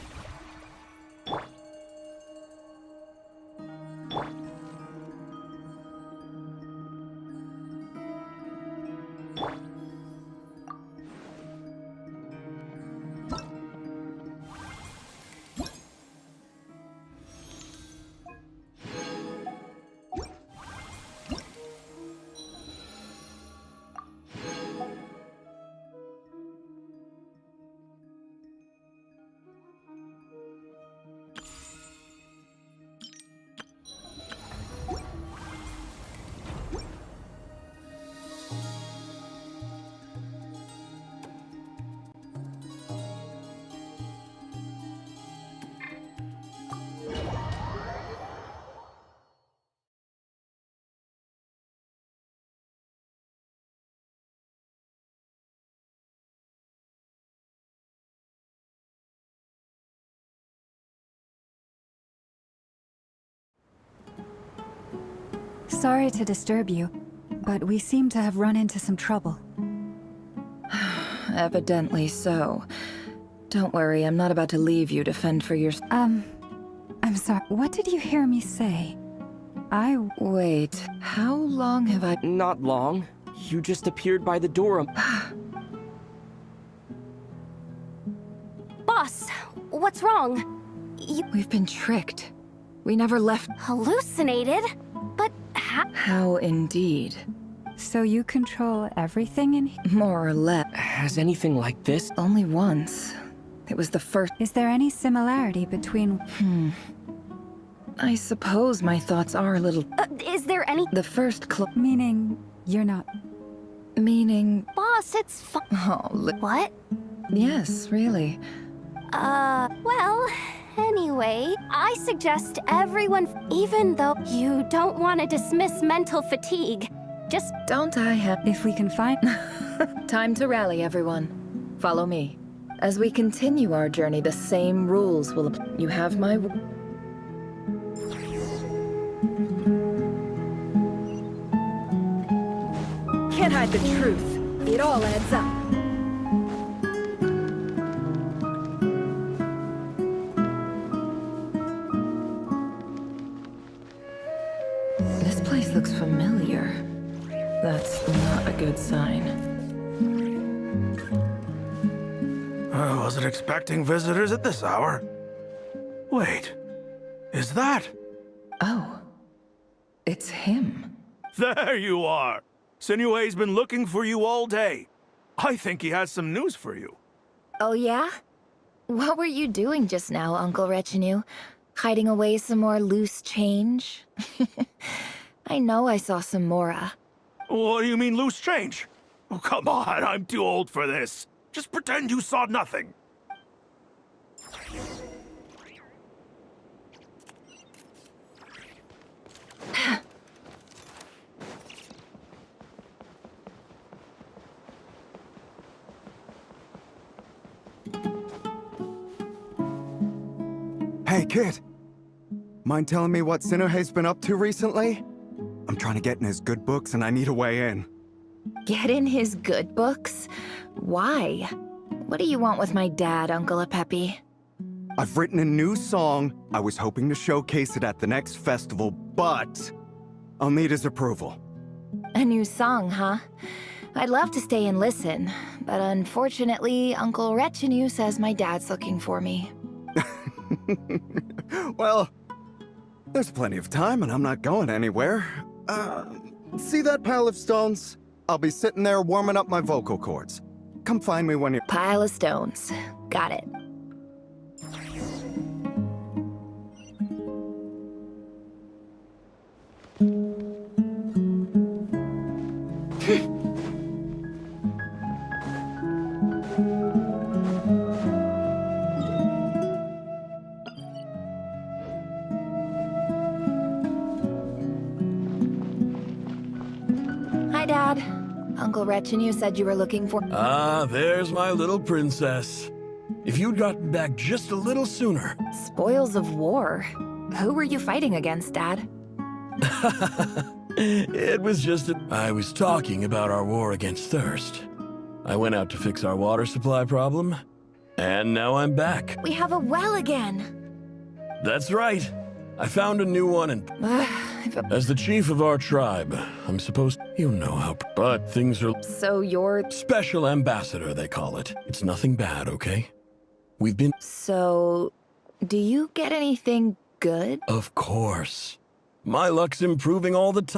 Sorry to disturb you, but we seem to have run into some trouble. Evidently so. Don't worry, I'm not about to leave you to fend for your... I'm sorry, what did you hear me say? Wait, how long have I... Not long. You just appeared by the door. Boss, what's wrong? We've been tricked. We never left... Hallucinated? But how? How indeed. So you control everything in here? More or less. Has anything like this? Only once. It was the first... Is there any similarity between... I suppose my thoughts are a little... Is there any... The first Meaning, you're not... Meaning... Boss, it's fun... Oh, What? Yes, really. Well... Anyway, I suggest everyone, even though you don't want to dismiss mental fatigue, just... Don't I have... If we can find... Time to rally, everyone. Follow me. As we continue our journey, the same rules will apply. You have my... Can't hide the truth. It all adds up. This place looks familiar. That's not a good sign. I wasn't expecting visitors at this hour. Wait, is that? Oh, it's him. There you are. Sinue's been looking for you all day. I think he has some news for you. Oh yeah? What were you doing just now, Uncle Retinue? Hiding away some more loose change? I know I saw some Mora. What do you mean, loose change? Oh, come on, I'm too old for this. Just pretend you saw nothing. Hey, kid. Mind telling me what Sinuhe's been up to recently? I'm trying to get in his good books and I need a way in. Get in his good books? Why? What do you want with my dad, Uncle Apepi? I've written a new song. I was hoping to showcase it at the next festival, but I'll need his approval. A new song, huh? I'd love to stay and listen, but unfortunately, Uncle Retinue says my dad's looking for me. Well, there's plenty of time and I'm not going anywhere. See that pile of stones? I'll be sitting there warming up my vocal cords. Come find me when you're... Pile of stones. Got it. Hi, Dad. Uncle Retinue said you were looking for... Ah, there's my little princess. If you'd gotten back just a little sooner. Spoils of war. Who were you fighting against, Dad? It was just I was talking about our war against thirst. I went out to fix our water supply problem, And now I'm back. We have a well again. That's right. I found a new one and... As the chief of our tribe, I'm supposed... You know how... But things are... So you're... Special ambassador, they call it. It's nothing bad, okay? We've been... So... do you get anything good? Of course. My luck's improving all the time.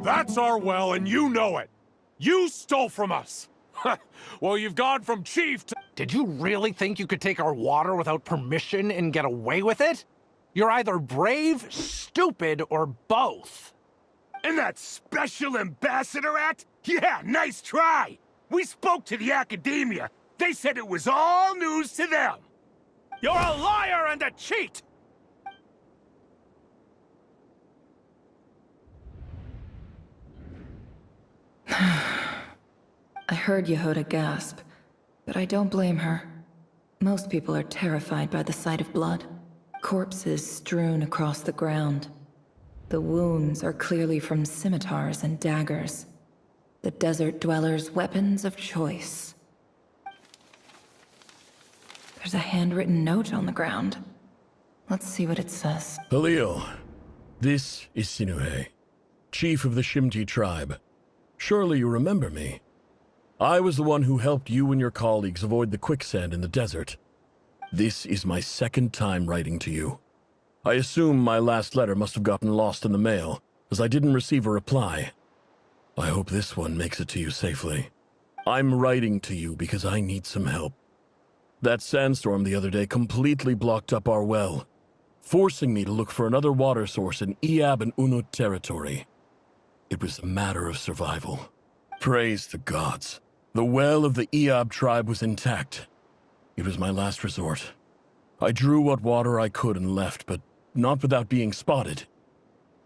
That's our well, and you know it! You stole from us! Well, you've gone from chief to... Did you really think you could take our water without permission and get away with it? You're either brave, stupid, or both. And that Special Ambassador Act? Yeah, nice try! We spoke to the academia. They said it was all news to them. You're a liar and a cheat! I heard Yehoda gasp, but I don't blame her. Most people are terrified by the sight of blood. Corpses strewn across the ground. The wounds are clearly from scimitars and daggers. The desert dwellers' weapons of choice. There's a handwritten note on the ground. Let's see what it says. Halil, this is Sinuhe, chief of the Shimti tribe. Surely you remember me. I was the one who helped you and your colleagues avoid the quicksand in the desert. This is my second time writing to you. I assume my last letter must have gotten lost in the mail, as I didn't receive a reply. I hope this one makes it to you safely. I'm writing to you because I need some help. That sandstorm the other day completely blocked up our well, forcing me to look for another water source in Iab and Unut territory. It was a matter of survival. Praise the gods. The well of the Iab tribe was intact. It was my last resort. I drew what water I could and left, but not without being spotted.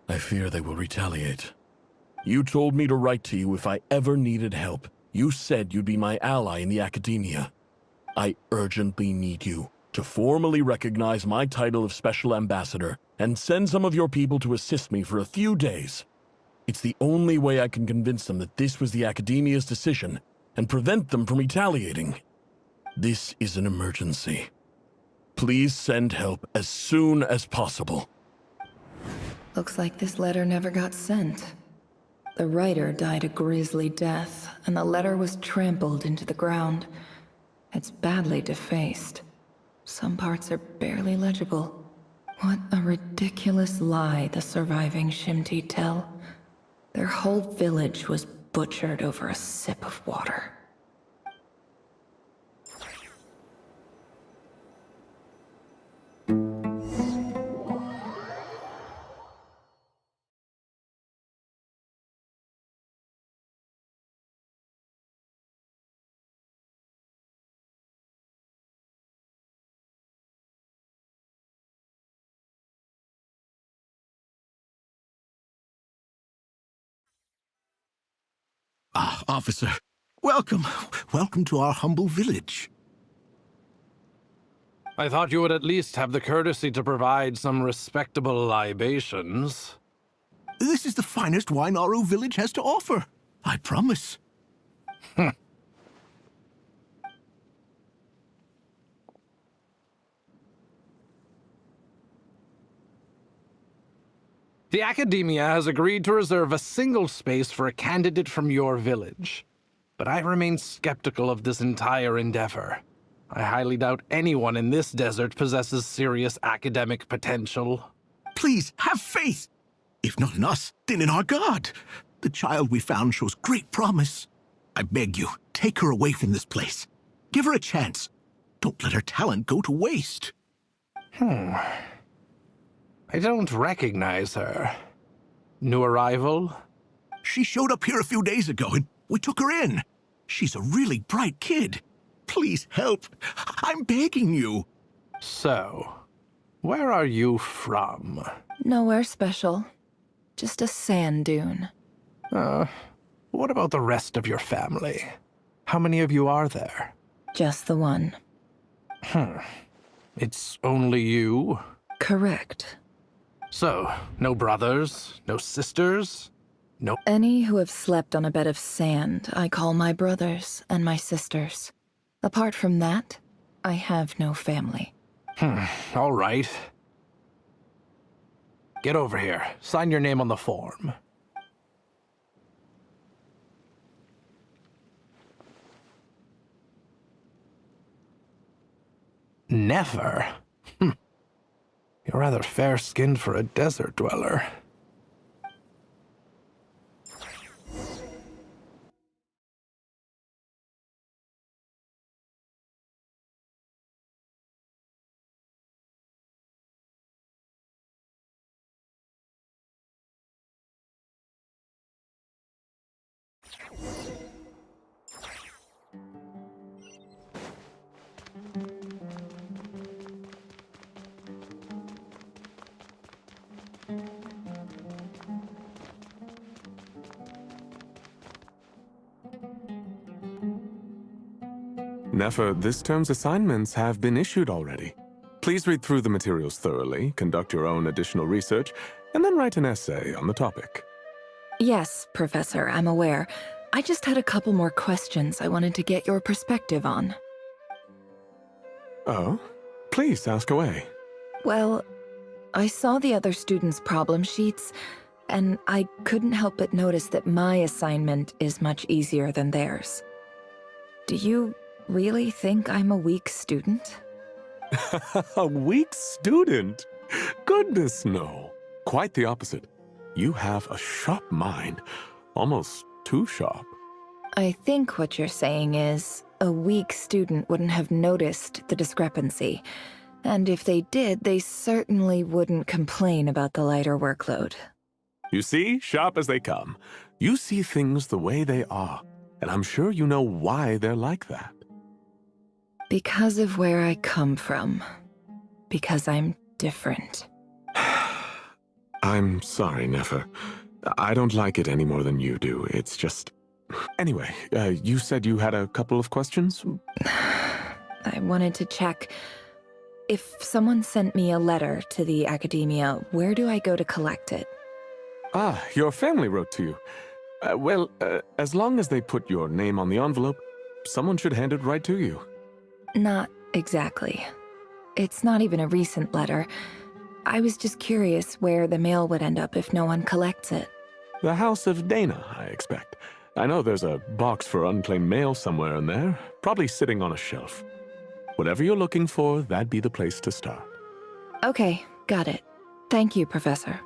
I fear they will retaliate. You told me to write to you if I ever needed help. You said you'd be my ally in the academia. I urgently need you to formally recognize my title of Special Ambassador and send some of your people to assist me for a few days. It's the only way I can convince them that this was the academia's decision and prevent them from retaliating. This is an emergency. Please send help as soon as possible. Looks like this letter never got sent. The writer died a grisly death, and the letter was trampled into the ground. It's badly defaced. Some parts are barely legible. What a ridiculous lie the surviving Shimti tell. Their whole village was butchered over a sip of water. Ah, officer. Welcome. Welcome to our humble village. I thought you would at least have the courtesy to provide some respectable libations. This is the finest wine our village has to offer. I promise. The Academia has agreed to reserve a single space for a candidate from your village. But I remain skeptical of this entire endeavor. I highly doubt anyone in this desert possesses serious academic potential. Please, have faith. If not in us, then in our God. The child we found shows great promise. I beg you, take her away from this place. Give her a chance. Don't let her talent go to waste. I don't recognize her. New arrival? She showed up here a few days ago, and we took her in. She's a really bright kid. Please help. I'm begging you. So, where are you from? Nowhere special. Just a sand dune. What about the rest of your family? How many of you are there? Just the one. It's only you? Correct. So, no brothers, no sisters, no... Any who have slept on a bed of sand, I call my brothers and my sisters. Apart from that, I have no family. All right. Get over here. Sign your name on the form. Never? You're rather fair-skinned for a desert dweller. Nefer, this term's assignments have been issued already. Please read through the materials thoroughly, conduct your own additional research, and then write an essay on the topic. Yes, Professor, I'm aware. I just had a couple more questions I wanted to get your perspective on. Oh? Please, ask away. Well, I saw the other students' problem sheets, and I couldn't help but notice that my assignment is much easier than theirs. Do you really think I'm a weak student? A weak student? Goodness, no. Quite the opposite. You have a sharp mind, almost too sharp. I think what you're saying is, a weak student wouldn't have noticed the discrepancy. And if they did, they certainly wouldn't complain about the lighter workload. You see, sharp as they come. You see things the way they are, and I'm sure you know why they're like that. Because of where I come from. Because I'm different. I'm sorry, Nefer. I don't like it any more than you do. It's just... Anyway, you said you had a couple of questions? I wanted to check. If someone sent me a letter to the academia, where do I go to collect it? Ah, your family wrote to you. Well, as long as they put your name on the envelope, someone should hand it right to you. Not exactly. It's not even a recent letter. I was just curious where the mail would end up if no one collects it. The House of Dana, I expect. I know there's a box for unclaimed mail somewhere in there, probably sitting on a shelf. Whatever you're looking for, that'd be the place to start. Okay, got it. Thank you, Professor.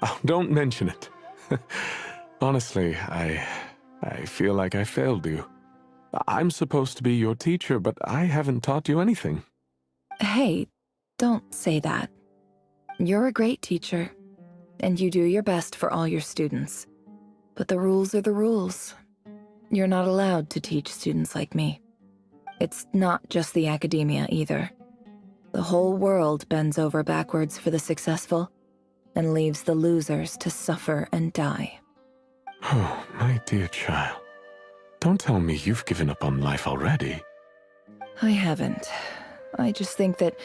Oh, don't mention it. Honestly, I feel like I failed you. I'm supposed to be your teacher, but I haven't taught you anything. Hey, don't say that. You're a great teacher, and you do your best for all your students. But the rules are the rules. You're not allowed to teach students like me. It's not just the academia either. The whole world bends over backwards for the successful and leaves the losers to suffer and die. Oh, my dear child. Don't tell me you've given up on life already. I haven't. I just think that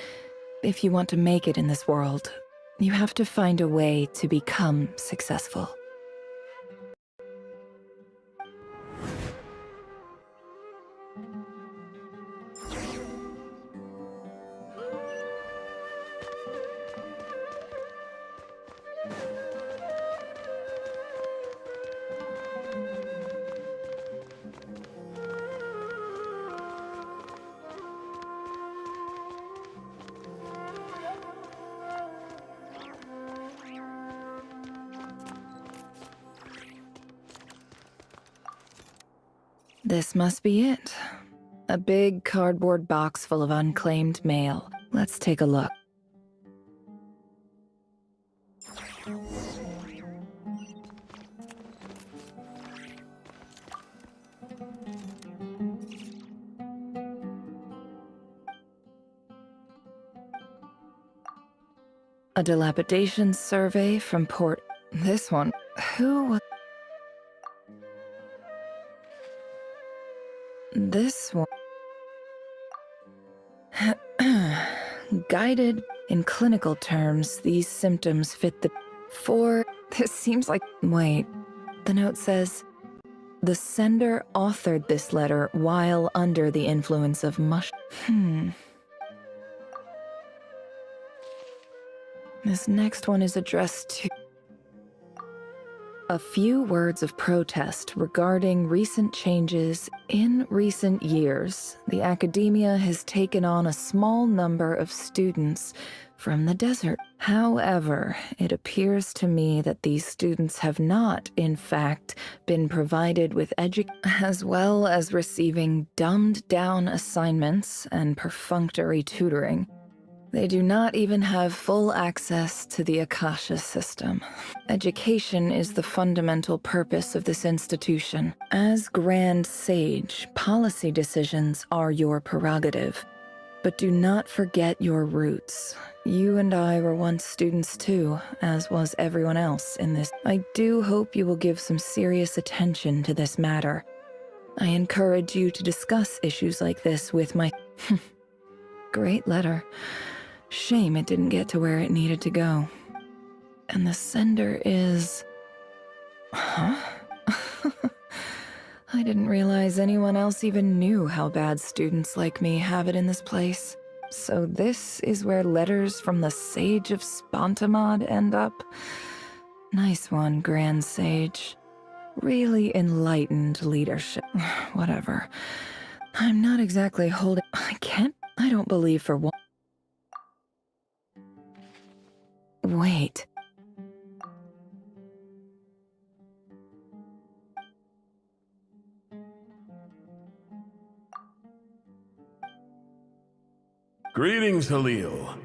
if you want to make it in this world, you have to find a way to become successful. This must be it. A big cardboard box full of unclaimed mail. Let's take a look. A dilapidation survey from Port... This one. Who... This one... Guided. In clinical terms, these symptoms fit the... This seems like... Wait. The note says... The sender authored this letter while under the influence of This next one is addressed to... A few words of protest regarding recent changes in recent years. The academia has taken on a small number of students from the desert. However, it appears to me that these students have not, in fact, been provided with as well as receiving dumbed-down assignments and perfunctory tutoring. They do not even have full access to the Akasha system. Education is the fundamental purpose of this institution. As Grand Sage, policy decisions are your prerogative. But do not forget your roots. You and I were once students too, as was everyone else in this. I do hope you will give some serious attention to this matter. I encourage you to discuss issues like this with my... Great letter. Shame it didn't get to where it needed to go. And the sender is... Huh? I didn't realize anyone else even knew how bad students like me have it in this place. So this is where letters from the Sage of Spontamod end up? Nice one, Grand Sage. Really enlightened leadership. Whatever. I'm not exactly holding... I don't believe for one... Wait. Greetings, Halil.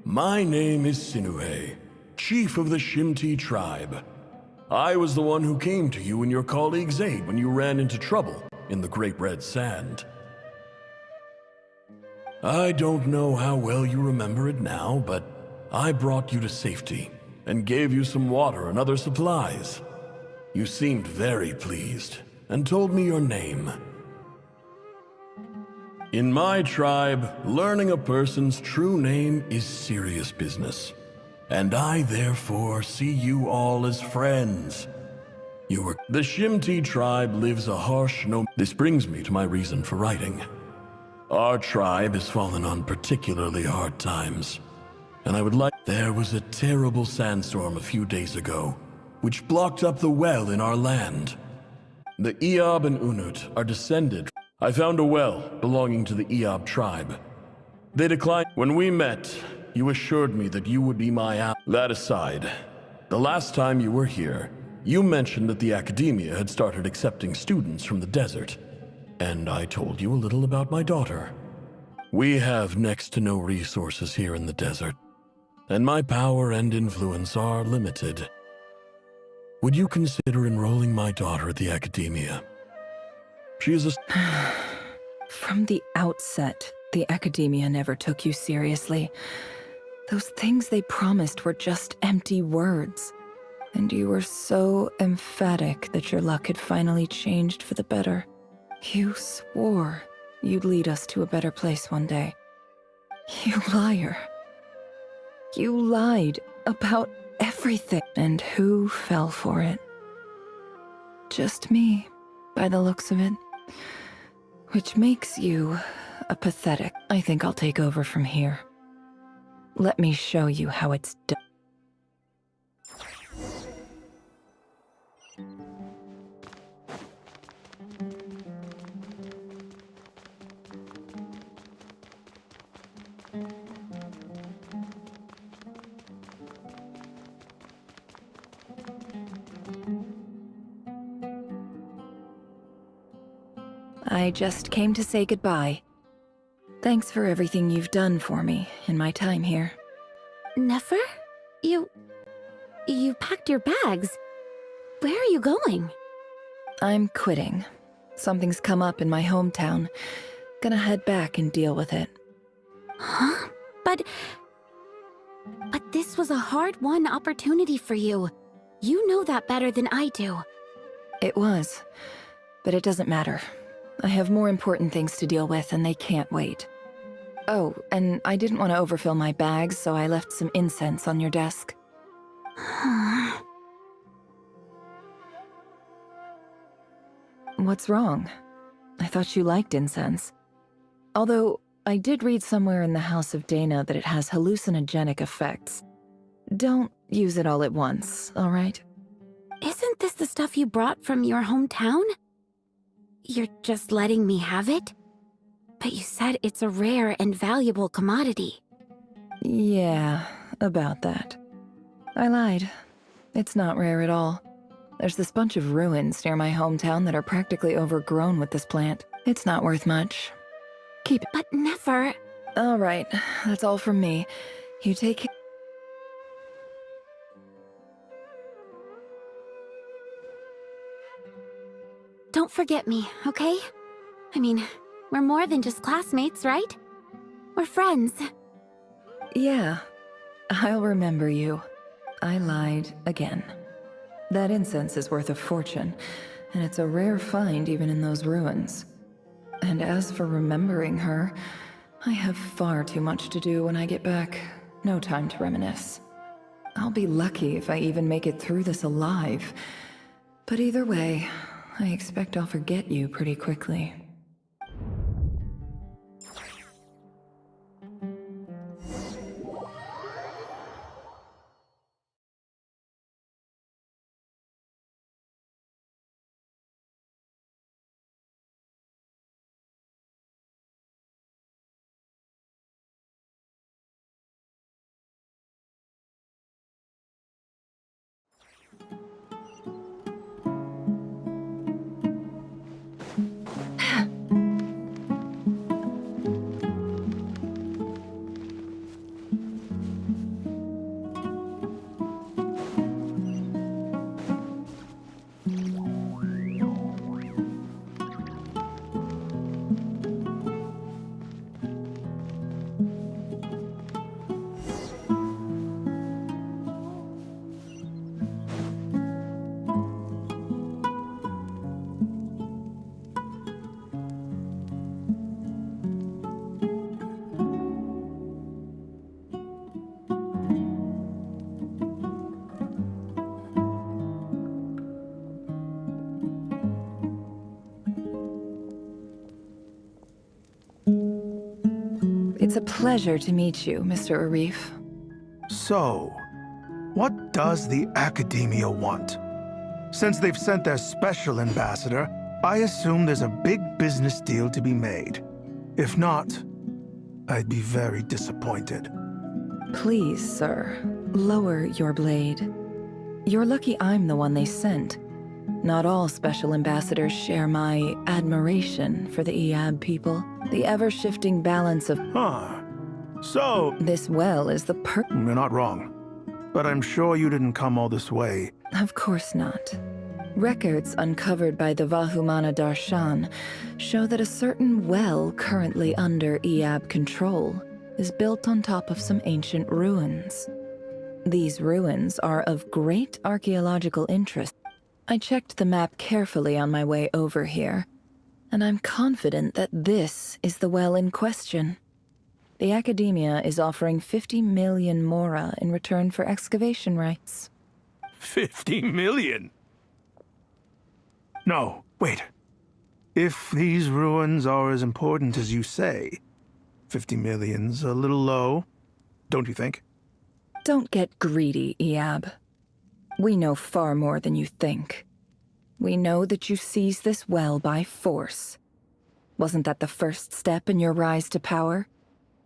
My name is Sinuhe, chief of the Shimti tribe. I was the one who came to you and your colleague's aid when you ran into trouble in the Great Red Sand. I don't know how well you remember it now, but I brought you to safety and gave you some water and other supplies. You seemed very pleased and told me your name. In my tribe, learning a person's true name is serious business, and I therefore see you all as friends. The Shimti tribe lives a harsh This brings me to my reason for writing. Our tribe has fallen on particularly hard times, and I would like... There was a terrible sandstorm a few days ago, which blocked up the well in our land. The Eob and Unut are descended. I found a well belonging to the Eob tribe. They declined. When we met, you assured me that you would be my ally. That aside, the last time you were here, you mentioned that the academia had started accepting students from the desert, and I told you a little about my daughter. We have next to no resources here in the desert, and my power and influence are limited. Would you consider enrolling my daughter at the academia? She is a... From the outset, the academia never took you seriously. Those things they promised were just empty words. And you were so emphatic that your luck had finally changed for the better. You swore you'd lead us to a better place one day. You liar. You lied about everything. And who fell for it? Just me, by the looks of it. Which makes you a pathetic. I think I'll take over from here. Let me show you how it's done. I just came to say goodbye. Thanks for everything you've done for me in my time here. Nefer? You packed your bags. Where are you going? I'm quitting. Something's come up in my hometown. Gonna head back and deal with it. Huh? But But this was a hard-won opportunity for you. You know that better than I do. It was, but it doesn't matter. I have more important things to deal with, and they can't wait. Oh, and I didn't want to overfill my bags, so I left some incense on your desk. What's wrong? I thought you liked incense. Although, I did read somewhere in the House of Dana that it has hallucinogenic effects. Don't use it all at once, all right? Isn't this the stuff you brought from your hometown? You're just letting me have it? But you said it's a rare and valuable commodity. Yeah, about that. I lied. It's not rare at all. There's this bunch of ruins near my hometown that are practically overgrown with this plant. It's not worth much. Keep it. But never. All right, that's all from me. You take care. Don't forget me, okay? I mean, we're more than just classmates, right? We're friends. Yeah, I'll remember you. I lied again. That incense is worth a fortune, and it's a rare find even in those ruins. And as for remembering her, I have far too much to do when I get back. No time to reminisce. I'll be lucky if I even make it through this alive. But either way, I expect I'll forget you pretty quickly. It's a pleasure to meet you, Mr. Arif. So, what does the Academia want? Since they've sent their special ambassador, I assume there's a big business deal to be made. If not, I'd be very disappointed. Please, sir, lower your blade. You're lucky I'm the one they sent. Not all special ambassadors share my admiration for the Iab people. The ever-shifting balance of... So... This well is the You're not wrong. But I'm sure you didn't come all this way. Of course not. Records uncovered by the Vahumana Darshan show that a certain well currently under Iab control is built on top of some ancient ruins. These ruins are of great archaeological interest. I checked the map carefully on my way over here, and I'm confident that this is the well in question. The Academia is offering 50 million mora in return for excavation rights. 50 million? No, wait. If these ruins are as important as you say, 50 million's a little low, don't you think? Don't get greedy, Iab. We know far more than you think. We know that you seized this well by force. Wasn't that the first step in your rise to power?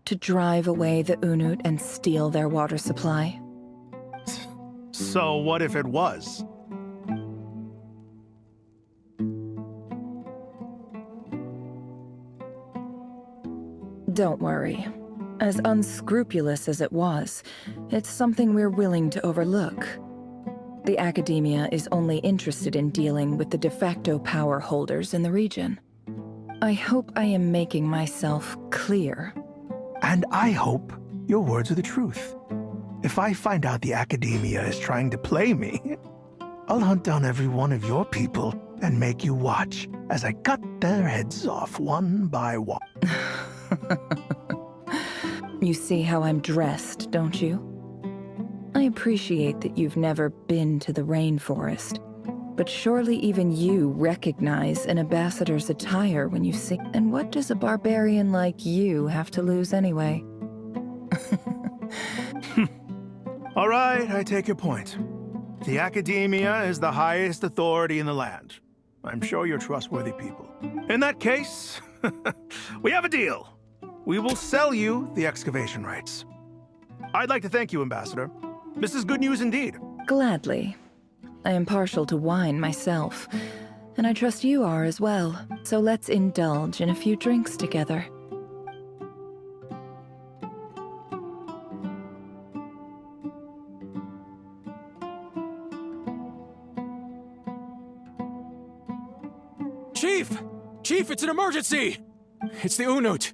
To drive away the Unut and steal their water supply? So what if it was? Don't worry. As unscrupulous as it was, it's something we're willing to overlook. The Academia is only interested in dealing with the de facto power holders in the region. I hope I am making myself clear. And I hope your words are the truth. If I find out the Academia is trying to play me, I'll hunt down every one of your people and make you watch as I cut their heads off one by one. You see how I'm dressed, don't you? I appreciate that you've never been to the rainforest, but surely even you recognize an ambassador's attire when you see. And what does a barbarian like you have to lose anyway? All right, I take your point. The Academia is the highest authority in the land. I'm sure you're trustworthy people. In that case, we have a deal. We will sell you the excavation rights. I'd like to thank you, Ambassador. This is good news indeed. Gladly. I am partial to wine myself, and I trust you are as well. So let's indulge in a few drinks together. Chief! Chief, it's an emergency! It's the Unut.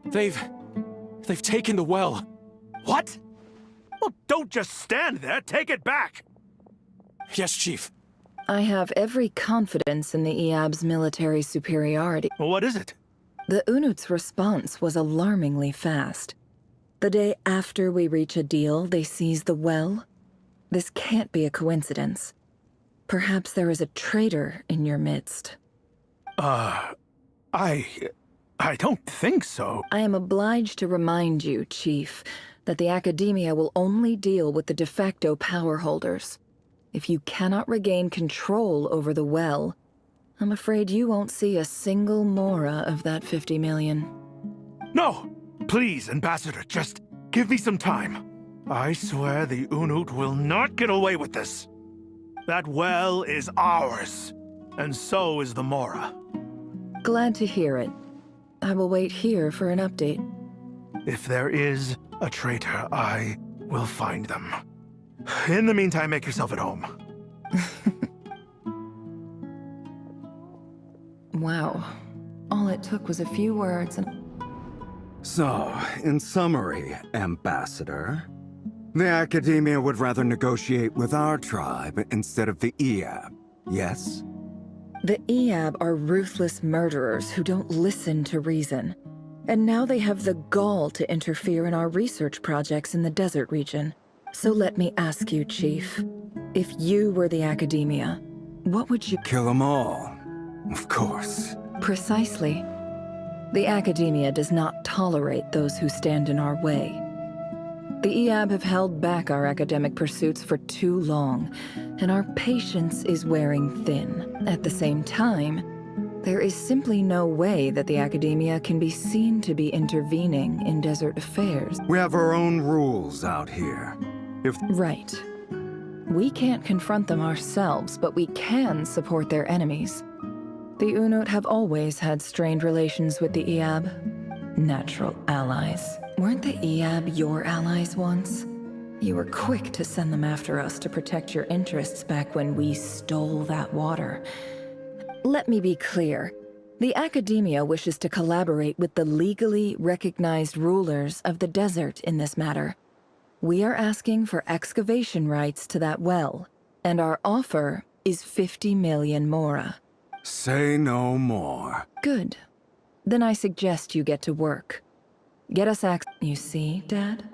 They've taken the well. What? Well, don't just stand there. Take it back. Yes, Chief. I have every confidence in the Eab's military superiority. Well, what is it? The Unut's response was alarmingly fast. The day after we reach a deal, they seize the well. This can't be a coincidence. Perhaps there is a traitor in your midst. I don't think so. I am obliged to remind you, Chief, that the Academia will only deal with the de facto power holders. If you cannot regain control over the well, I'm afraid you won't see a single mora of that 50 million. No! Please, Ambassador, just give me some time. I swear the Unut will not get away with this. That well is ours, and so is the mora. Glad to hear it. I will wait here for an update. If there is a traitor, I will find them. In the meantime, make yourself at home. Wow. All it took was a few words and... So, in summary, Ambassador, the Academia would rather negotiate with our tribe instead of the Eab, yes? The Eab are ruthless murderers who don't listen to reason. And now they have the gall to interfere in our research projects in the desert region. So let me ask you, Chief, if you were the Academia, what would you— Kill them all, of course. Precisely. The Academia does not tolerate those who stand in our way. The Eab have held back our academic pursuits for too long, and our patience is wearing thin. At the same time, there is simply no way that the Academia can be seen to be intervening in desert affairs. We have our own rules out here. Right. We can't confront them ourselves, but we can support their enemies. The Unut have always had strained relations with the Eab. Natural allies. Weren't the Eab your allies once? You were quick to send them after us to protect your interests back when we stole that water. Let me be clear. The Academia wishes to collaborate with the legally recognized rulers of the desert in this matter. We are asking for excavation rights to that well, and our offer is 50 million mora. Say no more. Good. Then I suggest you get to work. Get us access. You see, Dad?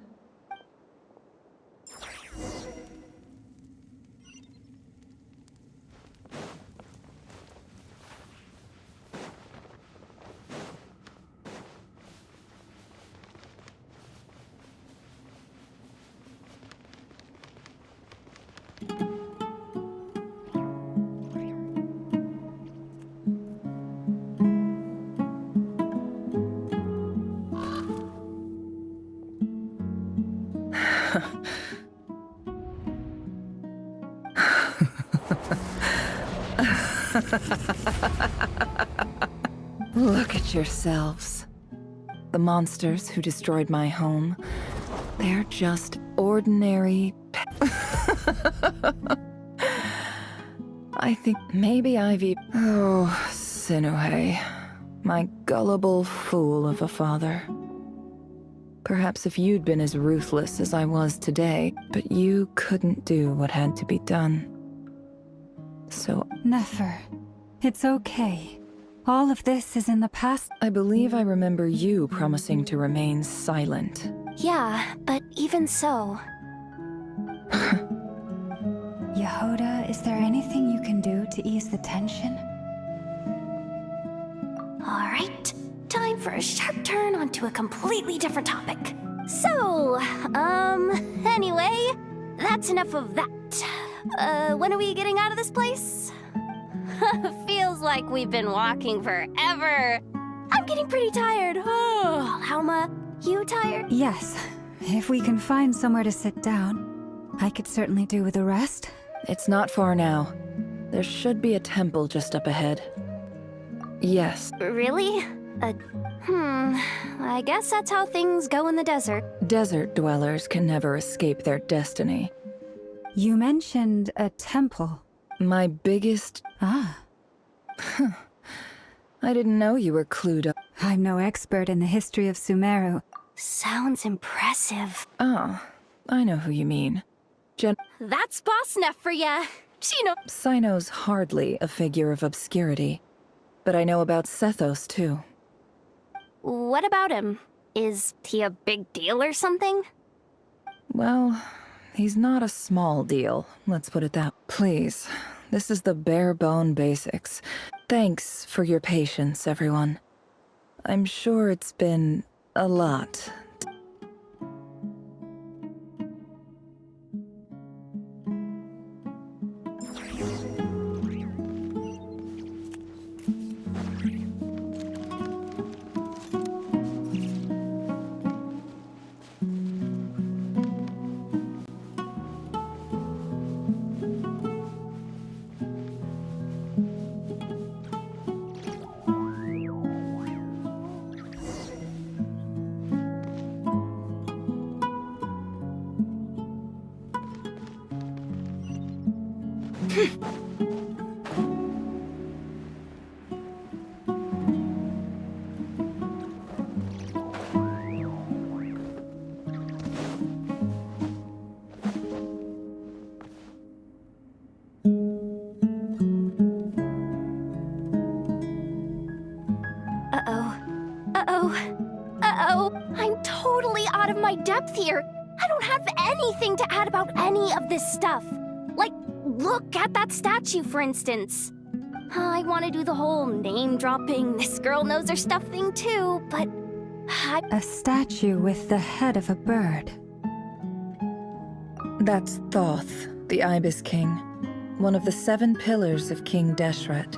Look at yourselves. The monsters who destroyed my home, they're just ordinary I think maybe Oh, Sinuhe, my gullible fool of a father. Perhaps if you'd been as ruthless as I was today, But you couldn't do what had to be done. So... Nefer, it's okay. All of this is in the past. I believe I remember you promising to remain silent. Yeah, but even so... Yehoda, is there anything you can do to ease the tension? Alright, time for a sharp turn onto a completely different topic. So, anyway, that's enough of that. When are we getting out of this place? Feels like we've been walking forever. I'm getting pretty tired. Oh, Alma, you tired? Yes. If we can find somewhere to sit down, I could certainly do with a rest. It's not far now. There should be a temple just up ahead. Yes. Really? I guess that's how things go in the desert. Desert dwellers can never escape their destiny. You mentioned a temple. My biggest... Ah. I didn't know you were clued up. I'm no expert in the history of Sumeru. Sounds impressive. Oh, I know who you mean. That's Boss Neff for ya. She knows. Sino's hardly a figure of obscurity. But I know about Sethos, too. What about him? Is he a big deal or something? Well, he's not a small deal, let's put it that way. Please, this is the bare-bone basics. Thanks for your patience, everyone. I'm sure it's been a lot. I'm totally out of my depth here. I don't have anything to add about any of this stuff. Like, look at that statue, for instance. I want to do the whole name-dropping, this girl knows her stuff thing too, but... A statue with the head of a bird. That's Thoth, the Ibis King, one of the 7 pillars of King Deshret.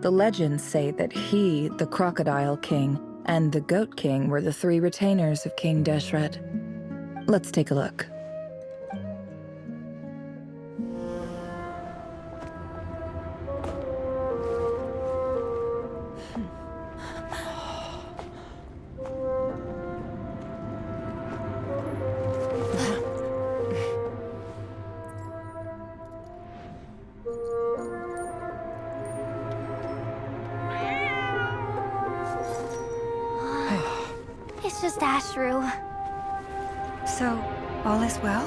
The legends say that he, the Crocodile King, and the Goat King were the 3 retainers of King Deshret. Let's take a look. It's just Ashru. So, all is well?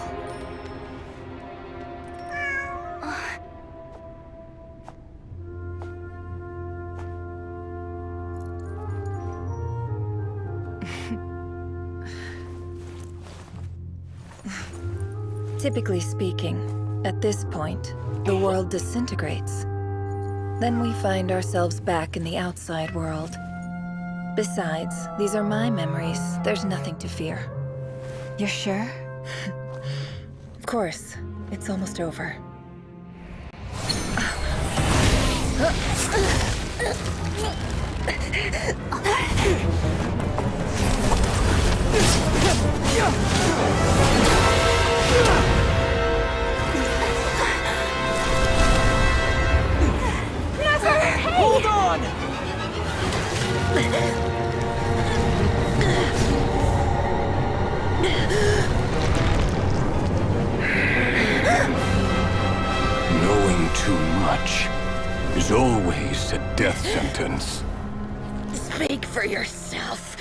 Typically speaking, at this point, the world disintegrates. Then we find ourselves back in the outside world. Besides, these are my memories. There's nothing to fear. You're sure? Of course. It's almost over. Never! Hey! Hold on! Knowing too much is always a death sentence. Speak for yourself.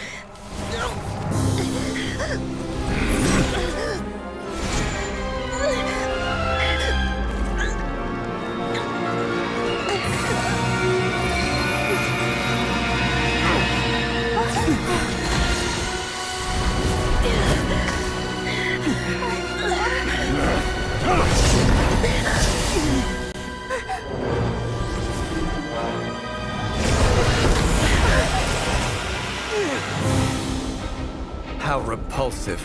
How repulsive.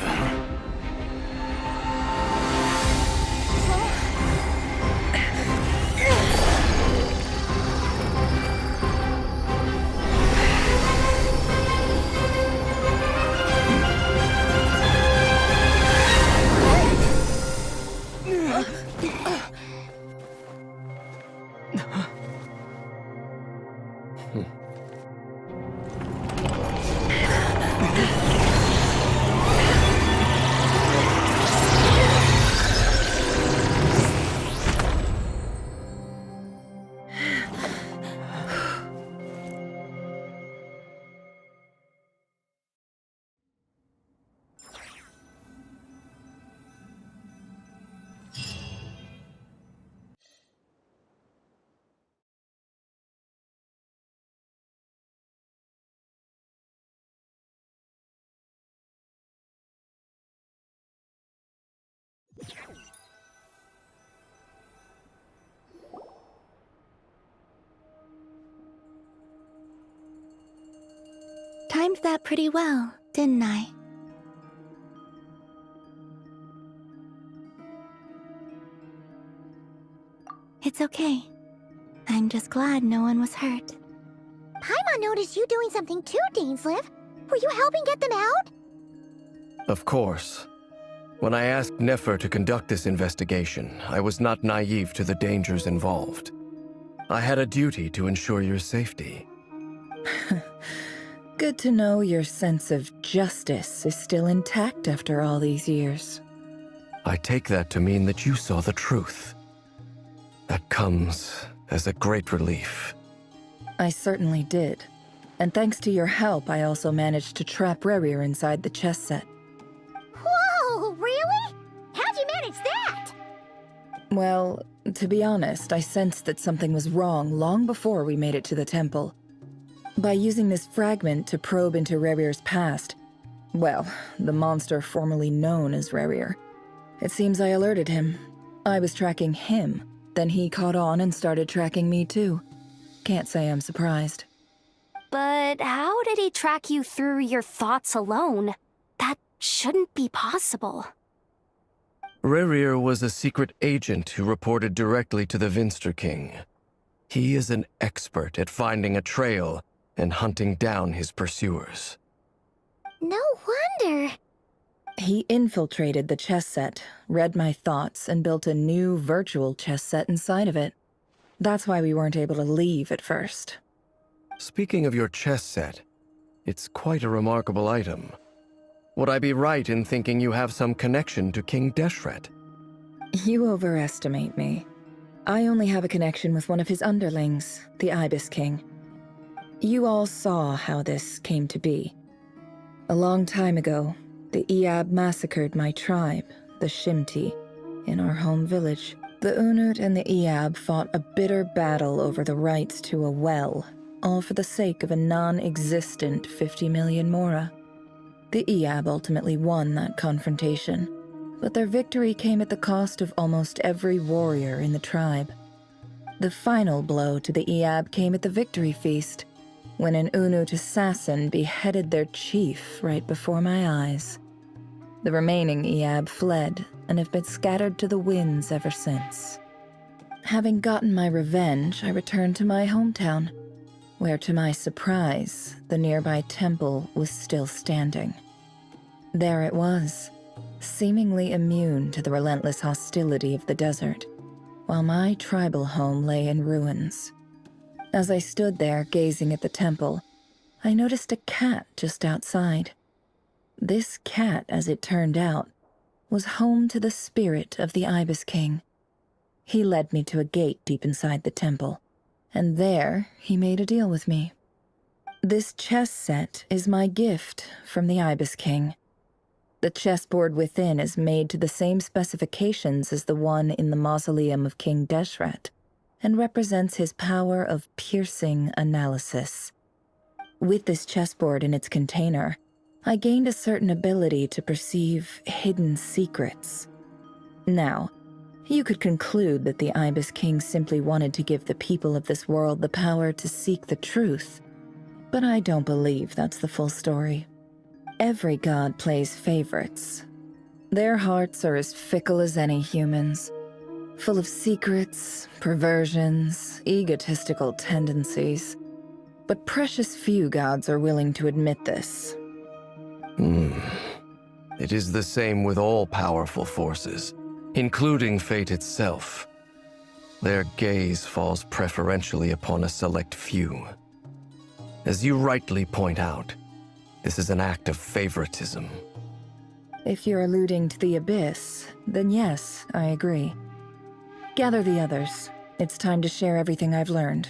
Timed that pretty well, didn't I? It's okay. I'm just glad no one was hurt. Paimon noticed you doing something too, Dainsleif. Were you helping get them out? Of course. When I asked Nefer to conduct this investigation, I was not naive to the dangers involved. I had a duty to ensure your safety. Good to know your sense of justice is still intact after all these years. I take that to mean that you saw the truth. That comes as a great relief. I certainly did. And thanks to your help, I also managed to trap Rerir inside the chess set. Whoa, really? How'd you manage that? Well, to be honest, I sensed that something was wrong long before we made it to the temple. By using this fragment to probe into Rerir's past, well, the monster formerly known as Rerir, it seems I alerted him. I was tracking him, then he caught on and started tracking me too. Can't say I'm surprised. But how did he track you through your thoughts alone? That shouldn't be possible. Rerir was a secret agent who reported directly to the Vinster King. He is an expert at finding a trail and hunting down his pursuers. No wonder. He infiltrated the chess set, read my thoughts, and built a new virtual chess set inside of it. That's why we weren't able to leave at first. Speaking of your chess set, it's quite a remarkable item. Would I be right in thinking you have some connection to King Deshret? You overestimate me. I only have a connection with one of his underlings, the Ibis King. You all saw how this came to be. A long time ago, the Iab massacred my tribe, the Shimti, in our home village. The Unut and the Iab fought a bitter battle over the rights to a well, all for the sake of a non-existent 50 million Mora. The Iab ultimately won that confrontation, but their victory came at the cost of almost every warrior in the tribe. The final blow to the Iab came at the victory feast, when an Unut assassin beheaded their chief right before my eyes. The remaining Iab fled and have been scattered to the winds ever since. Having gotten my revenge, I returned to my hometown, where to my surprise, the nearby temple was still standing. There it was, seemingly immune to the relentless hostility of the desert, while my tribal home lay in ruins. As I stood there gazing at the temple, I noticed a cat just outside. This cat, as it turned out, was home to the spirit of the Ibis King. He led me to a gate deep inside the temple, and there he made a deal with me. This chess set is my gift from the Ibis King. The chessboard within is made to the same specifications as the one in the mausoleum of King Deshret, and represents his power of piercing analysis. With this chessboard in its container, I gained a certain ability to perceive hidden secrets. Now, you could conclude that the Ibis King simply wanted to give the people of this world the power to seek the truth, but I don't believe that's the full story. Every god plays favorites. Their hearts are as fickle as any human's, full of secrets, perversions, egotistical tendencies. But precious few gods are willing to admit this. It is the same with all powerful forces, including fate itself. Their gaze falls preferentially upon a select few. As you rightly point out, this is an act of favoritism. If you're alluding to the Abyss, then yes, I agree. Gather the others. It's time to share everything I've learned.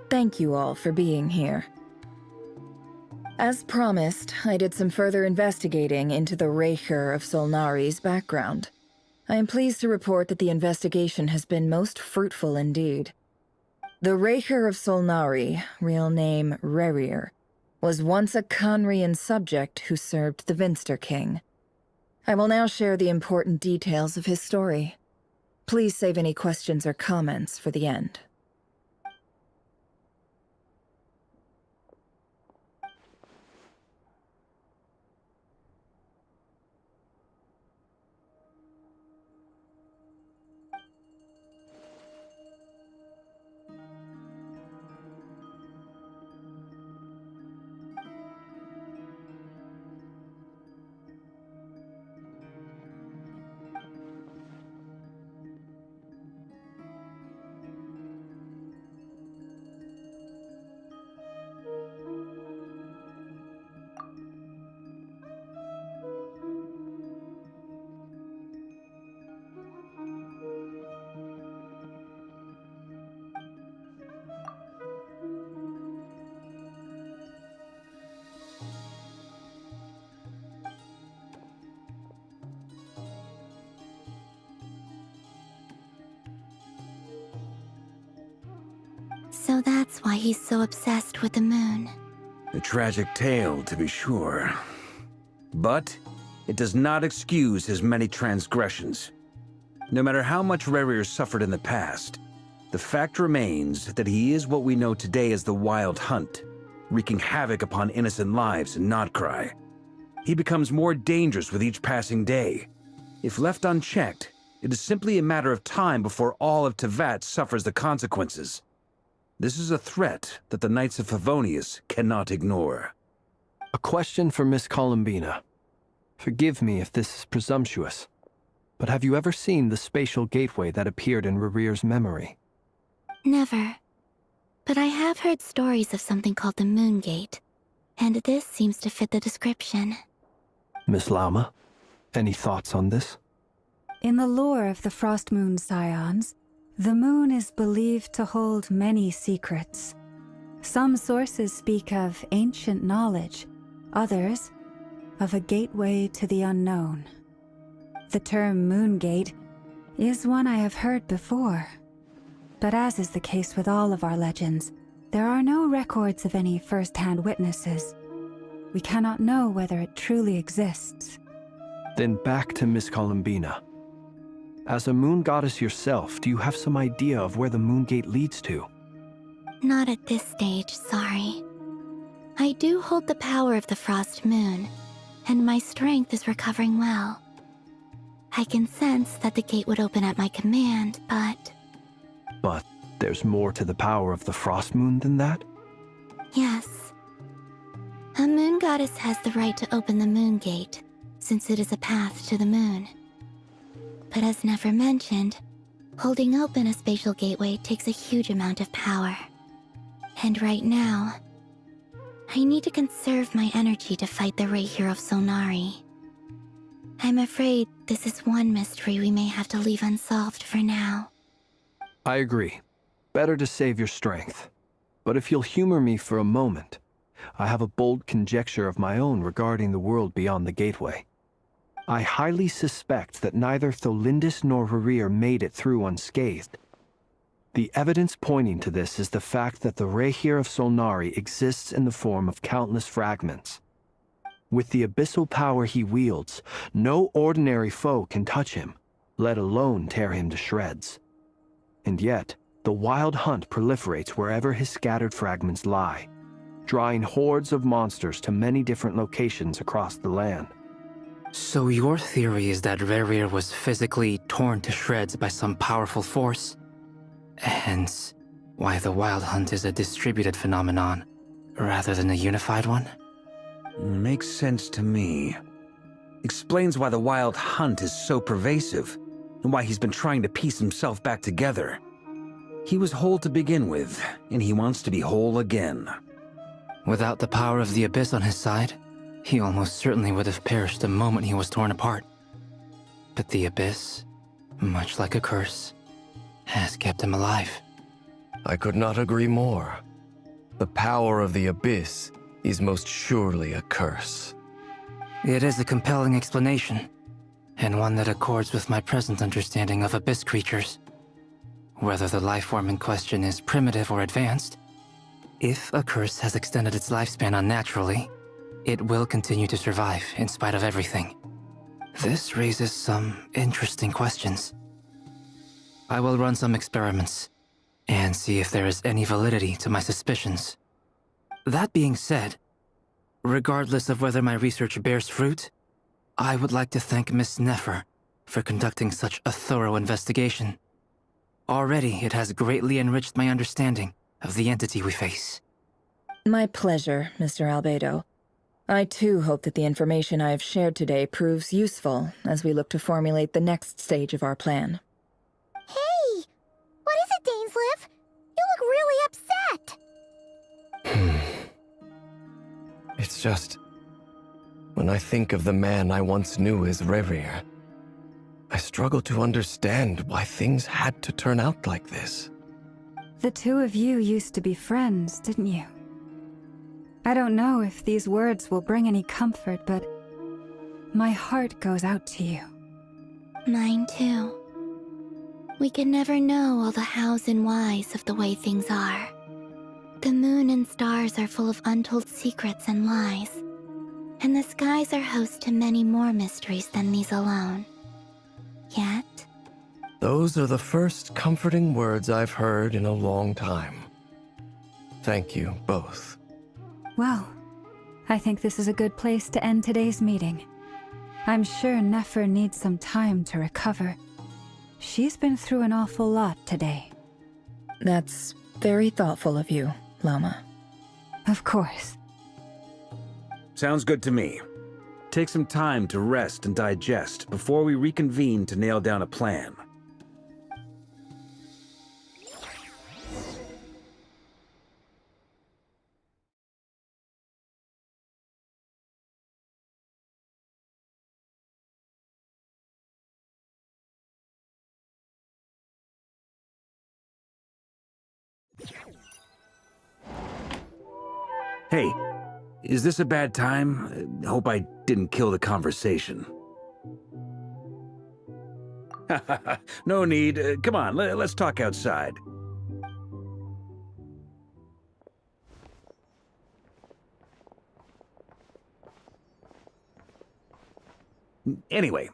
Thank you all for being here. As promised, I did some further investigating into the Raker of Solnari's background. I am pleased to report that the investigation has been most fruitful indeed. The Raker of Solnari, real name Rerir, was once a Khanrian subject who served the Vinster King. I will now share the important details of his story. Please save any questions or comments for the end. So that's why he's so obsessed with the moon. A tragic tale, to be sure. But it does not excuse his many transgressions. No matter how much Rerir suffered in the past, the fact remains that he is what we know today as the Wild Hunt, wreaking havoc upon innocent lives in Krai. He becomes more dangerous with each passing day. If left unchecked, it is simply a matter of time before all of Teyvat suffers the consequences. This is a threat that the Knights of Favonius cannot ignore. A question for Miss Columbina. Forgive me if this is presumptuous, but have you ever seen the spatial gateway that appeared in Rerir's memory? Never. But I have heard stories of something called the Moon Gate, and this seems to fit the description. Miss Lama, any thoughts on this? In the lore of the Frost Moon Scions, the moon is believed to hold many secrets. Some sources speak of ancient knowledge, others of a gateway to the unknown. The term Moon Gate is one I have heard before, but as is the case with all of our legends, there are no records of any first-hand witnesses. We cannot know whether it truly exists. Then back to Miss Columbina. As a moon goddess yourself, do you have some idea of where the Moon Gate leads to? Not at this stage, sorry. I do hold the power of the Frost Moon, and my strength is recovering well. I can sense that the gate would open at my command, but... But there's more to the power of the Frost Moon than that? Yes. A moon goddess has the right to open the Moon Gate, since it is a path to the moon. But as never mentioned, holding open a spatial gateway takes a huge amount of power. And right now, I need to conserve my energy to fight the Raker of Solnari. I'm afraid this is one mystery we may have to leave unsolved for now. I agree. Better to save your strength. But if you'll humor me for a moment, I have a bold conjecture of my own regarding the world beyond the gateway. I highly suspect that neither Tholindis nor Rerir made it through unscathed. The evidence pointing to this is the fact that the Raker of Solnari exists in the form of countless fragments. With the abyssal power he wields, no ordinary foe can touch him, let alone tear him to shreds. And yet, the Wild Hunt proliferates wherever his scattered fragments lie, drawing hordes of monsters to many different locations across the land. So your theory is that Rerir was physically torn to shreds by some powerful force? Hence, why the Wild Hunt is a distributed phenomenon, rather than a unified one? Makes sense to me. Explains why the Wild Hunt is so pervasive, and why he's been trying to piece himself back together. He was whole to begin with, and he wants to be whole again. Without the power of the Abyss on his side, he almost certainly would have perished the moment he was torn apart. But the Abyss, much like a curse, has kept him alive. I could not agree more. The power of the Abyss is most surely a curse. It is a compelling explanation, and one that accords with my present understanding of Abyss creatures. Whether the life form in question is primitive or advanced, if a curse has extended its lifespan unnaturally, it will continue to survive in spite of everything. This raises some interesting questions. I will run some experiments and see if there is any validity to my suspicions. That being said, regardless of whether my research bears fruit, I would like to thank Miss Nefer for conducting such a thorough investigation. Already, it has greatly enriched my understanding of the entity we face. My pleasure, Mr. Albedo. I too hope that the information I have shared today proves useful as we look to formulate the next stage of our plan. Hey! What is it, Dainsleif? You look really upset! It's just... when I think of the man I once knew as Rerir, I struggle to understand why things had to turn out like this. The two of you used to be friends, didn't you? I don't know if these words will bring any comfort, but my heart goes out to you. Mine too. We could never know all the hows and whys of the way things are. The moon and stars are full of untold secrets and lies, and the skies are host to many more mysteries than these alone. Yet... Those are the first comforting words I've heard in a long time. Thank you, both. Well, I think this is a good place to end today's meeting. I'm sure Nefer needs some time to recover. She's been through an awful lot today. That's very thoughtful of you, Llama. Of course. Sounds good to me. Take some time to rest and digest before we reconvene to nail down a plan. Hey, is this a bad time? Hope I didn't kill the conversation. No need. Come on, let's talk outside. Anyway,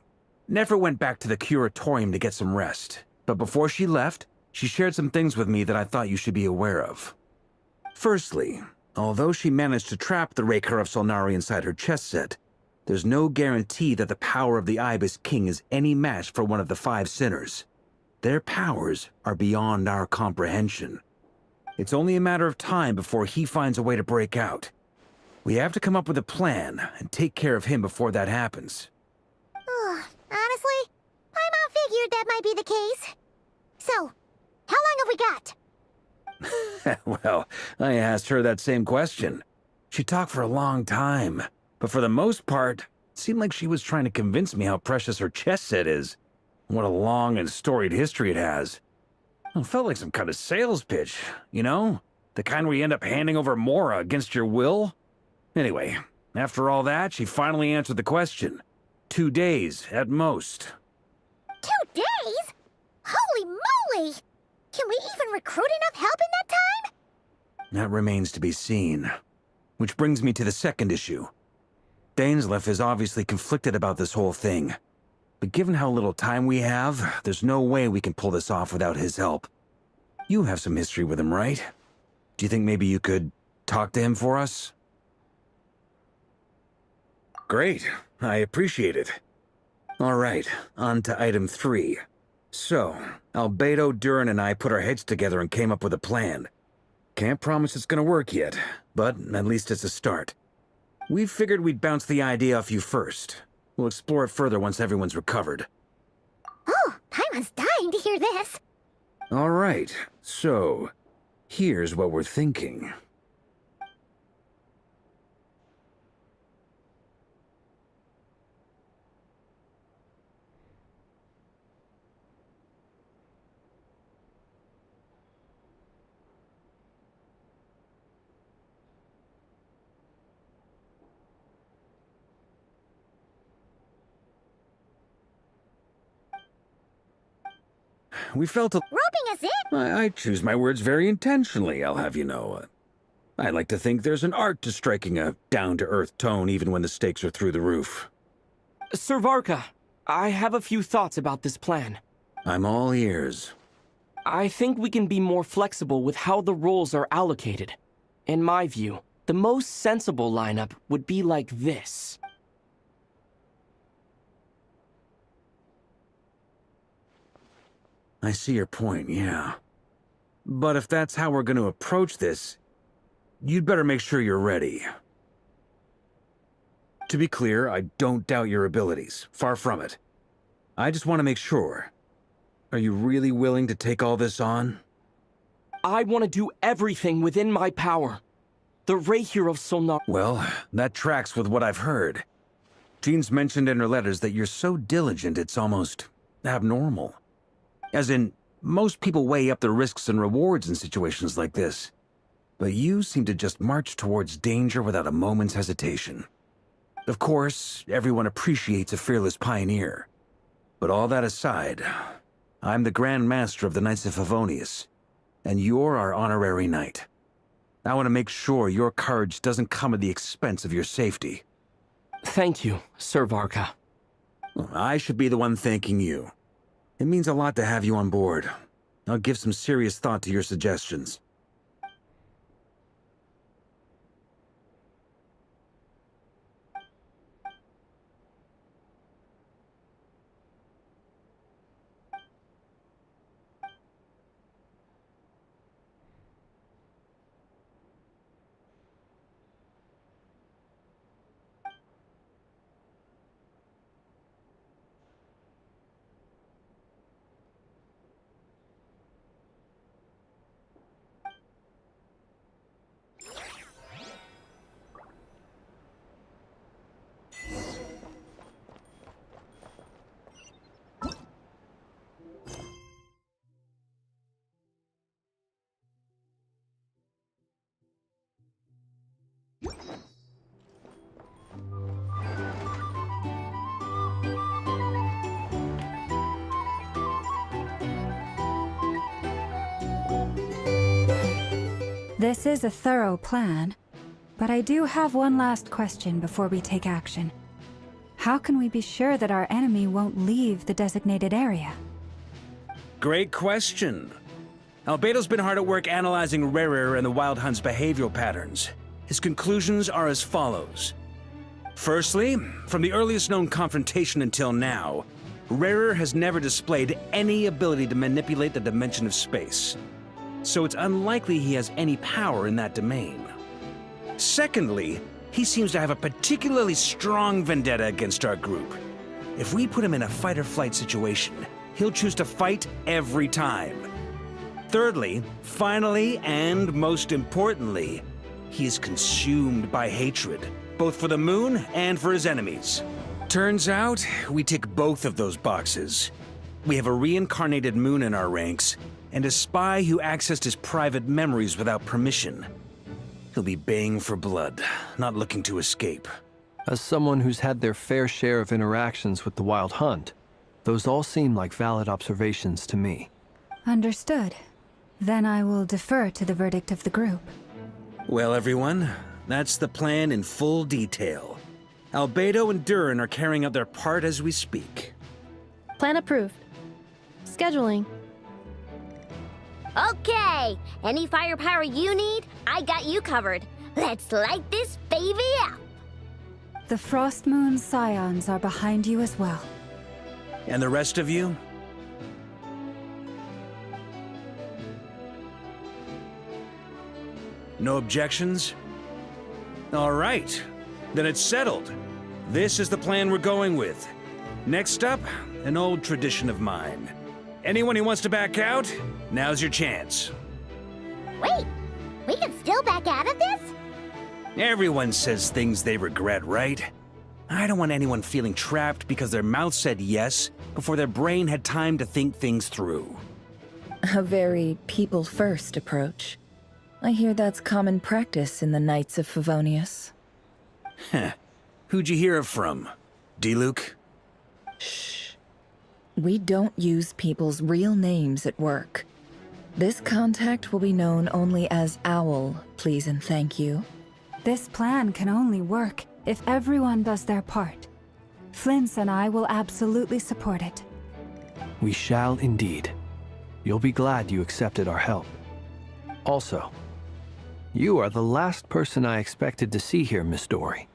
Nefer went back to the curatorium to get some rest. But before she left, she shared some things with me that I thought you should be aware of. Firstly, although she managed to trap the Raker of Solnari inside her chess set, there's no guarantee that the power of the Ibis King is any match for one of the five sinners. Their powers are beyond our comprehension. It's only a matter of time before he finds a way to break out. We have to come up with a plan and take care of him before that happens. Honestly, my mom figured that might be the case. So, how long have we got? Well, I asked her that same question. She talked for a long time, but for the most part, it seemed like she was trying to convince me how precious her chess set is. What a long and storied history it has. It felt like some kind of sales pitch, you know? The kind where you end up handing over Mora against your will? Anyway, after all that, she finally answered the question. 2 days, at most. 2 days? Holy moly! Can we even recruit enough help in that time? That remains to be seen. Which brings me to the second issue. Dainsleif is obviously conflicted about this whole thing. But given how little time we have, there's no way we can pull this off without his help. You have some history with him, right? Do you think maybe you could talk to him for us? Great. I appreciate it. All right, on to item 3. So, Albedo, Durin, and I put our heads together and came up with a plan. Can't promise it's gonna work yet, but at least it's a start. We figured we'd bounce the idea off you first. We'll explore it further once everyone's recovered. Oh, Paimon's dying to hear this. All right, so here's what we're thinking. We felt roping us in? I choose my words very intentionally, I'll have you know. I like to think there's an art to striking a down-to-earth tone even when the stakes are through the roof. Sir Varka, I have a few thoughts about this plan. I'm all ears. I think we can be more flexible with how the roles are allocated. In my view, the most sensible lineup would be like this. I see your point, yeah. But if that's how we're going to approach this, you'd better make sure you're ready. To be clear, I don't doubt your abilities. Far from it. I just want to make sure. Are you really willing to take all this on? I want to do everything within my power. The Rahier of Solnar... Well, that tracks with what I've heard. Jean's mentioned in her letters that you're so diligent it's almost abnormal. As in, most people weigh up the risks and rewards in situations like this. But you seem to just march towards danger without a moment's hesitation. Of course, everyone appreciates a fearless pioneer. But all that aside, I'm the Grand Master of the Knights of Favonius, and you're our honorary knight. I want to make sure your courage doesn't come at the expense of your safety. Thank you, Sir Varka. I should be the one thanking you. It means a lot to have you on board. I'll give some serious thought to your suggestions. This is a thorough plan, but I do have one last question before we take action. How can we be sure that our enemy won't leave the designated area? Great question. Albedo's been hard at work analyzing Rarer and the Wild Hunt's behavioral patterns. His conclusions are as follows. Firstly, from the earliest known confrontation until now, Rarer has never displayed any ability to manipulate the dimension of space. So it's unlikely he has any power in that domain. Secondly, he seems to have a particularly strong vendetta against our group. If we put him in a fight-or-flight situation, he'll choose to fight every time. Thirdly, finally, and most importantly, he is consumed by hatred, both for the moon and for his enemies. Turns out, we tick both of those boxes. We have a reincarnated moon in our ranks, and a spy who accessed his private memories without permission. He'll be baying for blood, not looking to escape. As someone who's had their fair share of interactions with the Wild Hunt, those all seem like valid observations to me. Understood. Then I will defer to the verdict of the group. Well, everyone, that's the plan in full detail. Albedo and Durin are carrying out their part as we speak. Plan approved. Scheduling. Okay, any firepower you need, I got you covered. Let's light this baby up. The Frost Moon Scions are behind you as well. And the rest of you? No objections? All right, then it's settled. This is the plan we're going with. Next up, an old tradition of mine. Anyone who wants to back out, now's your chance. Wait, we can still back out of this? Everyone says things they regret, right? I don't want anyone feeling trapped because their mouth said yes before their brain had time to think things through. A very people-first approach. I hear that's common practice in the Knights of Favonius. Heh. Who'd you hear it from? D-Luke? Shh. We don't use people's real names at work. This contact will be known only as Owl, please and thank you. This plan can only work if everyone does their part. Flint's and I will absolutely support it. We shall indeed. You'll be glad you accepted our help. Also, you are the last person I expected to see here, Miss Dory.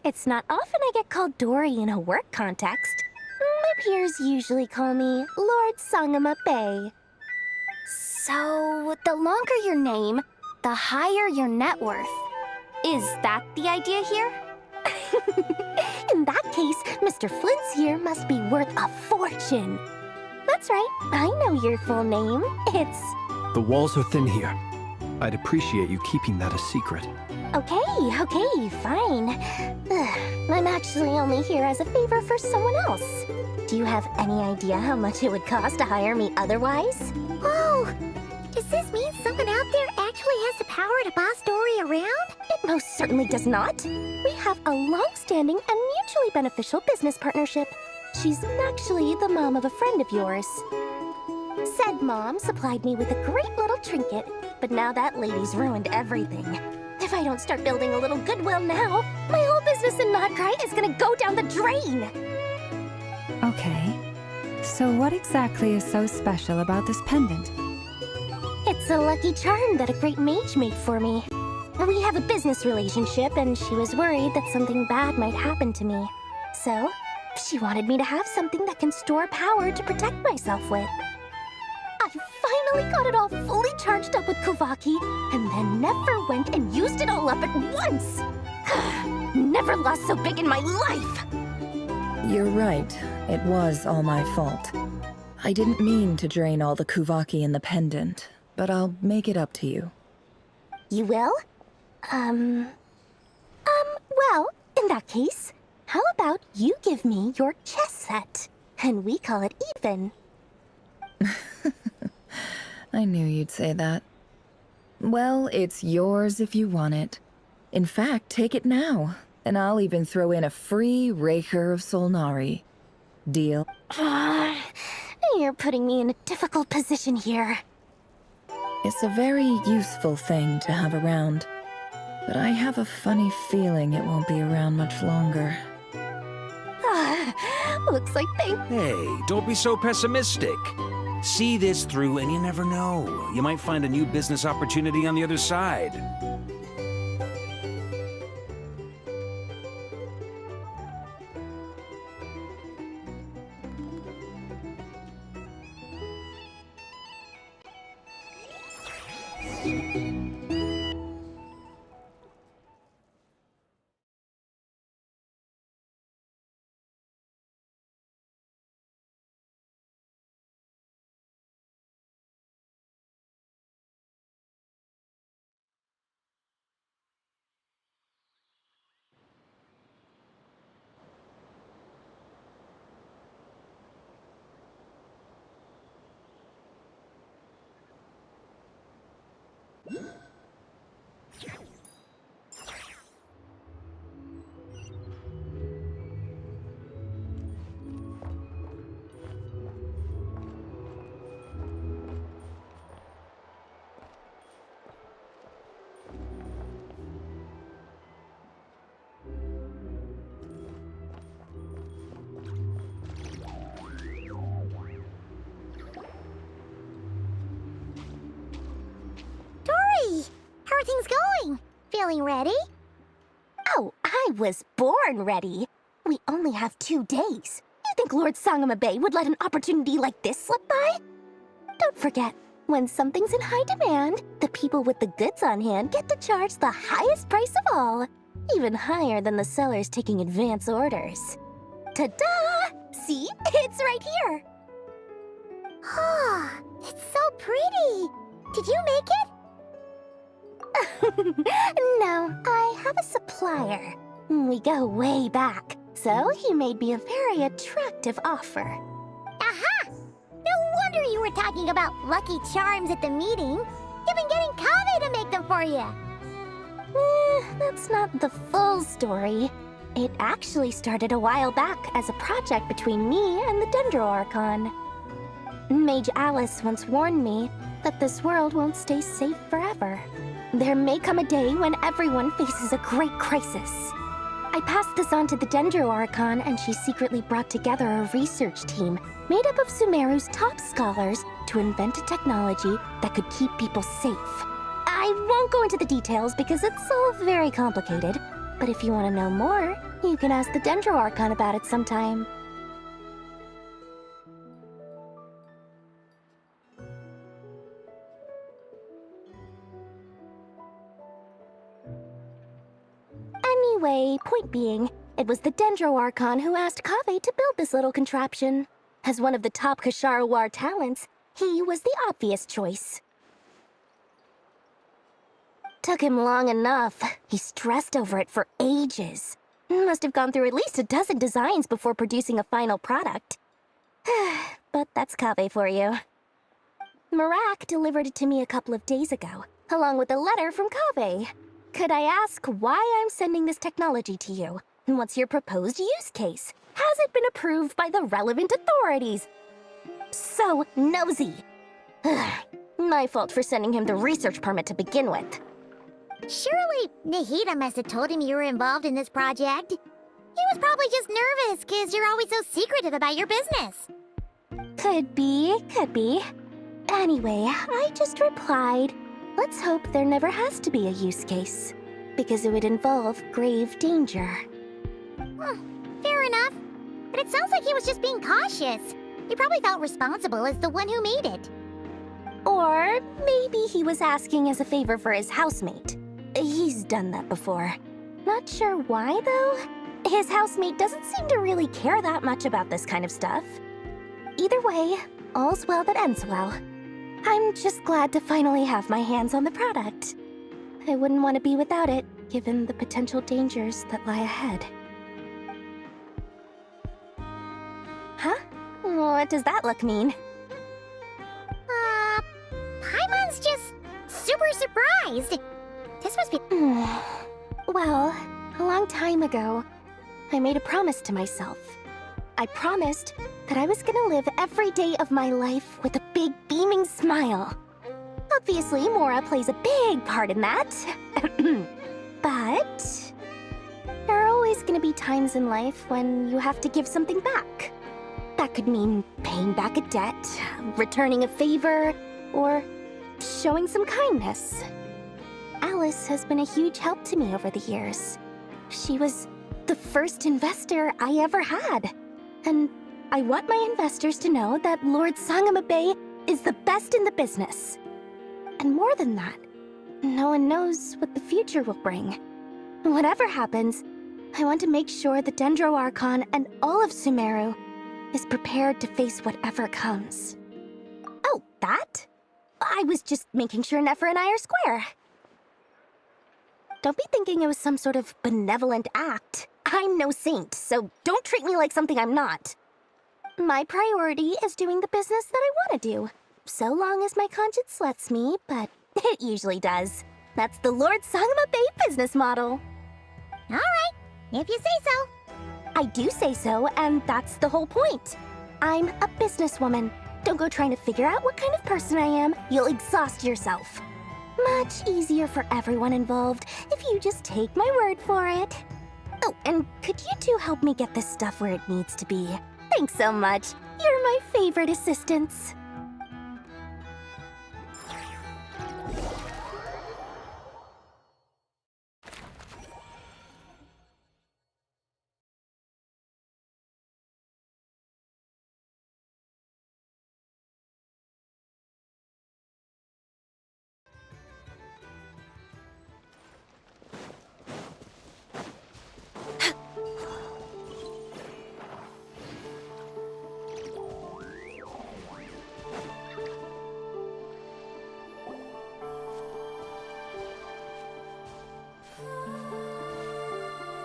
It's not often I get called Dory in a work context. My peers usually call me Lord Sangama Bay. So, the longer your name, the higher your net worth. Is that the idea here? In that case, Mr. Flint's here must be worth a fortune. That's right, I know your full name. It's... The walls are thin here. I'd appreciate you keeping that a secret. Okay, fine. I'm actually only here as a favor for someone else. Do you have any idea how much it would cost to hire me otherwise? Oh, does this mean someone out there actually has the power to boss Dory around? It most certainly does not. We have a long-standing and mutually beneficial business partnership. She's actually the mom of a friend of yours. Said mom supplied me with a great little trinket, but now that lady's ruined everything. If I don't start building a little goodwill now, my whole business in Krai is gonna go down the drain! Okay. So what exactly is so special about this pendant? It's a lucky charm that a great mage made for me. We have a business relationship, and she was worried that something bad might happen to me. So, she wanted me to have something that can store power to protect myself with. I finally got it all fully charged up with Kuvaki, and then never went and used it all up at once! Never lost so big in my life! You're right. It was all my fault. I didn't mean to drain all the Kuvaki in the pendant, but I'll make it up to you. You will? Well, in that case, how about you give me your chess set, and we call it even? I knew you'd say that. Well, it's yours if you want it. In fact, take it now, and I'll even throw in a free Raker of Solnari. Deal? You're putting me in a difficult position here. It's a very useful thing to have around, but I have a funny feeling it won't be around much longer. Looks like they... Hey, don't be so pessimistic. See this through and you never know. You might find a new business opportunity on the other side. Feeling ready? Oh, I was born ready. We only have 2 days. You think Lord Sangamabe would let an opportunity like this slip by? Don't forget, when something's in high demand, the people with the goods on hand get to charge the highest price of all, even higher than the sellers taking advance orders. Ta-da! See? It's right here! Ah, it's so pretty! Did you make it? No, I have a supplier. We go way back, so he made me a very attractive offer. Aha! No wonder you were talking about Lucky Charms at the meeting. You've been getting Kave to make them for you. That's not the full story. It actually started a while back as a project between me and the Dendro Archon. Mage Alice once warned me that this world won't stay safe forever. There may come a day when everyone faces a great crisis. I passed this on to the Dendro Archon, and she secretly brought together a research team made up of Sumeru's top scholars to invent a technology that could keep people safe. I won't go into the details because it's all very complicated, but if you want to know more, you can ask the Dendro Archon about it sometime. Anyway, point being, it was the Dendro Archon who asked Kave to build this little contraption. As one of the top Kasharawar talents, he was the obvious choice. Took him long enough. He stressed over it for ages. Must have gone through at least a dozen designs before producing a final product. But that's Kave for you. Marak delivered it to me a couple of days ago, along with a letter from Kave. Could I ask why I'm sending this technology to you? And what's your proposed use case? Has it been approved by the relevant authorities? So nosy. My fault for sending him the research permit to begin with. Surely Nahida must have told him you were involved in this project. He was probably just nervous because you're always so secretive about your business. Could be, could be. Anyway, I just replied, let's hope there never has to be a use case, because it would involve grave danger. Fair enough. But it sounds like he was just being cautious. He probably felt responsible as the one who made it. Or maybe he was asking as a favor for his housemate. He's done that before. Not sure why, though. His housemate doesn't seem to really care that much about this kind of stuff. Either way, all's well that ends well. I'm just glad to finally have my hands on the product. I wouldn't want to be without it, given the potential dangers that lie ahead. Huh? What does that look mean? Paimon's just super surprised. This must be... Well, a long time ago, I made a promise to myself. I promised that I was gonna live every day of my life with a big beaming smile. Obviously, Mora plays a big part in that. But there are always gonna be times in life when you have to give something back. That could mean paying back a debt, returning a favor, or showing some kindness. Alice has been a huge help to me over the years. She was the first investor I ever had. And I want my investors to know that Lord Sangamabe is the best in the business. And more than that, no one knows what the future will bring. Whatever happens, I want to make sure the Dendro Archon and all of Sumeru is prepared to face whatever comes. Oh, that? I was just making sure Nefer and I are square. Don't be thinking it was some sort of benevolent act. I'm no saint, so don't treat me like something I'm not. My priority is doing the business that I want to do, so long as my conscience lets me, but it usually does. That's the Lord Sangamabe business model. All right, if you say so. I do say so, and that's the whole point. I'm a businesswoman. Don't go trying to figure out what kind of person I am. You'll exhaust yourself. Much easier for everyone involved if you just take my word for it. Oh, and could you two help me get this stuff where it needs to be? Thanks so much. You're my favorite assistants.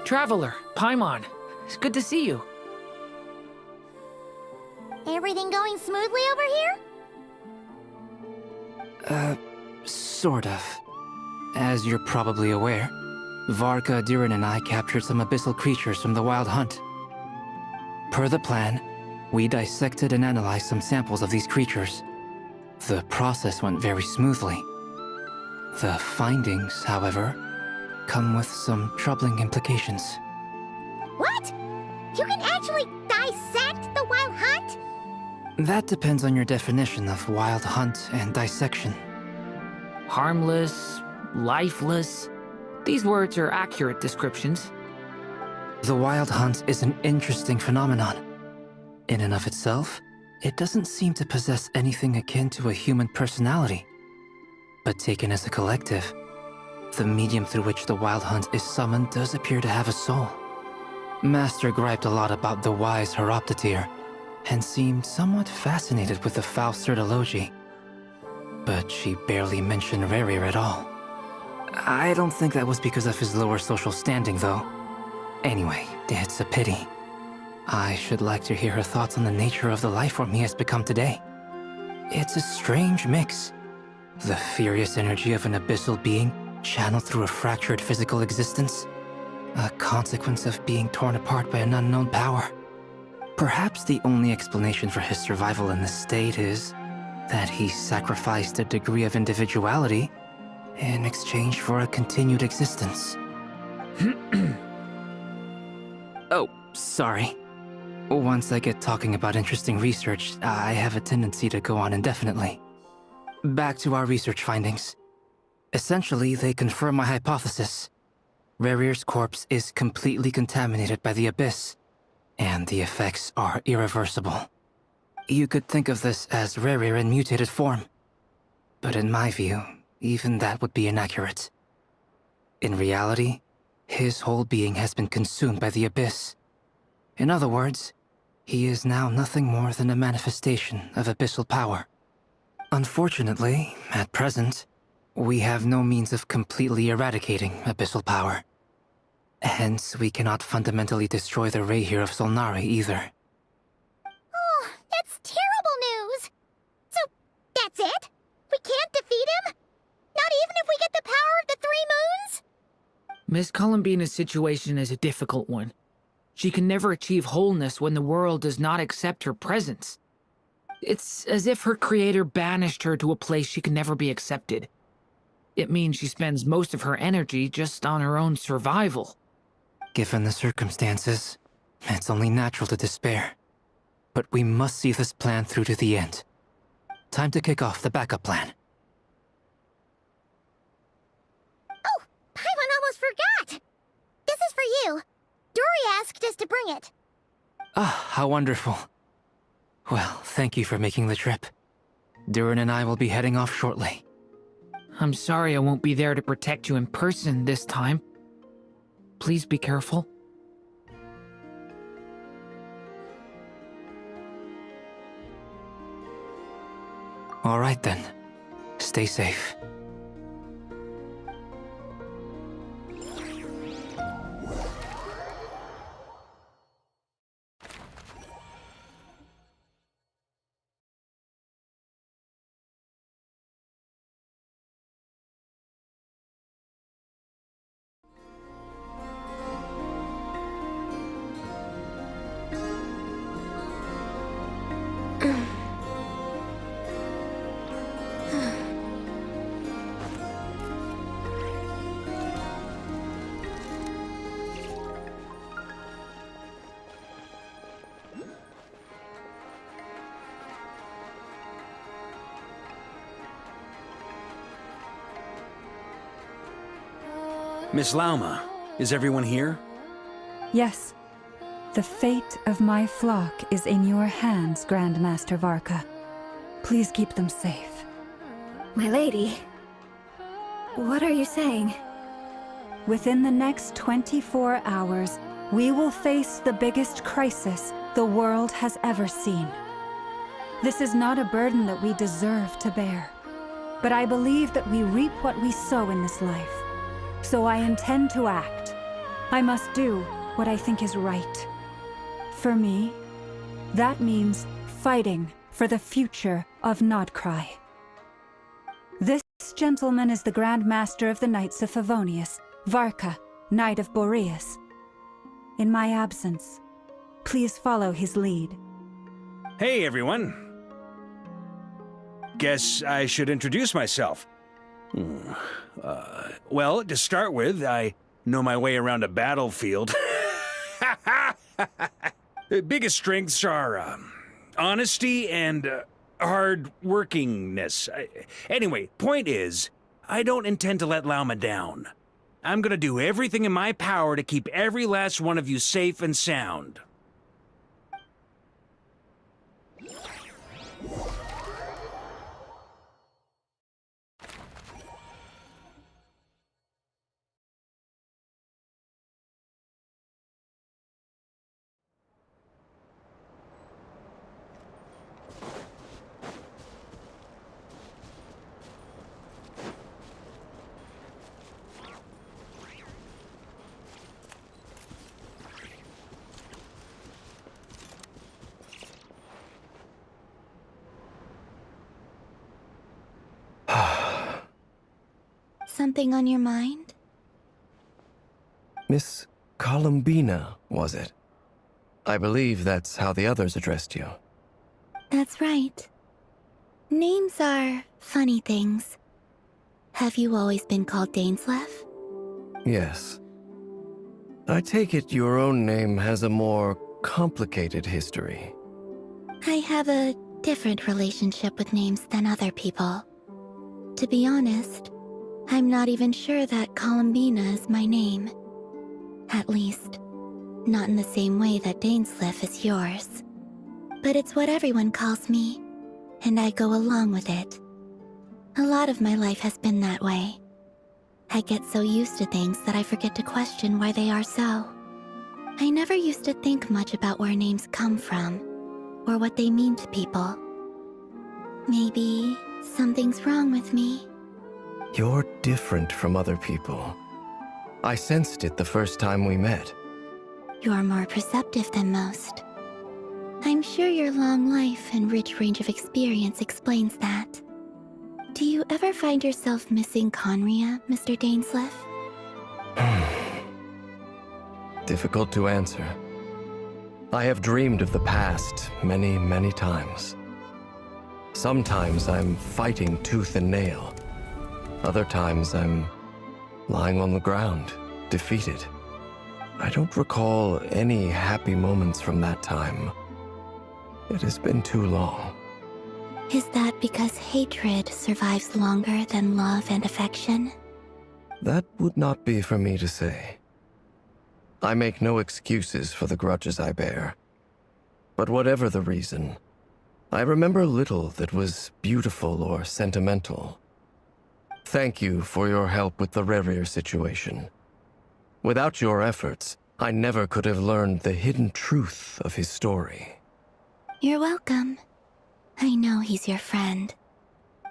Traveler, Paimon, it's good to see you. Everything going smoothly over here? Sort of. As you're probably aware, Varka, Durin, and I captured some abyssal creatures from the Wild Hunt. Per the plan, we dissected and analyzed some samples of these creatures. The process went very smoothly. The findings, however, come with some troubling implications. What? You can actually dissect the Wild Hunt? That depends on your definition of Wild Hunt and dissection. Harmless, lifeless. These words are accurate descriptions. The Wild Hunt is an interesting phenomenon. In and of itself, it doesn't seem to possess anything akin to a human personality. But taken as a collective, the medium through which the Wild Hunt is summoned does appear to have a soul. Master griped a lot about the wise Horoptotire, and seemed somewhat fascinated with the Faust Certology. But she barely mentioned Rerir at all. I don't think that was because of his lower social standing, though. Anyway, it's a pity. I should like to hear her thoughts on the nature of the lifeform he has become today. It's a strange mix. The furious energy of an abyssal being channeled through a fractured physical existence. A consequence of being torn apart by an unknown power. Perhaps the only explanation for his survival in this state is that he sacrificed a degree of individuality in exchange for a continued existence. Oh, sorry. Once I get talking about interesting research, I have a tendency to go on indefinitely. Back to our research findings. Essentially, they confirm my hypothesis. Rerir's corpse is completely contaminated by the Abyss, and the effects are irreversible. You could think of this as Rerir in mutated form. But in my view, even that would be inaccurate. In reality, his whole being has been consumed by the Abyss. In other words, he is now nothing more than a manifestation of abyssal power. Unfortunately, at present, we have no means of completely eradicating abyssal power. Hence, we cannot fundamentally destroy the Reir of Solnari either. Oh, that's terrible news! So, that's it? We can't defeat him? Not even if we get the power of the Three Moons? Miss Columbina's situation is a difficult one. She can never achieve wholeness when the world does not accept her presence. It's as if her creator banished her to a place she can never be accepted. It means she spends most of her energy just on her own survival. Given the circumstances, it's only natural to despair. But we must see this plan through to the end. Time to kick off the backup plan. Oh, Paimon almost forgot! This is for you. Dory asked us to bring it. Ah, how wonderful. Well, thank you for making the trip. Durin and I will be heading off shortly. I'm sorry I won't be there to protect you in person this time. Please be careful. All right then. Stay safe. Miss Lauma, is everyone here? Yes. The fate of my flock is in your hands, Grand Master Varka. Please keep them safe. My lady, what are you saying? Within the next 24 hours, we will face the biggest crisis the world has ever seen. This is not a burden that we deserve to bear, but I believe that we reap what we sow in this life. So I intend to act. I must do what I think is right. For me, that means fighting for the future of Krai. This gentleman is the Grand Master of the Knights of Favonius, Varka, Knight of Boreas. In my absence, please follow his lead. Hey, everyone. Guess I should introduce myself. Well, to start with, I know my way around a battlefield. The biggest strengths are honesty and hard-workingness. Anyway, point is, I don't intend to let Lauma down. I'm gonna do everything in my power to keep every last one of you safe and sound. Something on your mind? Miss Columbina, was it? I believe that's how the others addressed you. That's right. Names are funny things. Have you always been called Dainsleif? Yes. I take it your own name has a more complicated history. I have a different relationship with names than other people. To be honest, I'm not even sure that Columbina is my name. At least, not in the same way that Dainsleif is yours. But it's what everyone calls me, and I go along with it. A lot of my life has been that way. I get so used to things that I forget to question why they are so. I never used to think much about where names come from, or what they mean to people. Maybe something's wrong with me. You're different from other people. I sensed it the first time we met. You're more perceptive than most. I'm sure your long life and rich range of experience explains that. Do you ever find yourself missing Conria, Mr. Dainsleif? Difficult to answer. I have dreamed of the past many, many times. Sometimes I'm fighting tooth and nail. Other times I'm lying on the ground, defeated. I don't recall any happy moments from that time. It has been too long. Is that because hatred survives longer than love and affection? That would not be for me to say. I make no excuses for the grudges I bear. But whatever the reason, I remember little that was beautiful or sentimental. Thank you for your help with the Rerir situation. Without your efforts, I never could have learned the hidden truth of his story. You're welcome. I know he's your friend.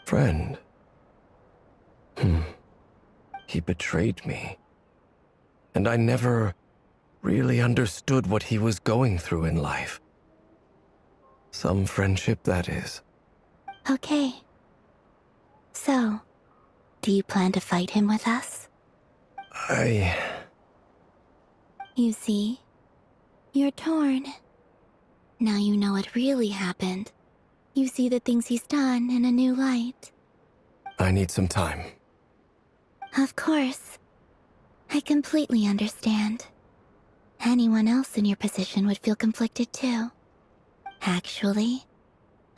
Friend? He betrayed me. And I never really understood what he was going through in life. Some friendship, that is. Okay. So, do you plan to fight him with us? You see, you're torn. Now you know what really happened. You see the things he's done in a new light. I need some time. Of course. I completely understand. Anyone else in your position would feel conflicted too. Actually,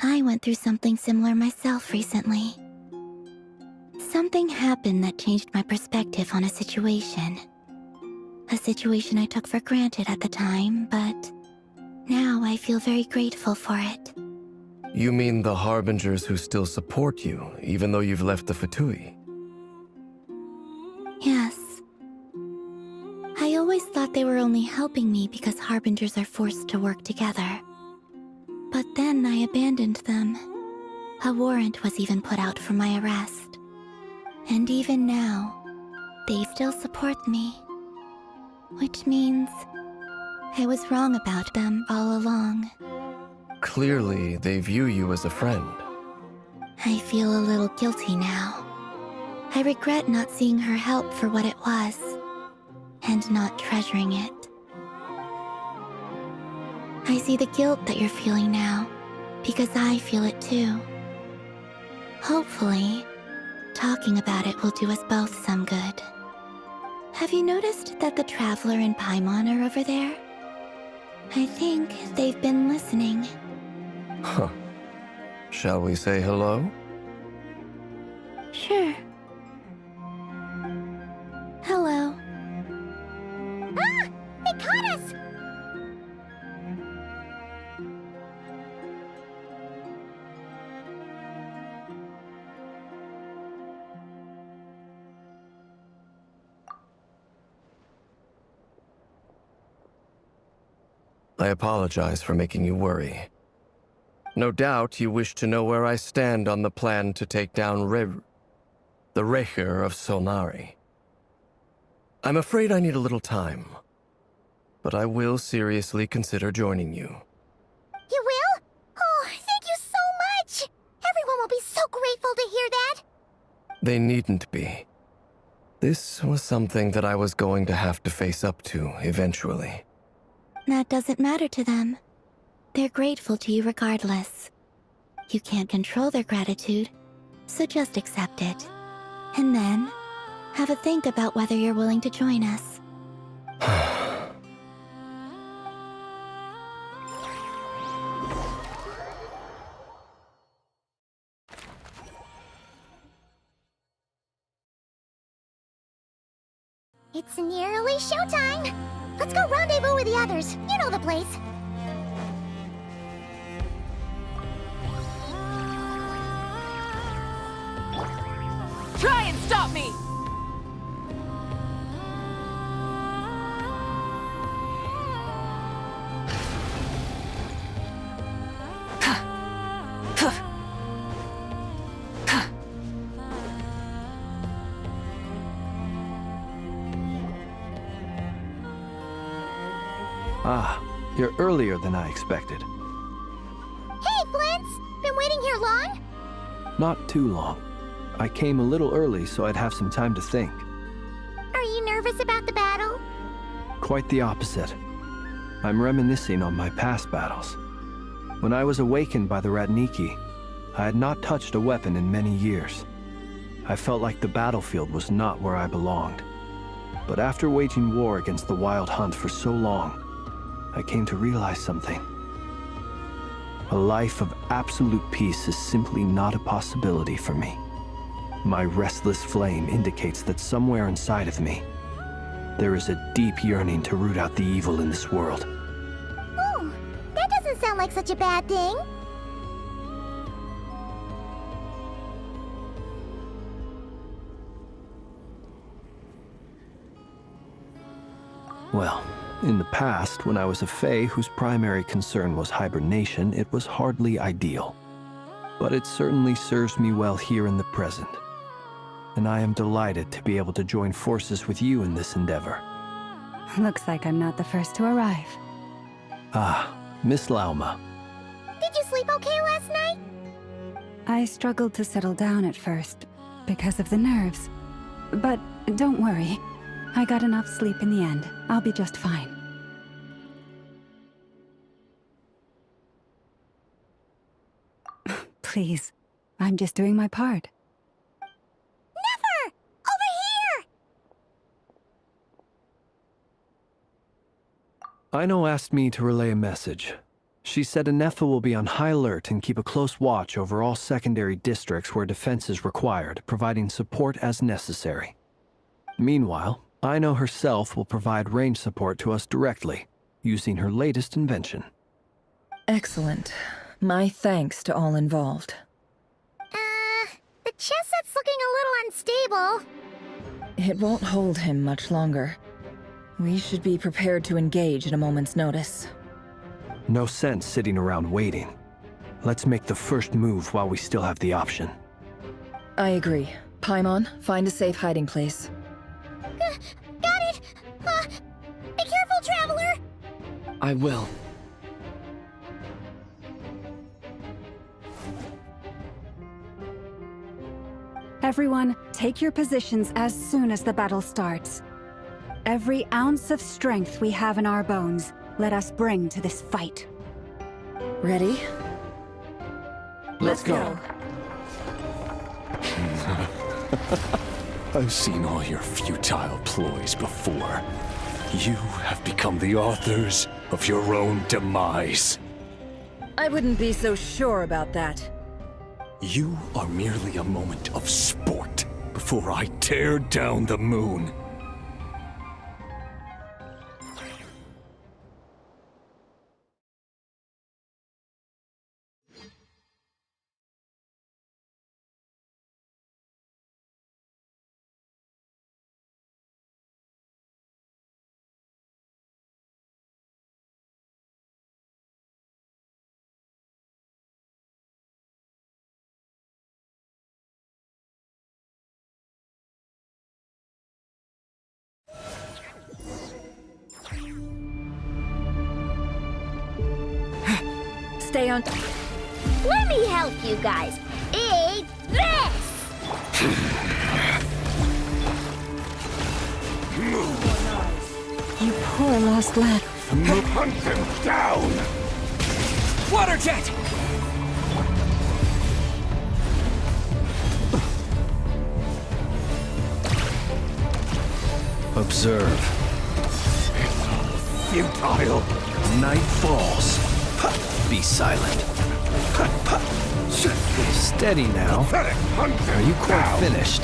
I went through something similar myself recently. Something happened that changed my perspective on a situation. A situation I took for granted at the time, but now I feel very grateful for it. You mean the Harbingers who still support you, even though you've left the Fatui? Yes. I always thought they were only helping me because Harbingers are forced to work together. But then I abandoned them. A warrant was even put out for my arrest. And even now, they still support me. Which means I was wrong about them all along. Clearly, they view you as a friend. I feel a little guilty now. I regret not seeing her help for what it was, and not treasuring it. I see the guilt that you're feeling now, because I feel it too. Hopefully, talking about it will do us both some good. Have you noticed that the Traveler and Paimon are over there? I think they've been listening. Huh. Shall we say hello? Sure. Hello. Ah! They caught us! I apologize for making you worry. No doubt you wish to know where I stand on the plan to take down the Recher of Solnari. I'm afraid I need a little time, but I will seriously consider joining you. You will? Oh, thank you so much! Everyone will be so grateful to hear that! They needn't be. This was something that I was going to have to face up to eventually. That doesn't matter to them. They're grateful to you regardless. You can't control their gratitude, so just accept it. And then, have a think about whether you're willing to join us. It's nearly showtime! Let's go rendezvous with the others. You know the place. Try and stop me! Ah, you're earlier than I expected. Hey, Flint's! Been waiting here long? Not too long. I came a little early so I'd have some time to think. Are you nervous about the battle? Quite the opposite. I'm reminiscing on my past battles. When I was awakened by the Ratniki, I had not touched a weapon in many years. I felt like the battlefield was not where I belonged. But after waging war against the Wild Hunt for so long, I came to realize something. A life of absolute peace is simply not a possibility for me. My restless flame indicates that somewhere inside of me, there is a deep yearning to root out the evil in this world. Oh, that doesn't sound like such a bad thing. Well, in the past, when I was a Fae whose primary concern was hibernation, it was hardly ideal. But it certainly serves me well here in the present. And I am delighted to be able to join forces with you in this endeavor. Looks like I'm not the first to arrive. Ah, Miss Lauma. Did you sleep okay last night? I struggled to settle down at first, because of the nerves. But don't worry. I got enough sleep in the end. I'll be just fine. Please, I'm just doing my part. Never! Over here! Aino asked me to relay a message. She said Anefa will be on high alert and keep a close watch over all secondary districts where defense is required, providing support as necessary. Meanwhile, Aino herself will provide range support to us directly, using her latest invention. Excellent. My thanks to all involved. The chess set's looking a little unstable. It won't hold him much longer. We should be prepared to engage at a moment's notice. No sense sitting around waiting. Let's make the first move while we still have the option. I agree. Paimon, find a safe hiding place. Got it! I will. Everyone, take your positions as soon as the battle starts. Every ounce of strength we have in our bones, let us bring to this fight. Ready? Let's go. I've seen all your futile ploys before. You have become the authors of your own demise. I wouldn't be so sure about that. You are merely a moment of sport before I tear down the moon. Stay on. Let me help you guys. Eat this! You poor lost lad. Hunt them down! Water jet! Observe. Futile! Night falls. Be silent. Steady now. Are you quite finished?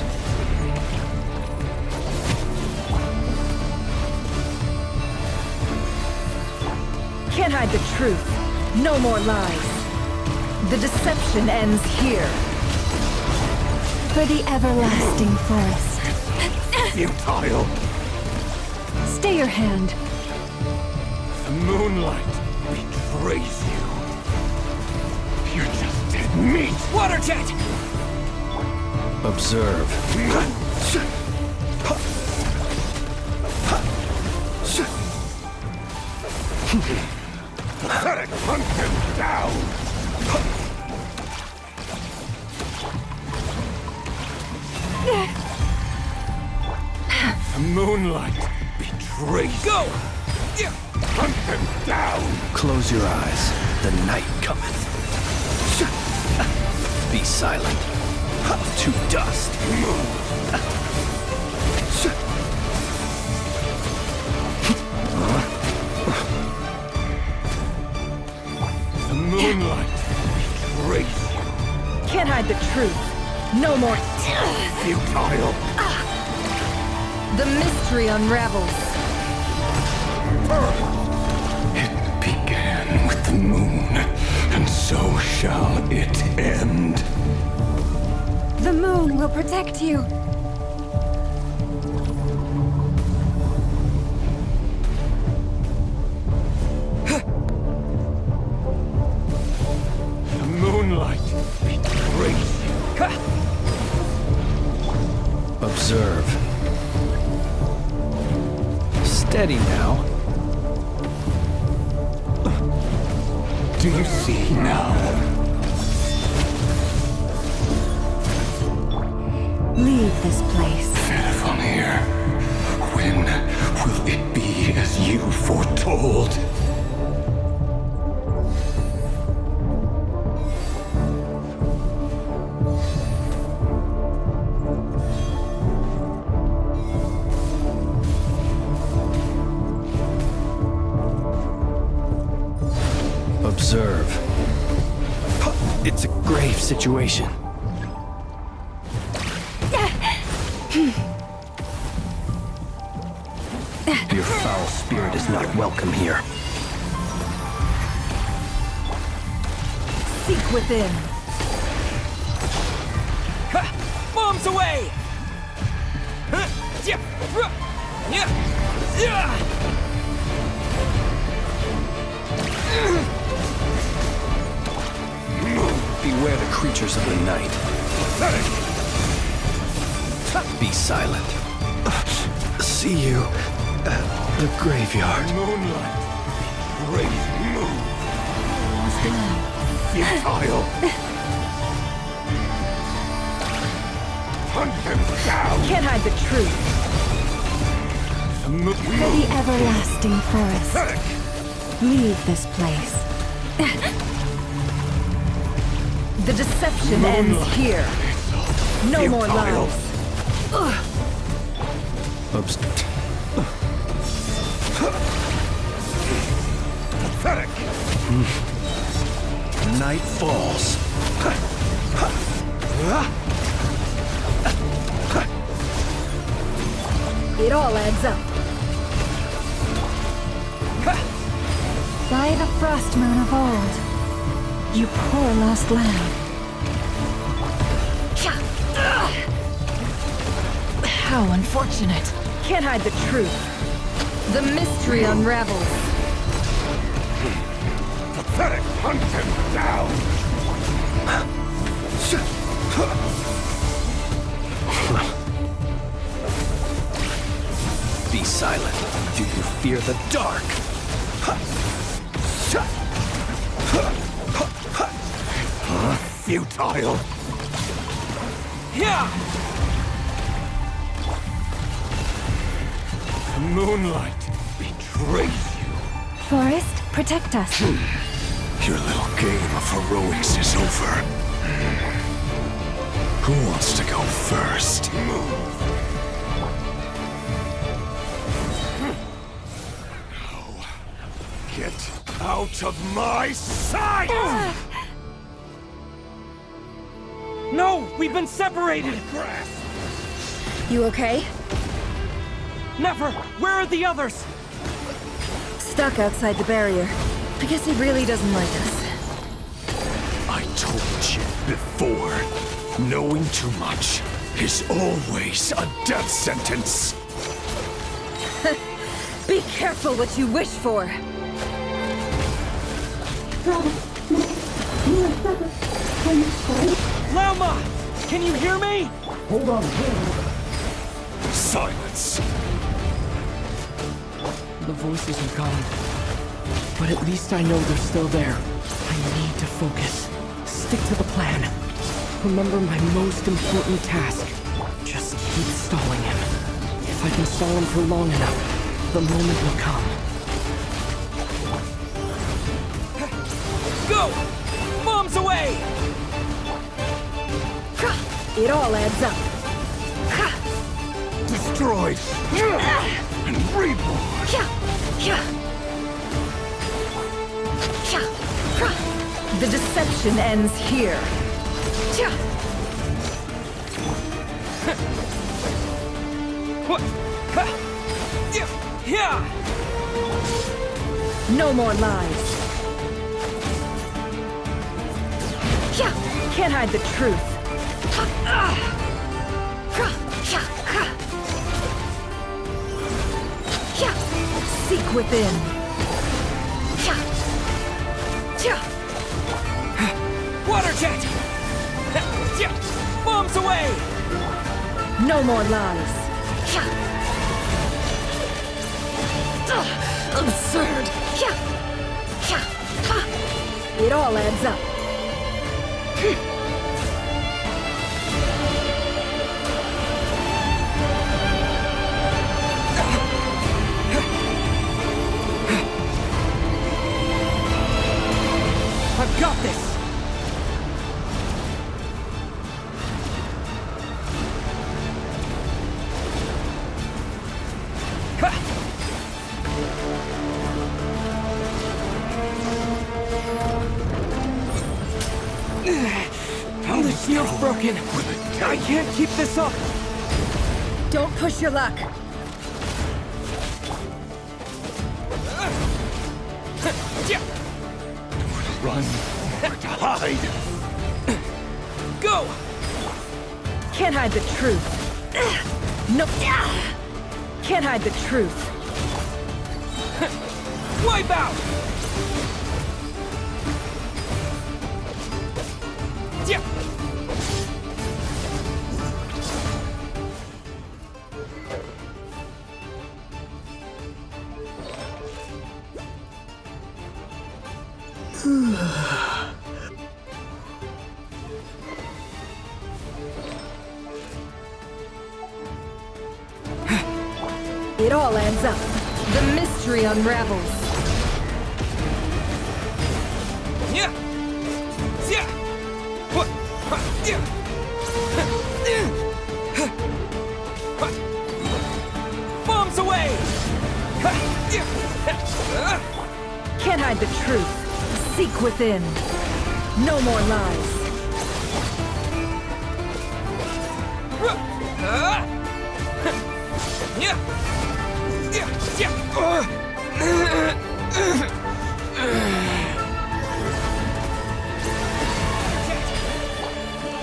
Can't hide the truth. No more lies. The deception ends here. For the everlasting forest. Futile! Stay your hand. The moonlight betrays you. You're just dead meat! Water jet! Observe. Hunt them down! The moonlight betrays Go! you. Hunt them down! Close your eyes. The night cometh. Be silent. To dust. The moonlight betrays you. Can't hide the truth. No more. Futile! The mystery unravels. It began with the moon, and so shall it end. The moon will protect you. The moonlight betrays you. Observe. Steady now. Do you see now? Leave this place. Fenifon, when will it be as you foretold? Observe. It's a grave situation. Your foul spirit is not welcome here. Seek within. Bombs away! Beware the creatures of the night. Be silent. See you at the graveyard. Moonlight crazy move. Futile. Hunt them down. Can't hide the truth. For the everlasting forest, leave this place. The deception ends here. No more lies. Pathetic. Night falls. It all adds up. By the frost moon of old, you poor lost lamb. How unfortunate. Can't hide the truth. The mystery unravels. Pathetic. Hunt them down. Be silent. Do you fear the dark? Futile. Yeah! Moonlight betrays you. Forest, protect us. Your little game of heroics is over. Who wants to go first? Get out of my sight! No! We've been separated! You okay? Never! Where are the others? Stuck outside the barrier. I guess he really doesn't like us. I told you before, knowing too much is always a death sentence. Be careful what you wish for. Lauma! Can you hear me? Hold on. Silence. The voices are gone. But at least I know they're still there. I need to focus. Stick to the plan. Remember my most important task. Just keep stalling him. If I can stall him for long enough, the moment will come. Go! Bombs away! It all adds up. Destroyed and reborn. The deception ends here. No more lies. Can't hide the truth. Seek within. Water jet! Bombs away! No more lies. Absurd. It all adds up. I've got this! The shield's broken. I can't keep this up. Don't push your luck. Run or to hide. Go! Can't hide the truth. No. Can't hide the truth. Wipe out! It all ends up. The mystery unravels. Yeah. Yeah. What? Yeah. Bombs away. Can't hide the truth. Seek within. No more lies. Yeah.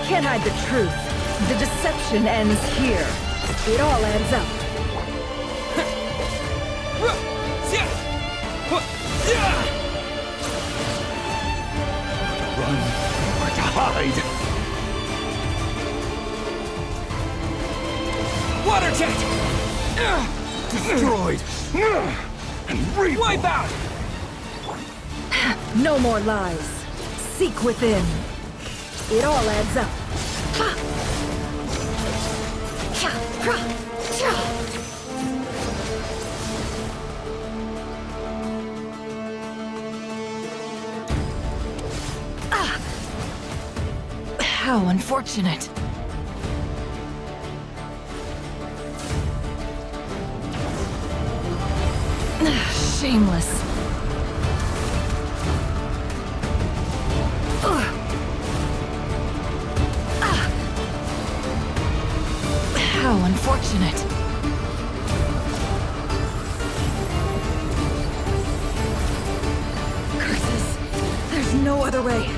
Can't hide the truth. The deception ends here. It all adds up. Run or to hide. Water jet! Destroyed. And wipe out! No more lies. Seek within. It all adds up. How unfortunate. Shameless. How unfortunate. Curses. There's no other way.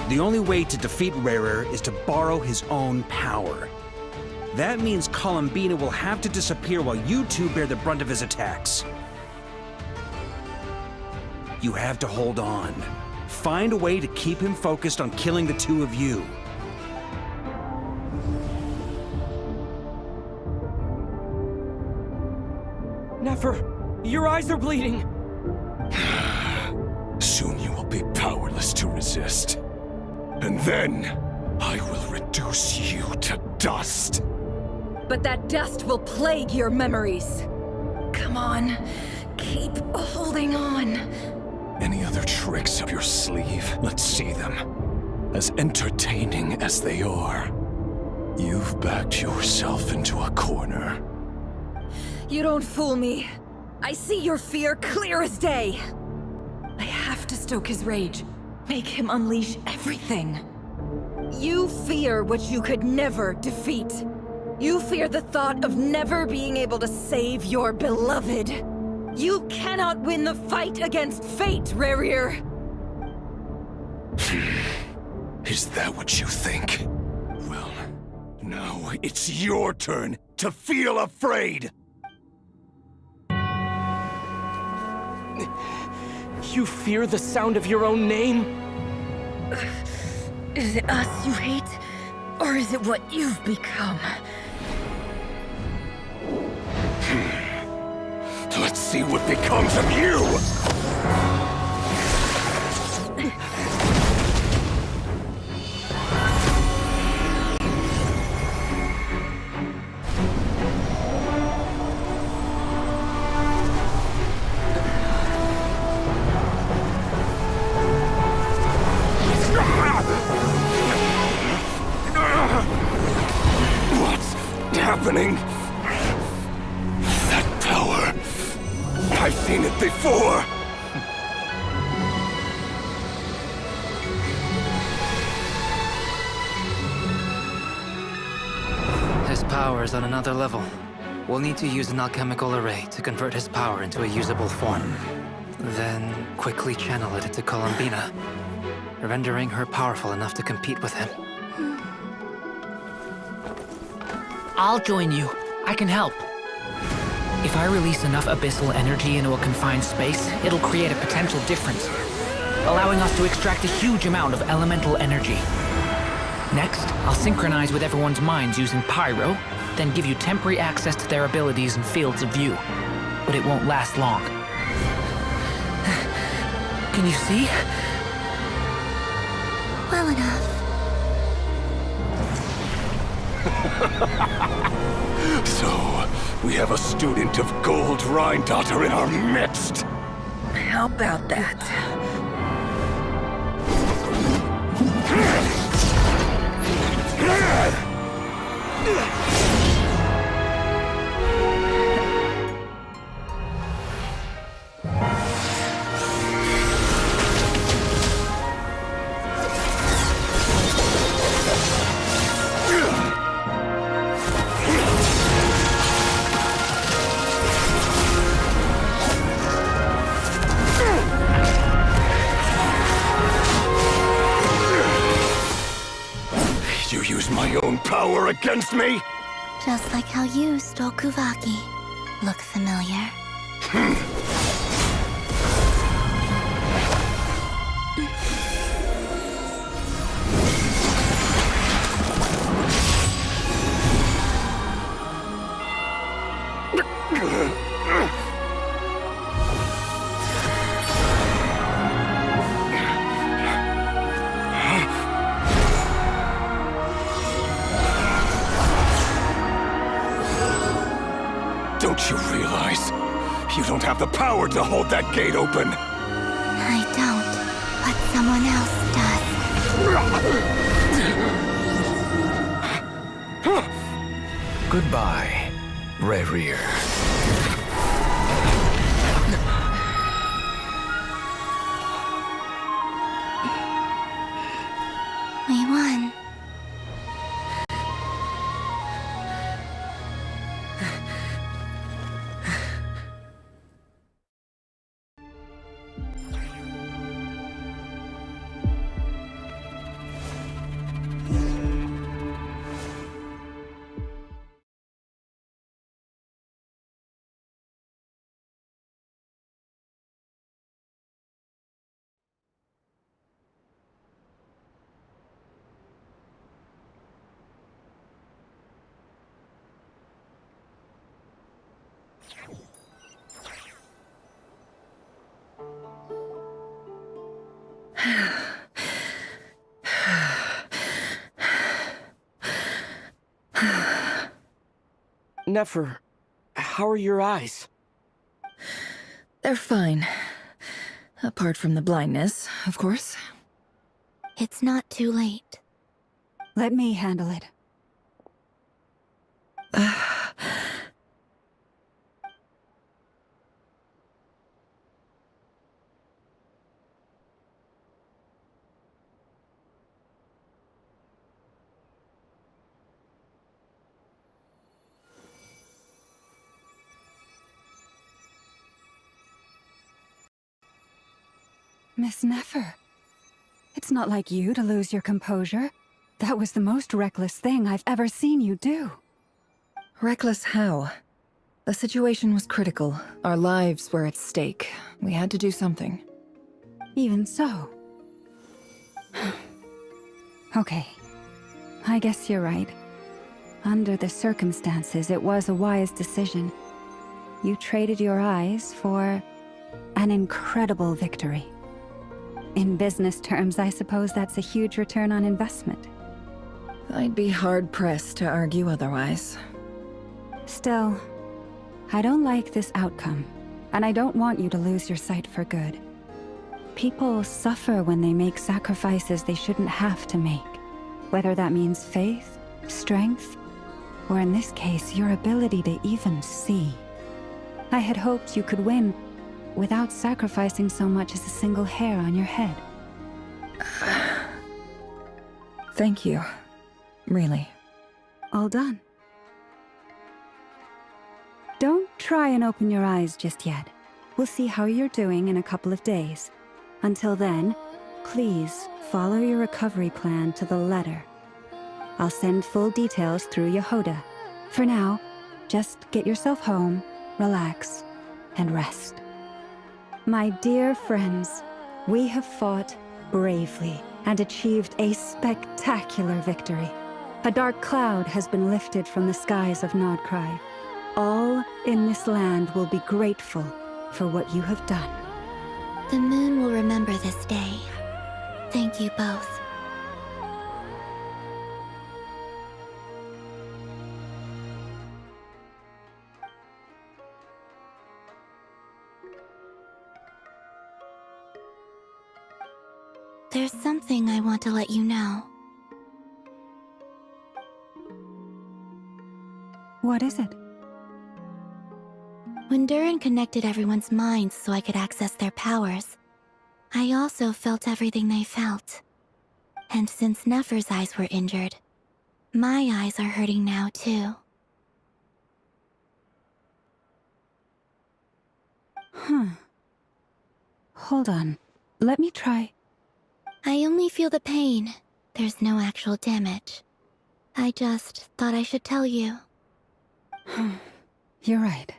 The only way to defeat Rarer is to borrow his own power. That means Columbina will have to disappear while you two bear the brunt of his attacks. You have to hold on. Find a way to keep him focused on killing the two of you. Nefer, your eyes are bleeding. Soon you will be powerless to resist. And then, I will reduce you to dust. But that dust will plague your memories. Come on, keep holding on. Any other tricks up your sleeve? Let's see them. As entertaining as they are, you've backed yourself into a corner. You don't fool me. I see your fear clear as day. I have to stoke his rage. Make him unleash everything. You fear what you could never defeat. You fear the thought of never being able to save your beloved. You cannot win the fight against fate, Rarir. Is that what you think? Well, now it's your turn to feel afraid! You fear the sound of your own name? Is it us you hate? Or is it what you've become? Let's see what becomes of you! What's happening? That power. I've seen it before. His power is on another level. We'll need to use an alchemical array to convert his power into a usable form. Then quickly channel it into Columbina, rendering her powerful enough to compete with him. I'll join you. I can help. If I release enough abyssal energy into a confined space, it'll create a potential difference, allowing us to extract a huge amount of elemental energy. Next, I'll synchronize with everyone's minds using pyro, then give you temporary access to their abilities and fields of view. But it won't last long. Can you see? Well enough. So, we have a student of Gold Rhine-Daughter in our midst. How about that? You use my own power against me? Just like how you stole Kuvaki. Look familiar? Don't you realize? You don't have the power to hold that gate open. I don't, but someone else does. Goodbye, Rerir. We won. Nefer, how are your eyes? They're fine. Apart from the blindness, of course. It's not too late. Let me handle it. Miss Nefer, it's not like you to lose your composure. That was the most reckless thing I've ever seen you do. Reckless how? The situation was critical. Our lives were at stake. We had to do something. Even so. Okay. I guess you're right. Under the circumstances, it was a wise decision. You traded your eyes for an incredible victory. In business terms, I suppose that's a huge return on investment. I'd be hard-pressed to argue otherwise. Still, I don't like this outcome, and I don't want you to lose your sight for good. People suffer when they make sacrifices they shouldn't have to make, whether that means faith, strength, or in this case, your ability to even see. I had hoped you could win without sacrificing so much as a single hair on your head. Thank you. Really. All done. Don't try and open your eyes just yet. We'll see how you're doing in a couple of days. Until then, please follow your recovery plan to the letter. I'll send full details through Yehoda. For now, just get yourself home, relax, and rest. My dear friends, we have fought bravely and achieved a spectacular victory. A dark cloud has been lifted from the skies of Krai. All in this land will be grateful for what you have done. The moon will remember this day. Thank you both. There's something I want to let you know. What is it? When Durin connected everyone's minds so I could access their powers, I also felt everything they felt. And since Nefer's eyes were injured, my eyes are hurting now too. Huh. Hold on. Let me try. I only feel the pain. There's no actual damage. I just thought I should tell you. You're right.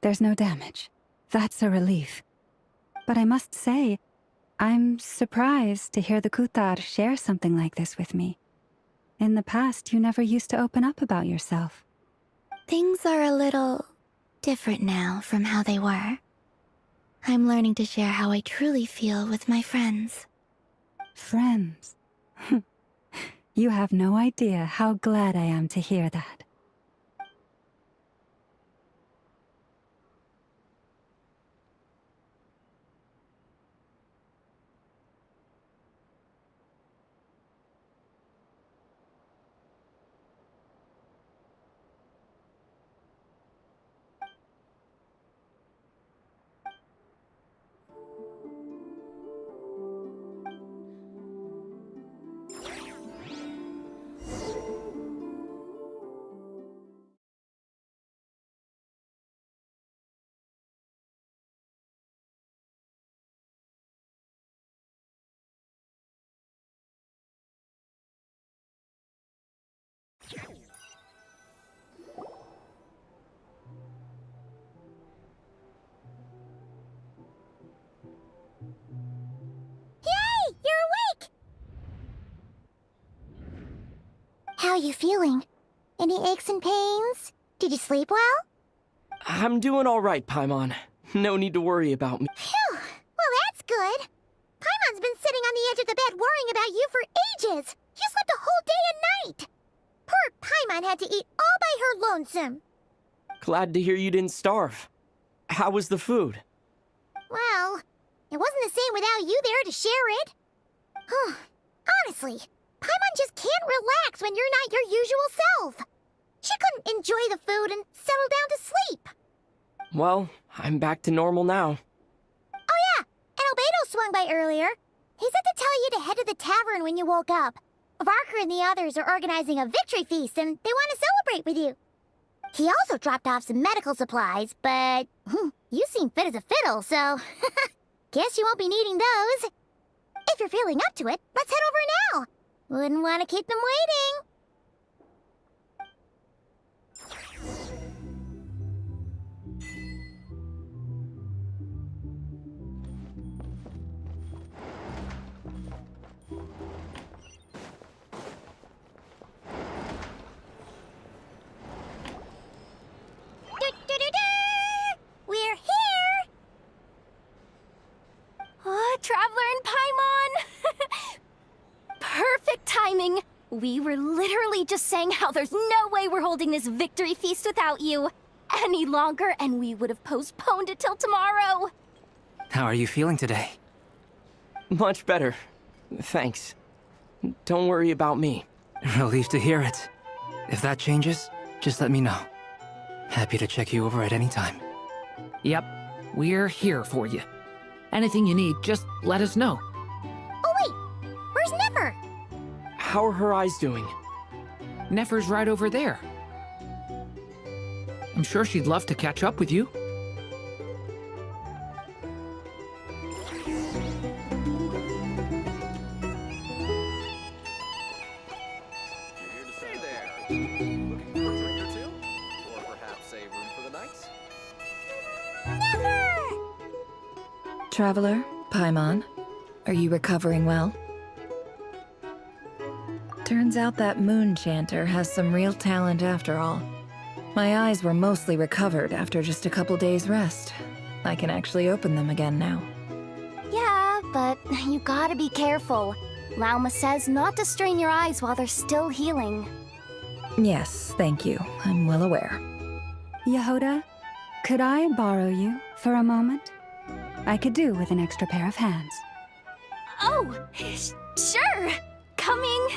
There's no damage. That's a relief. But I must say, I'm surprised to hear the Kutar share something like this with me. In the past, you never used to open up about yourself. Things are a little different now from how they were. I'm learning to share how I truly feel with my friends. Friends? You have no idea how glad I am to hear that. Yay! You're awake! How are you feeling? Any aches and pains? Did you sleep well? I'm doing all right, Paimon. No need to worry about me. Phew! Well, that's good. Paimon's been sitting on the edge of the bed worrying about you for ages. You slept a whole day and night. Poor Paimon had to eat all by her lonesome. Glad to hear you didn't starve. How was the food? Well, it wasn't the same without you there to share it. Honestly, Paimon just can't relax when you're not your usual self. She couldn't enjoy the food and settle down to sleep. Well, I'm back to normal now. Oh yeah, and Albedo swung by earlier. He said to tell you to head to the tavern when you woke up. Varker and the others are organizing a victory feast and they want to celebrate with you. He also dropped off some medical supplies, but you seem fit as a fiddle, so guess you won't be needing those. If you're feeling up to it, let's head over now. Wouldn't want to keep them waiting. We're here! Oh, Traveler and Paimon! Perfect timing! We were literally just saying how there's no way we're holding this victory feast without you any longer, and we would have postponed it till tomorrow. How are you feeling today? Much better. Thanks. Don't worry about me. Relieved to hear it. If that changes, just let me know. Happy to check you over at any time. Yep, we're here for you. Anything you need, just let us know. Oh wait, where's Nefer? How are her eyes doing? Nefer's right over there. I'm sure she'd love to catch up with you. Traveler, Paimon, are you recovering well? Turns out that moon chanter has some real talent after all. My eyes were mostly recovered after just a couple days rest. I can actually open them again now. Yeah, but you gotta be careful. Lauma says not to strain your eyes while they're still healing. Yes, thank you. I'm well aware. Yehoda, could I borrow you for a moment? I could do with an extra pair of hands. Oh, sure. Coming.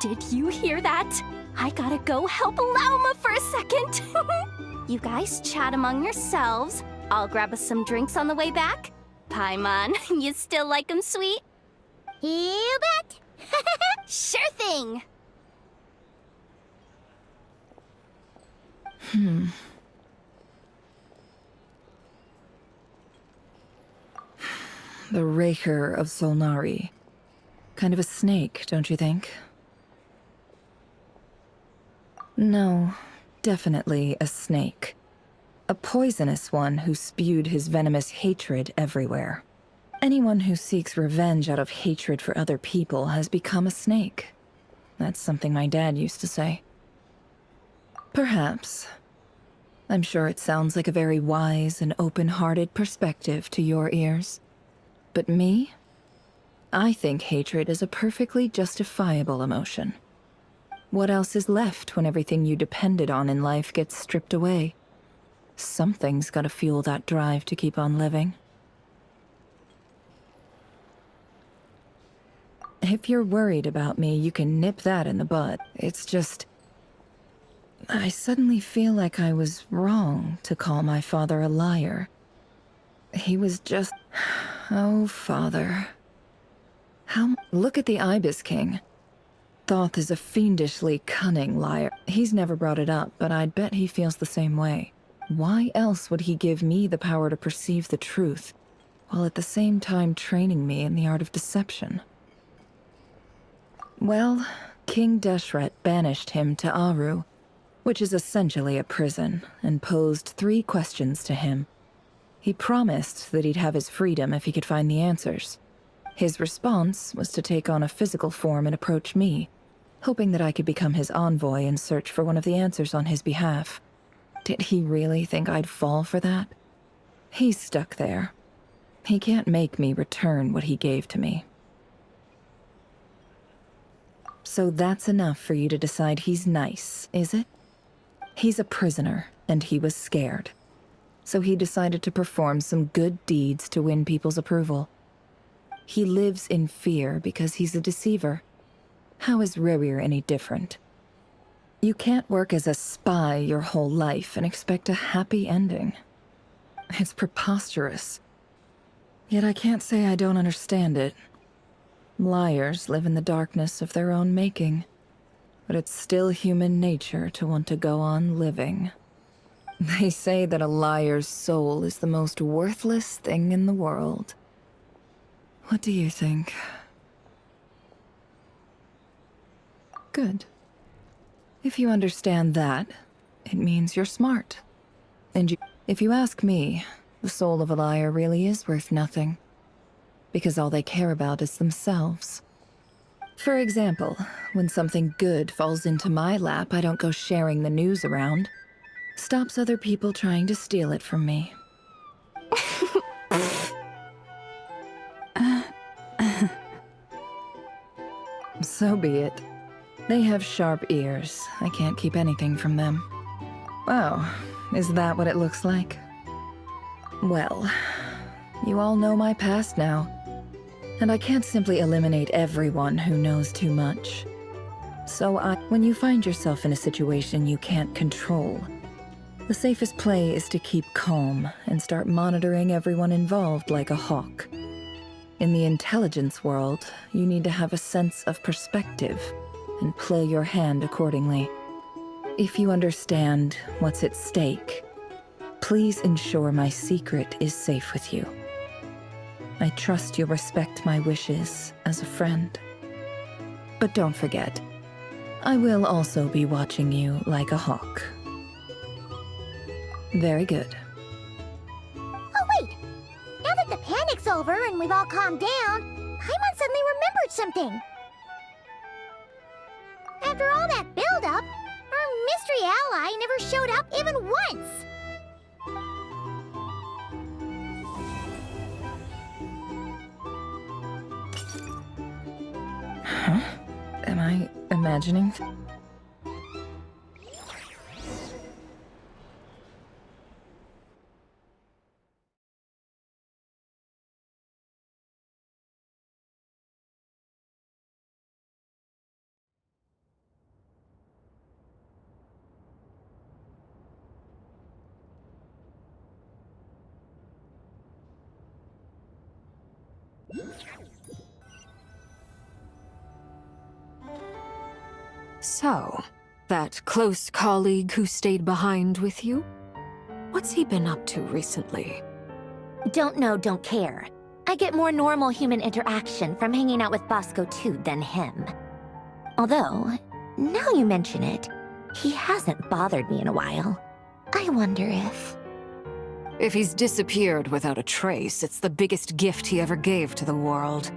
Did you hear that? I gotta go help Lauma for a second. You guys chat among yourselves. I'll grab us some drinks on the way back. Paimon, you still like 'em sweet? You bet. Sure thing. The Raker of Solnari. Kind of a snake, don't you think? No, definitely a snake. A poisonous one who spewed his venomous hatred everywhere. Anyone who seeks revenge out of hatred for other people has become a snake. That's something my dad used to say. Perhaps. I'm sure it sounds like a very wise and open-hearted perspective to your ears. But me? I think hatred is a perfectly justifiable emotion. What else is left when everything you depended on in life gets stripped away? Something's gotta fuel that drive to keep on living. If you're worried about me, you can nip that in the bud. It's just... I suddenly feel like I was wrong to call my father a liar. He was just... Oh, father. Look at the Ibis King. Thoth is a fiendishly cunning liar. He's never brought it up, but I'd bet he feels the same way. Why else would he give me the power to perceive the truth, while at the same time training me in the art of deception? Well, King Deshret banished him to Aru, which is essentially a prison, and posed 3 questions to him. He promised that he'd have his freedom if he could find the answers. His response was to take on a physical form and approach me, hoping that I could become his envoy and search for one of the answers on his behalf. Did he really think I'd fall for that? He's stuck there. He can't make me return what he gave to me. So that's enough for you to decide he's nice, is it? He's a prisoner, and he was scared. So he decided to perform some good deeds to win people's approval. He lives in fear because he's a deceiver. How is Rerir any different? You can't work as a spy your whole life and expect a happy ending. It's preposterous. Yet I can't say I don't understand it. Liars live in the darkness of their own making, but it's still human nature to want to go on living. They say that a liar's soul is the most worthless thing in the world. What do you think? Good. If you understand that, it means you're smart. And if you ask me, the soul of a liar really is worth nothing. Because all they care about is themselves. For example, when something good falls into my lap, I don't go sharing the news around. Stops other people trying to steal it from me. So be it. They have sharp ears. I can't keep anything from them. Wow, is that what it looks like? Well, you all know my past now. And I can't simply eliminate everyone who knows too much. So when you find yourself in a situation you can't control, the safest play is to keep calm and start monitoring everyone involved like a hawk. In the intelligence world, you need to have a sense of perspective and play your hand accordingly. If you understand what's at stake, please ensure my secret is safe with you. I trust you'll respect my wishes as a friend. But don't forget, I will also be watching you like a hawk. Very good. Oh wait! Now that the panic over and we've all calmed down, Paimon suddenly remembered something. After all that build-up, our mystery ally never showed up even once. Huh? Am I imagining? So, that close colleague who stayed behind with you? What's he been up to recently? Don't know, don't care. I get more normal human interaction from hanging out with Bosco 2 than him. Although, now you mention it, he hasn't bothered me in a while. I wonder if... If he's disappeared without a trace, it's the biggest gift he ever gave to the world.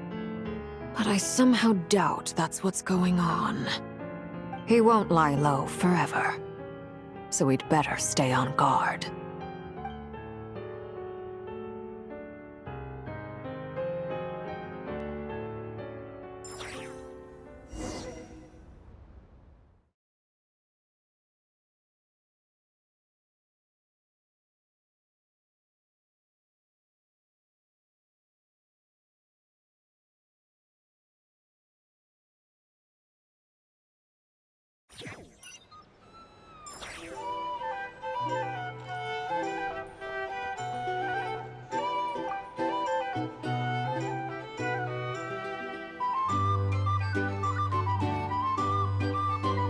But I somehow doubt that's what's going on. He won't lie low forever. So we'd better stay on guard.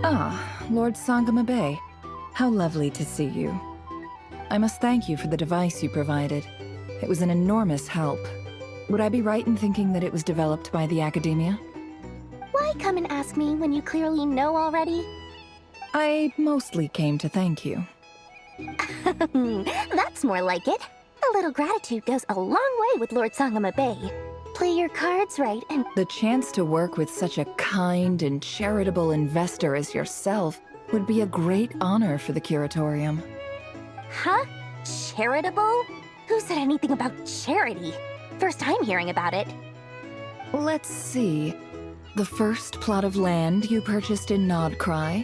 Ah, Lord Sangama Bay. How lovely to see you. I must thank you for the device you provided. It was an enormous help. Would I be right in thinking that it was developed by the Academia? Why come and ask me when you clearly know already? I mostly came to thank you. That's more like it. A little gratitude goes a long way with Lord Sangama Bay. Play your cards right and... The chance to work with such a kind and charitable investor as yourself would be a great honor for the Curatorium. Huh? Charitable? Who said anything about charity? First time hearing about it. Let's see. The first plot of land you purchased in Krai,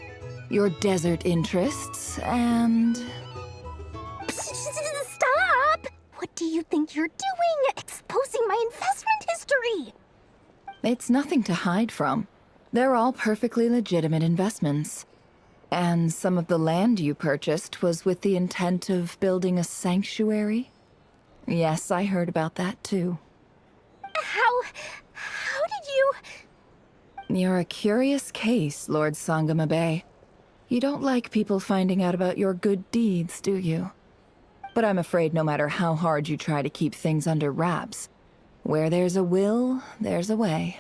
your desert interests, and... Stop! What do you think you're doing? Exposing my investment history! It's nothing to hide from. They're all perfectly legitimate investments. And some of the land you purchased was with the intent of building a sanctuary? Yes, I heard about that too. How did you... You're a curious case, Lord Sangama Bay. You don't like people finding out about your good deeds, do you? But I'm afraid no matter how hard you try to keep things under wraps, where there's a will, there's a way.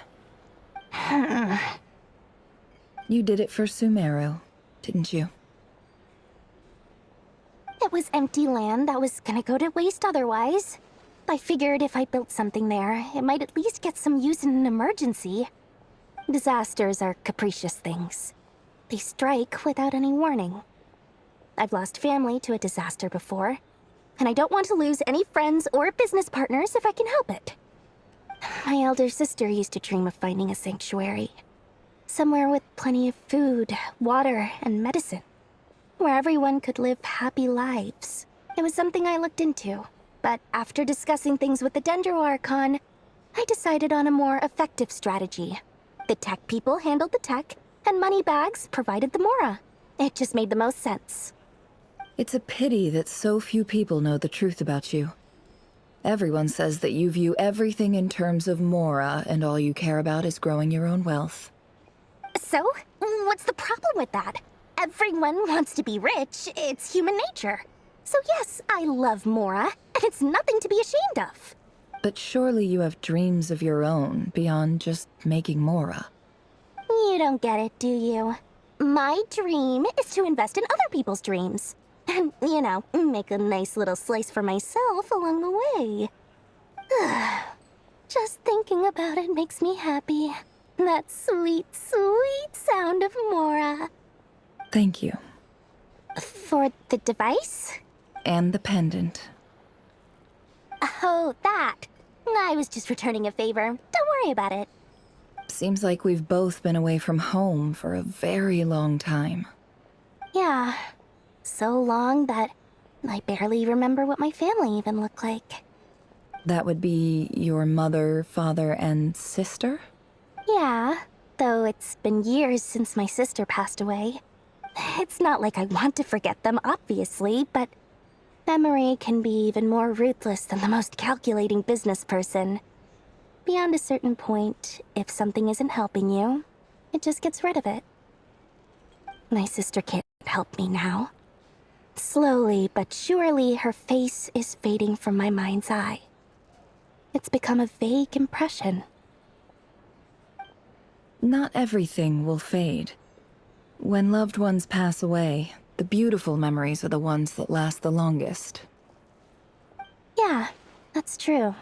You did it for Sumeru, didn't you? It was empty land that was gonna go to waste otherwise. I figured if I built something there, it might at least get some use in an emergency. Disasters are capricious things. They strike without any warning. I've lost family to a disaster before, and I don't want to lose any friends or business partners if I can help it. My elder sister used to dream of finding a sanctuary. Somewhere with plenty of food, water, and medicine. Where everyone could live happy lives. It was something I looked into, but after discussing things with the Dendro Archon, I decided on a more effective strategy. The tech people handled the tech, and Moneybags provided the Mora. It just made the most sense. It's a pity that so few people know the truth about you. Everyone says that you view everything in terms of Mora, and all you care about is growing your own wealth. So, what's the problem with that? Everyone wants to be rich. It's human nature. So yes, I love Mora, and it's nothing to be ashamed of. But surely you have dreams of your own beyond just making Mora. You don't get it, do you? My dream is to invest in other people's dreams. And, you know, make a nice little slice for myself along the way. Just thinking about it makes me happy. That sweet, sweet sound of Mora. Thank you. For the device? And the pendant. Oh, that. I was just returning a favor. Don't worry about it. Seems like we've both been away from home for a very long time. Yeah. So long that I barely remember what my family even looked like. That would be your mother, father, and sister? Yeah, though it's been years since my sister passed away. It's not like I want to forget them, obviously, but memory can be even more ruthless than the most calculating business person. Beyond a certain point, if something isn't helping you, it just gets rid of it. My sister can't help me now. Slowly but surely, her face is fading from my mind's eye. It's become a vague impression. Not everything will fade. When loved ones pass away, the beautiful memories are the ones that last the longest. Yeah, that's true.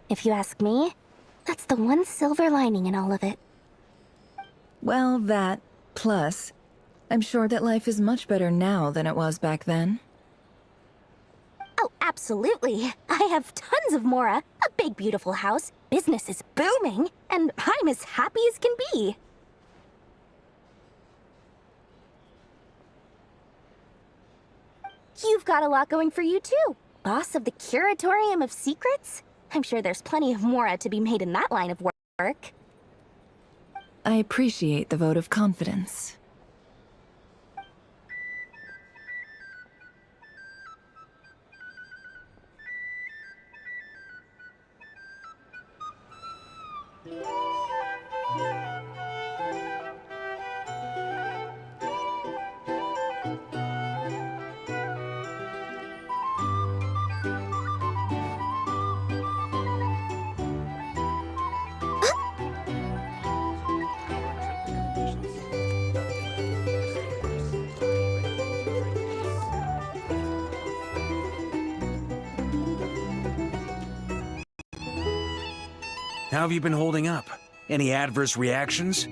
If you ask me, that's the one silver lining in all of it. Well, that, plus, I'm sure that life is much better now than it was back then. Oh, absolutely. I have tons of Mora, a big beautiful house, business is booming, and I'm as happy as can be. You've got a lot going for you too. Boss of the Curatorium of Secrets? I'm sure there's plenty of Mora to be made in that line of work. I appreciate the vote of confidence. How have you been holding up? Any adverse reactions?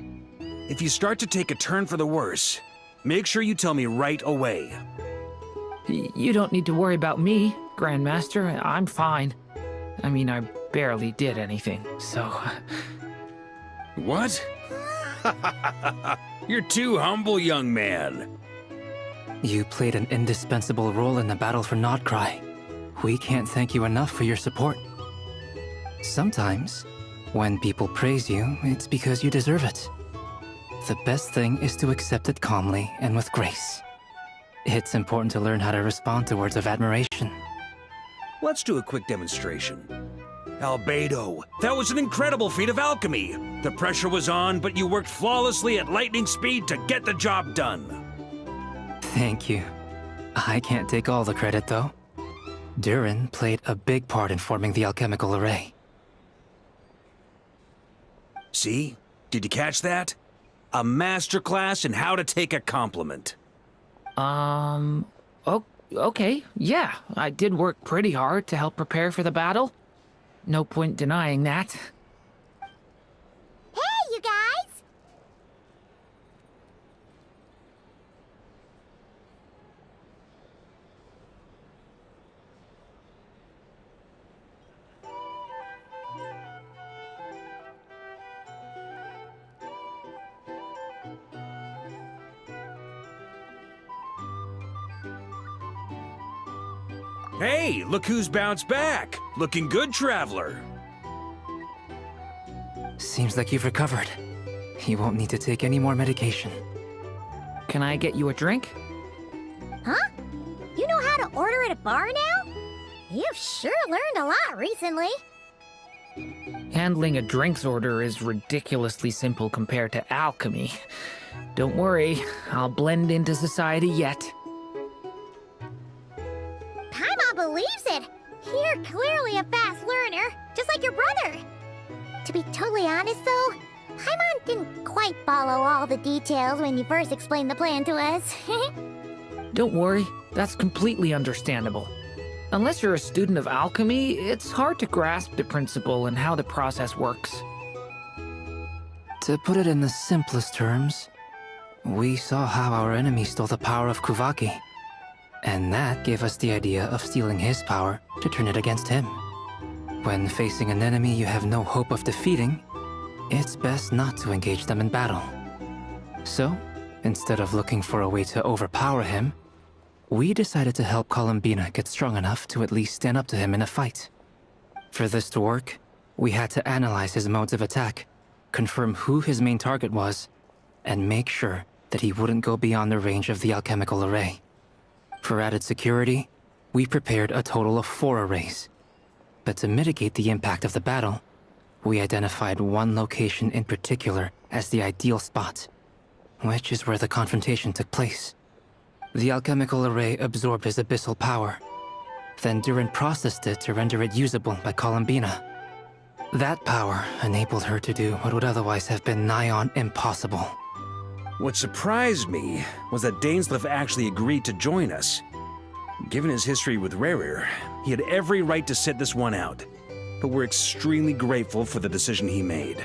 If you start to take a turn for the worse, make sure you tell me right away. You don't need to worry about me, Grandmaster. I'm fine. I mean, I barely did anything, so... What? You're too humble, young man. You played an indispensable role in the battle for Krai. We can't thank you enough for your support. Sometimes, when people praise you, it's because you deserve it. The best thing is to accept it calmly and with grace. It's important to learn how to respond to words of admiration. Let's do a quick demonstration. Albedo, that was an incredible feat of alchemy. The pressure was on, but you worked flawlessly at lightning speed to get the job done. Thank you. I can't take all the credit, though. Durin played a big part in forming the alchemical array. See? Did you catch that? A masterclass in how to take a compliment. Okay, yeah. I did work pretty hard to help prepare for the battle. No point denying that. Hey, you guys! Hey, look who's bounced back. Looking good, Traveler. Seems like you've recovered. You won't need to take any more medication. Can I get you a drink? Huh? You know how to order at a bar now? You've sure learned a lot recently. Handling a drinks order is ridiculously simple compared to alchemy. Don't worry, I'll blend into society yet. Paimon believes it. You're clearly a fast learner, just like your brother. To be totally honest, though, Paimon didn't quite follow all the details when you first explained the plan to us. Don't worry, that's completely understandable. Unless you're a student of alchemy, it's hard to grasp the principle and how the process works. To put it in the simplest terms, we saw how our enemy stole the power of Kuvaki. And that gave us the idea of stealing his power to turn it against him. When facing an enemy you have no hope of defeating, it's best not to engage them in battle. So, instead of looking for a way to overpower him, we decided to help Columbina get strong enough to at least stand up to him in a fight. For this to work, we had to analyze his modes of attack, confirm who his main target was, and make sure that he wouldn't go beyond the range of the alchemical array. For added security, we prepared a total of 4 arrays. But to mitigate the impact of the battle, we identified one location in particular as the ideal spot, which is where the confrontation took place. The alchemical array absorbed his abyssal power. Then Durin processed it to render it usable by Columbina. That power enabled her to do what would otherwise have been nigh on impossible. What surprised me was that Dainsleif actually agreed to join us. Given his history with Rerir, he had every right to sit this one out. But we're extremely grateful for the decision he made.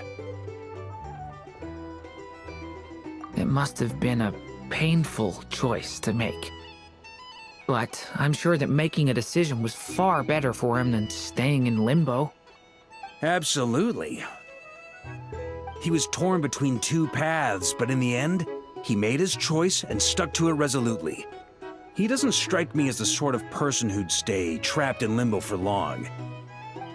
It must have been a painful choice to make. But I'm sure that making a decision was far better for him than staying in limbo. Absolutely. He was torn between 2 paths, but in the end, he made his choice and stuck to it resolutely. He doesn't strike me as the sort of person who'd stay trapped in limbo for long.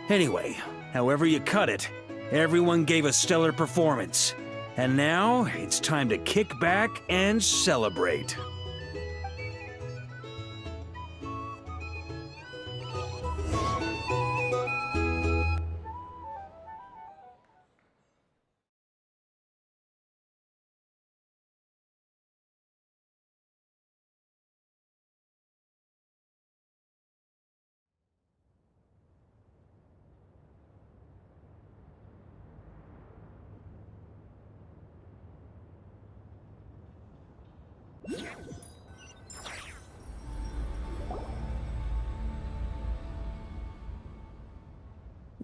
Anyway, however you cut it, everyone gave a stellar performance. And now, it's time to kick back and celebrate.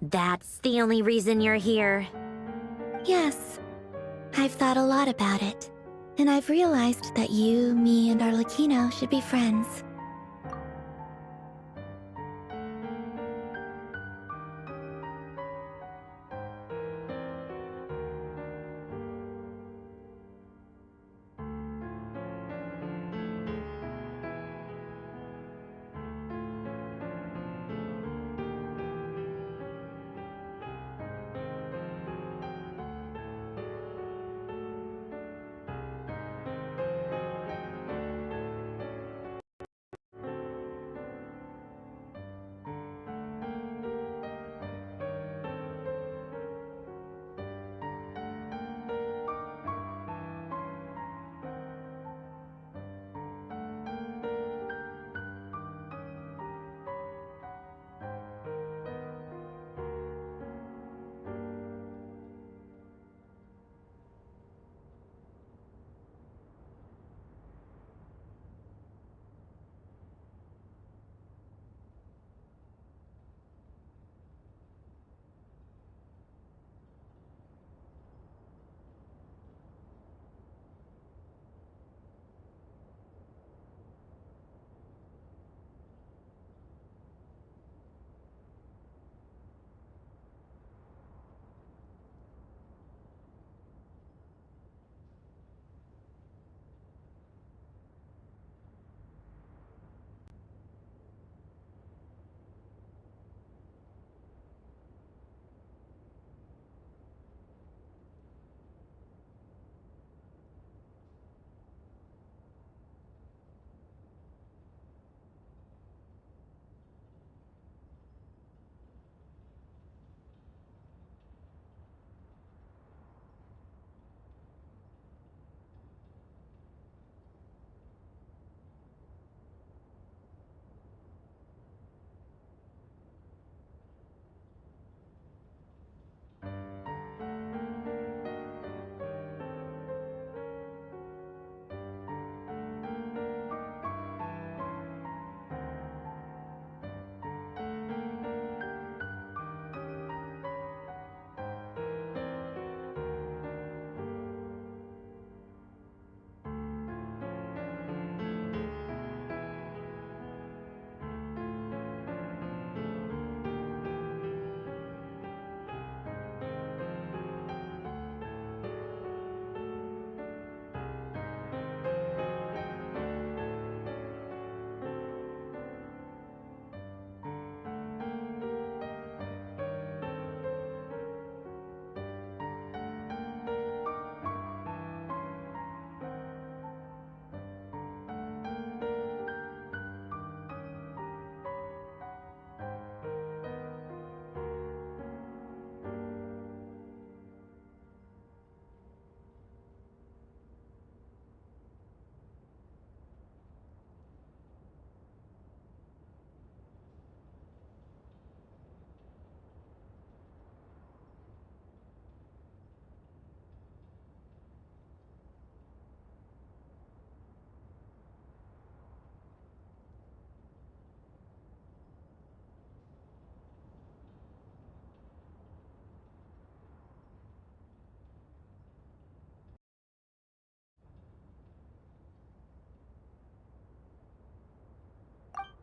That's the only reason you're here. Yes. I've thought a lot about it. And I've realized that you, me, and Arlecchino should be friends.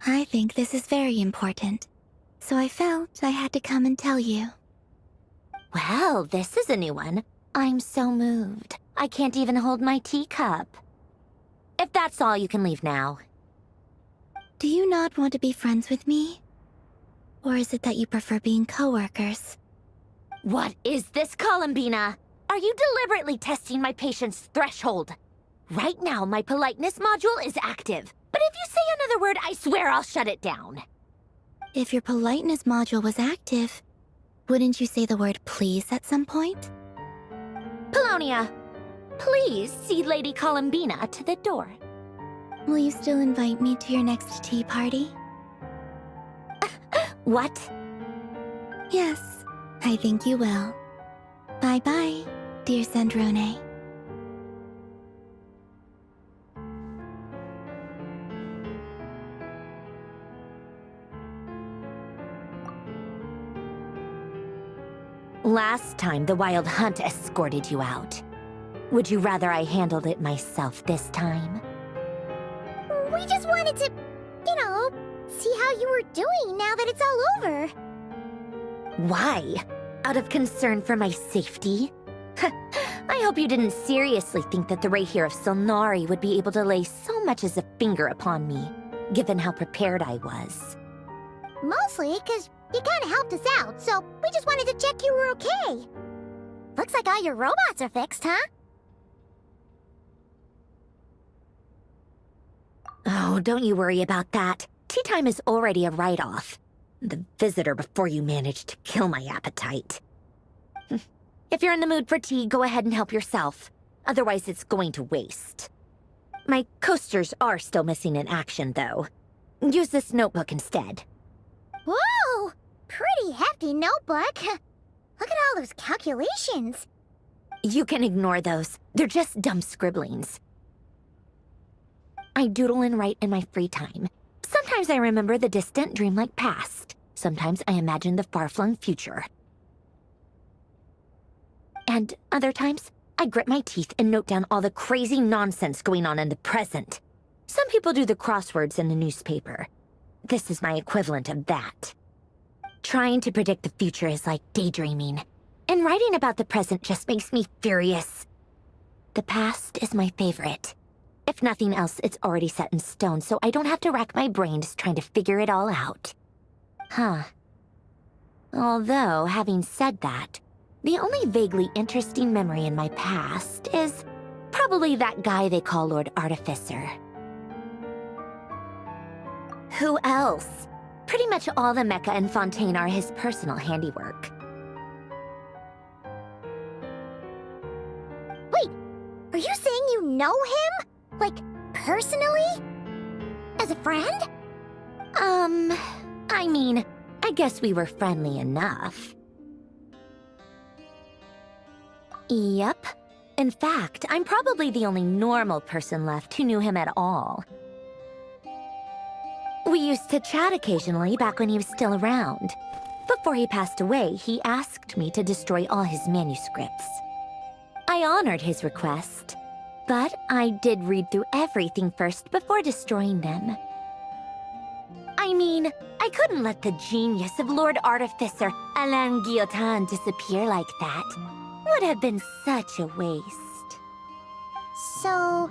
I think this is very important, so I felt I had to come and tell you. Well, this is a new one. I'm so moved. I can't even hold my teacup. If that's all, you can leave now. Do you not want to be friends with me? Or is it that you prefer being co-workers? What is this, Columbina? Are you deliberately testing my patience threshold? Right now, my politeness module is active. But if you say another word, I swear I'll shut it down. If your politeness module was active, wouldn't you say the word please at some point? Polonia, please see Lady Columbina to the door. Will you still invite me to your next tea party? What? Yes, I think you will. Bye-bye, dear Sandrone. Last time, the Wild Hunt escorted you out. Would you rather I handled it myself this time? We just wanted to, see how you were doing now that it's all over. Why? Out of concern for my safety? I hope you didn't seriously think that the Rahir of Solnari would be able to lay so much as a finger upon me, given how prepared I was. Mostly because you kind of helped us out, so we just wanted to check you were okay. Looks like all your robots are fixed, huh? Oh, don't you worry about that. Tea time is already a write-off. The visitor before you managed to kill my appetite. If you're in the mood for tea, go ahead and help yourself. Otherwise, it's going to waste. My coasters are still missing in action, though. Use this notebook instead. Whoa! Pretty hefty notebook. Look at all those calculations. You can ignore those. They're just dumb scribblings. I doodle and write in my free time. Sometimes I remember the distant dreamlike past. Sometimes I imagine the far-flung future. And other times, I grit my teeth and note down all the crazy nonsense going on in the present. Some people do the crosswords in the newspaper. This is my equivalent of that. Trying to predict the future is like daydreaming, and writing about the present just makes me furious. The past is my favorite. If nothing else, it's already set in stone, so I don't have to rack my brains trying to figure it all out. Huh. Although, having said that, the only vaguely interesting memory in my past is probably that guy they call Lord Artificer. Who else? Pretty much all the mecha and Fontaine are his personal handiwork. Wait, are you saying you know him? Like, personally? As a friend? I mean, I guess we were friendly enough. Yep. In fact, I'm probably the only normal person left who knew him at all. We used to chat occasionally back when he was still around. Before he passed away, he asked me to destroy all his manuscripts. I honored his request, but I did read through everything first before destroying them. I mean, I couldn't let the genius of Lord Artificer Alain Guillotin disappear like that. Would have been such a waste. So,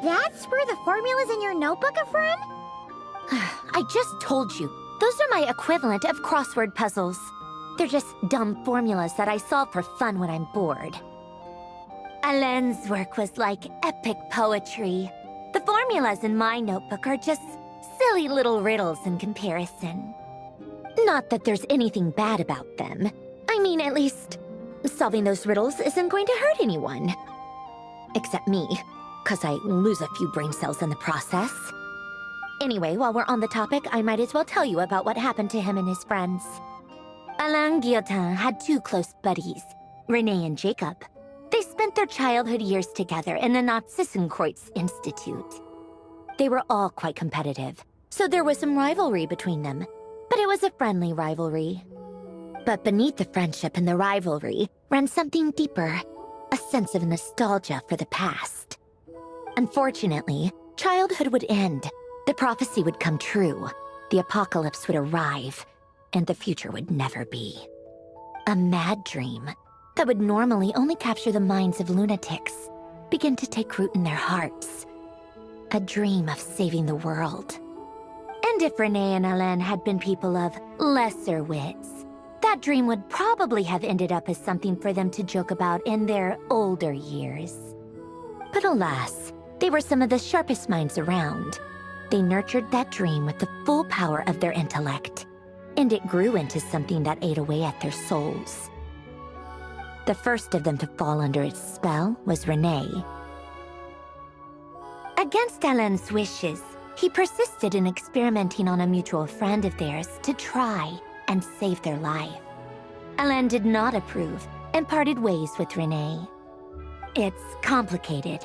that's where the formulas in your notebook are from? I just told you. Those are my equivalent of crossword puzzles. They're just dumb formulas that I solve for fun when I'm bored. Alain's work was like epic poetry. The formulas in my notebook are just silly little riddles in comparison. Not that there's anything bad about them. I mean, at least, solving those riddles isn't going to hurt anyone. Except me, 'cause I lose a few brain cells in the process. Anyway, while we're on the topic, I might as well tell you about what happened to him and his friends. Alain Guillotin had two close buddies, Renee and Jacob. They spent their childhood years together in the Narzissenkreuz Institute. They were all quite competitive, so there was some rivalry between them, but it was a friendly rivalry. But beneath the friendship and the rivalry ran something deeper, a sense of nostalgia for the past. Unfortunately, childhood would end. The prophecy would come true, the apocalypse would arrive, and the future would never be. A mad dream that would normally only capture the minds of lunatics begin to take root in their hearts. A dream of saving the world. And if Renee and Alain had been people of lesser wits, that dream would probably have ended up as something for them to joke about in their older years. But alas, they were some of the sharpest minds around. They nurtured that dream with the full power of their intellect, and it grew into something that ate away at their souls. The first of them to fall under its spell was Renee. Against Alain's wishes, he persisted in experimenting on a mutual friend of theirs to try and save their life. Alain did not approve and parted ways with Renee. It's complicated.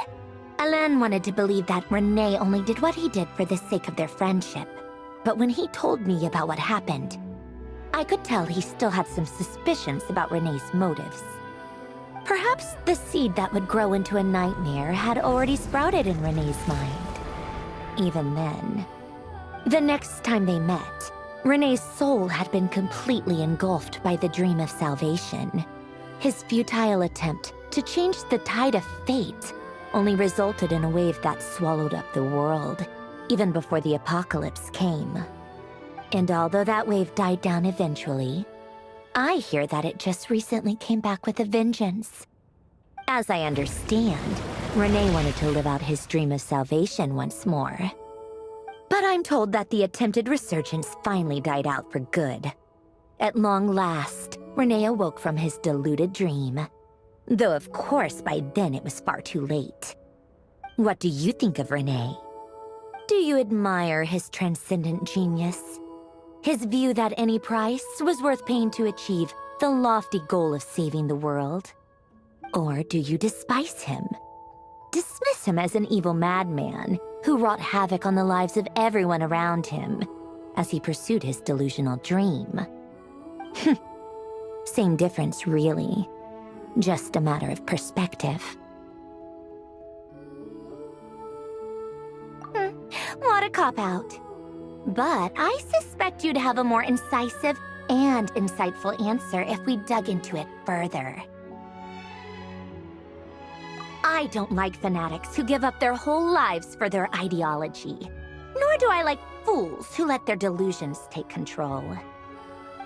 Alain wanted to believe that Renee only did what he did for the sake of their friendship. But when he told me about what happened, I could tell he still had some suspicions about Renee's motives. Perhaps the seed that would grow into a nightmare had already sprouted in Renee's mind. Even then, the next time they met, Renee's soul had been completely engulfed by the dream of salvation. His futile attempt to change the tide of fate only resulted in a wave that swallowed up the world, even before the apocalypse came. And although that wave died down eventually, I hear that it just recently came back with a vengeance. As I understand, Renee wanted to live out his dream of salvation once more. But I'm told that the attempted resurgence finally died out for good. At long last, Renee awoke from his deluded dream. Though of course by then it was far too late. What do you think of Renee? Do you admire his transcendent genius? His view that any price was worth paying to achieve the lofty goal of saving the world? Or do you despise him? Dismiss him as an evil madman who wrought havoc on the lives of everyone around him as he pursued his delusional dream? Same difference, really. Just a matter of perspective. What a cop-out. But I suspect you'd have a more incisive and insightful answer if we dug into it further. I don't like fanatics who give up their whole lives for their ideology. Nor do I like fools who let their delusions take control.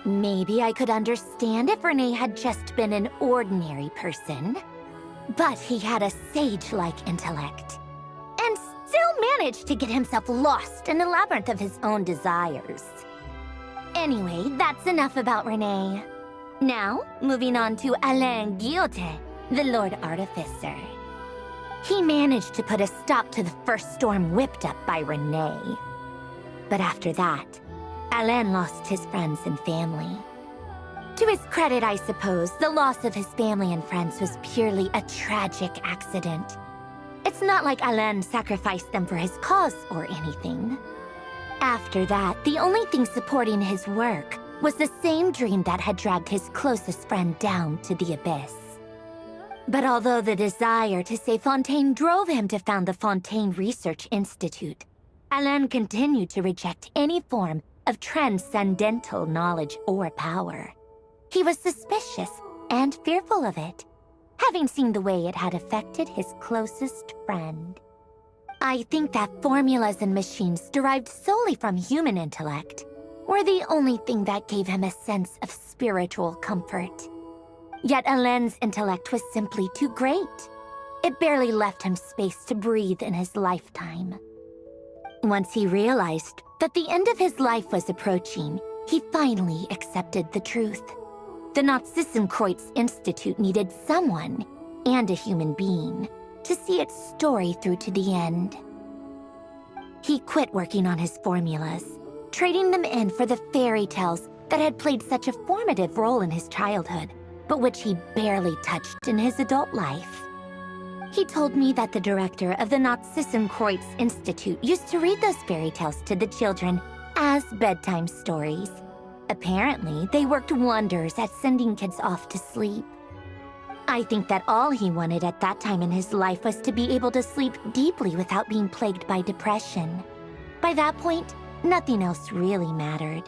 Maybe I could understand if Renee had just been an ordinary person. But he had a sage-like intellect. And still managed to get himself lost in the labyrinth of his own desires. Anyway, that's enough about Renee. Now, moving on to Alain Guillotin, the Lord Artificer. He managed to put a stop to the first storm whipped up by Renee. But after that, Alain lost his friends and family. To his credit, I suppose, the loss of his family and friends was purely a tragic accident. It's not like Alain sacrificed them for his cause or anything. After that, the only thing supporting his work was the same dream that had dragged his closest friend down to the abyss. But although the desire to save Fontaine drove him to found the Fontaine Research Institute, Alain continued to reject any form of transcendental knowledge or power. He was suspicious and fearful of it, having seen the way it had affected his closest friend. I think that formulas and machines derived solely from human intellect were the only thing that gave him a sense of spiritual comfort. Yet Alain's intellect was simply too great. It barely left him space to breathe in his lifetime. Once he realized that the end of his life was approaching, he finally accepted the truth. The Nazissenkreuz Institute needed someone, and a human being, to see its story through to the end. He quit working on his formulas, trading them in for the fairy tales that had played such a formative role in his childhood, but which he barely touched in his adult life. He told me that the director of the Nazissenkreuz Institute used to read those fairy tales to the children as bedtime stories. Apparently, they worked wonders at sending kids off to sleep. I think that all he wanted at that time in his life was to be able to sleep deeply without being plagued by depression. By that point, nothing else really mattered.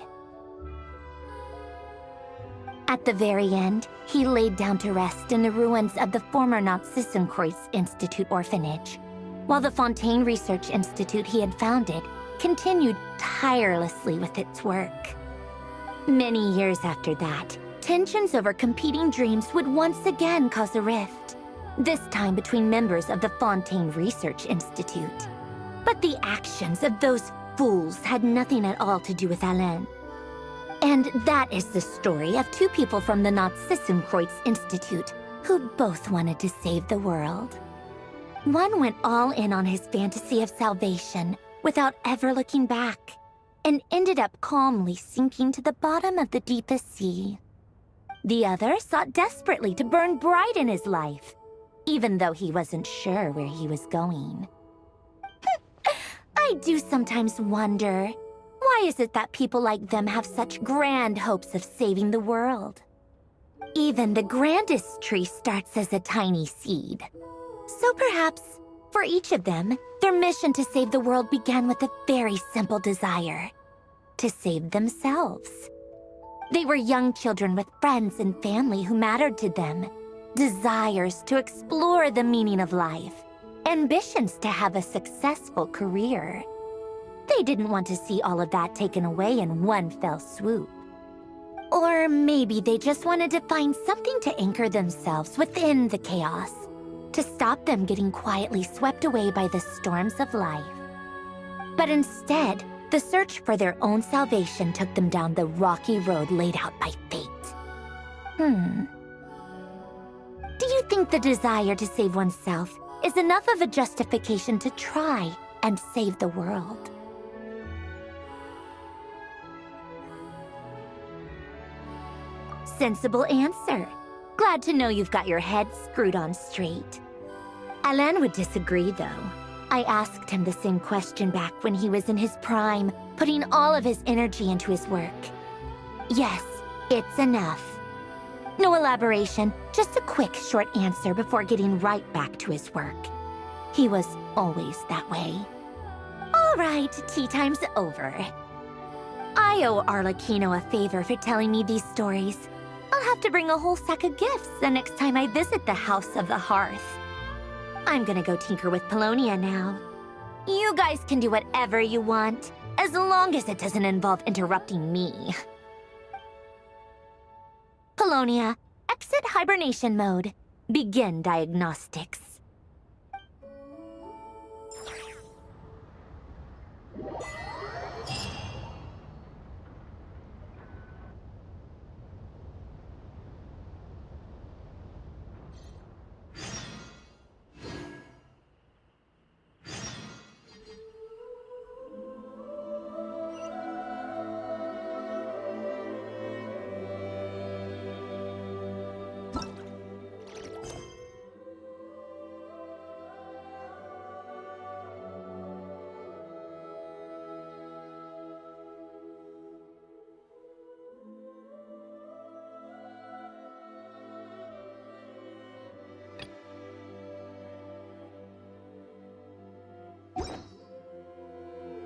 At the very end, he laid down to rest in the ruins of the former Nazissenkreuz Institute orphanage, while the Fontaine Research Institute he had founded continued tirelessly with its work. Many years after that, tensions over competing dreams would once again cause a rift, this time between members of the Fontaine Research Institute. But the actions of those fools had nothing at all to do with Alain. And that is the story of two people from the Nazissenkreuz Institute who both wanted to save the world. One went all in on his fantasy of salvation without ever looking back, and ended up calmly sinking to the bottom of the deepest sea. The other sought desperately to burn bright in his life, even though he wasn't sure where he was going. I do sometimes wonder, why is it that people like them have such grand hopes of saving the world? Even the grandest tree starts as a tiny seed. So perhaps, for each of them, their mission to save the world began with a very simple desire: to save themselves. They were young children with friends and family who mattered to them, desires to explore the meaning of life, ambitions to have a successful career. They didn't want to see all of that taken away in one fell swoop. Or maybe they just wanted to find something to anchor themselves within the chaos, to stop them getting quietly swept away by the storms of life. But instead, the search for their own salvation took them down the rocky road laid out by fate. Do you think the desire to save oneself is enough of a justification to try and save the world? Sensible answer. Glad to know you've got your head screwed on straight. Alain would disagree, though. I asked him the same question back when he was in his prime, putting all of his energy into his work. Yes, it's enough. No elaboration, just a quick, short answer before getting right back to his work. He was always that way. All right, tea time's over. I owe Arlecchino a favor for telling me these stories. I'll have to bring a whole sack of gifts the next time I visit the House of the Hearth. I'm gonna go tinker with Polonia now. You guys can do whatever you want, as long as it doesn't involve interrupting me. Polonia, exit hibernation mode. Begin diagnostics.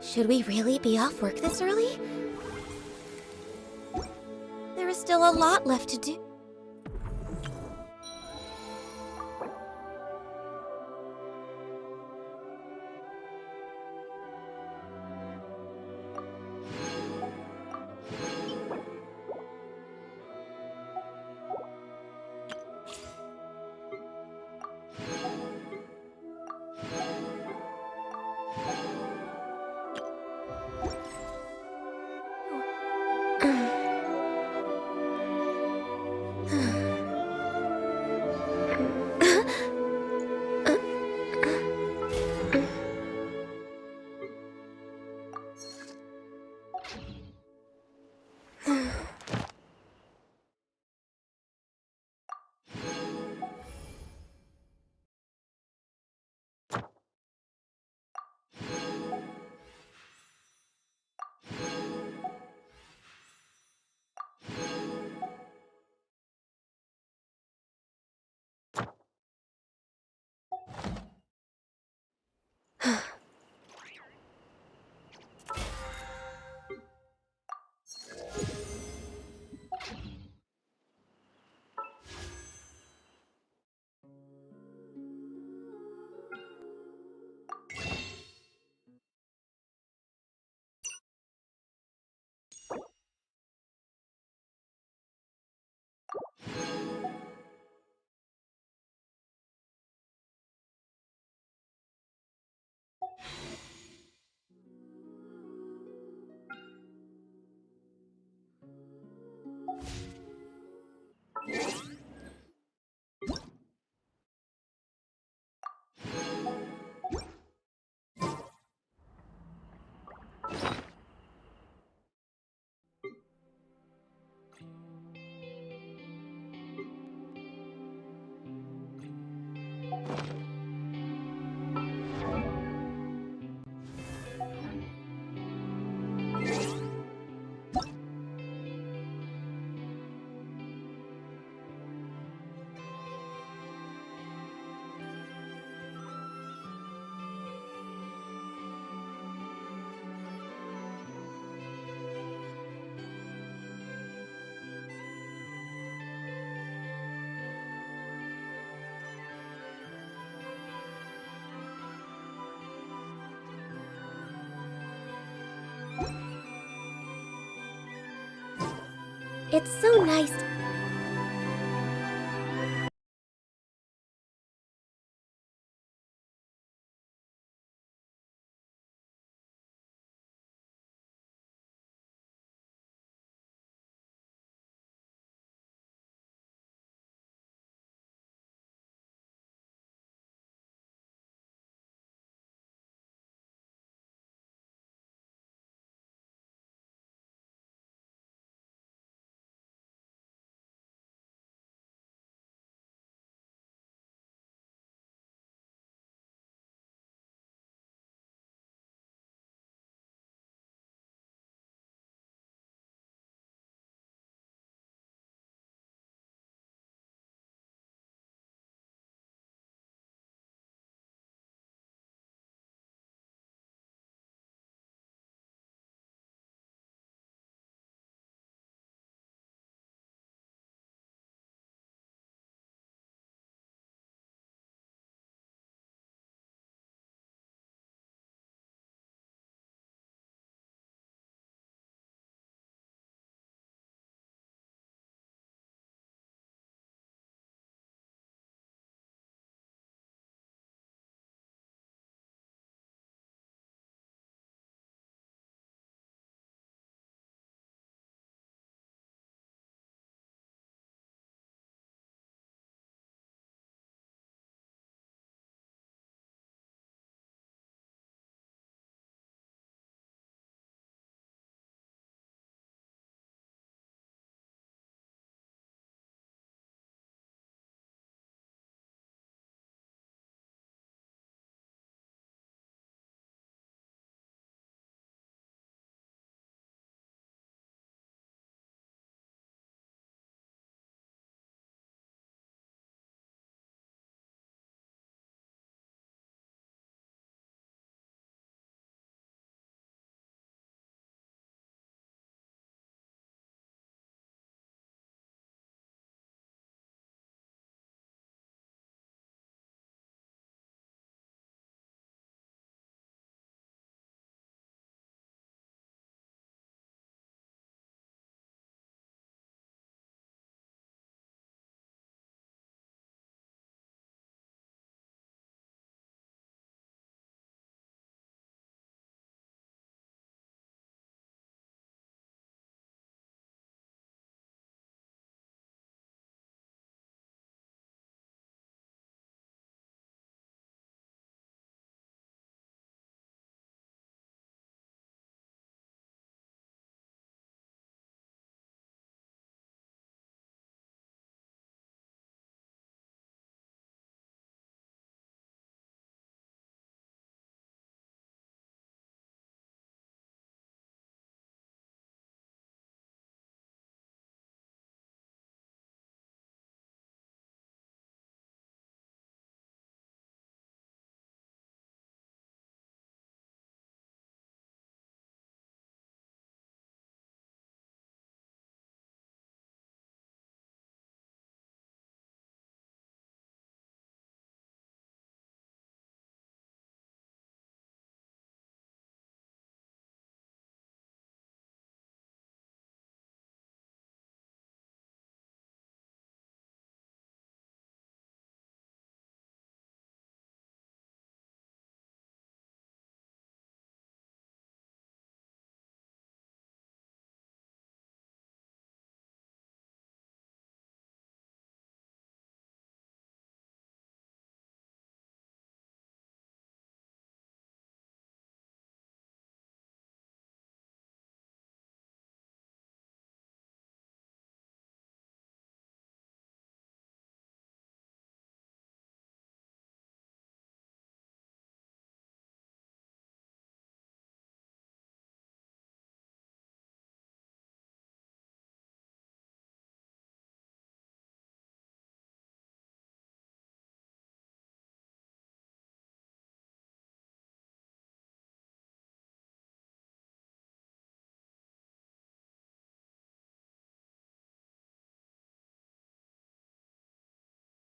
Should we really be off work this early? There is still a lot left to do. It's so nice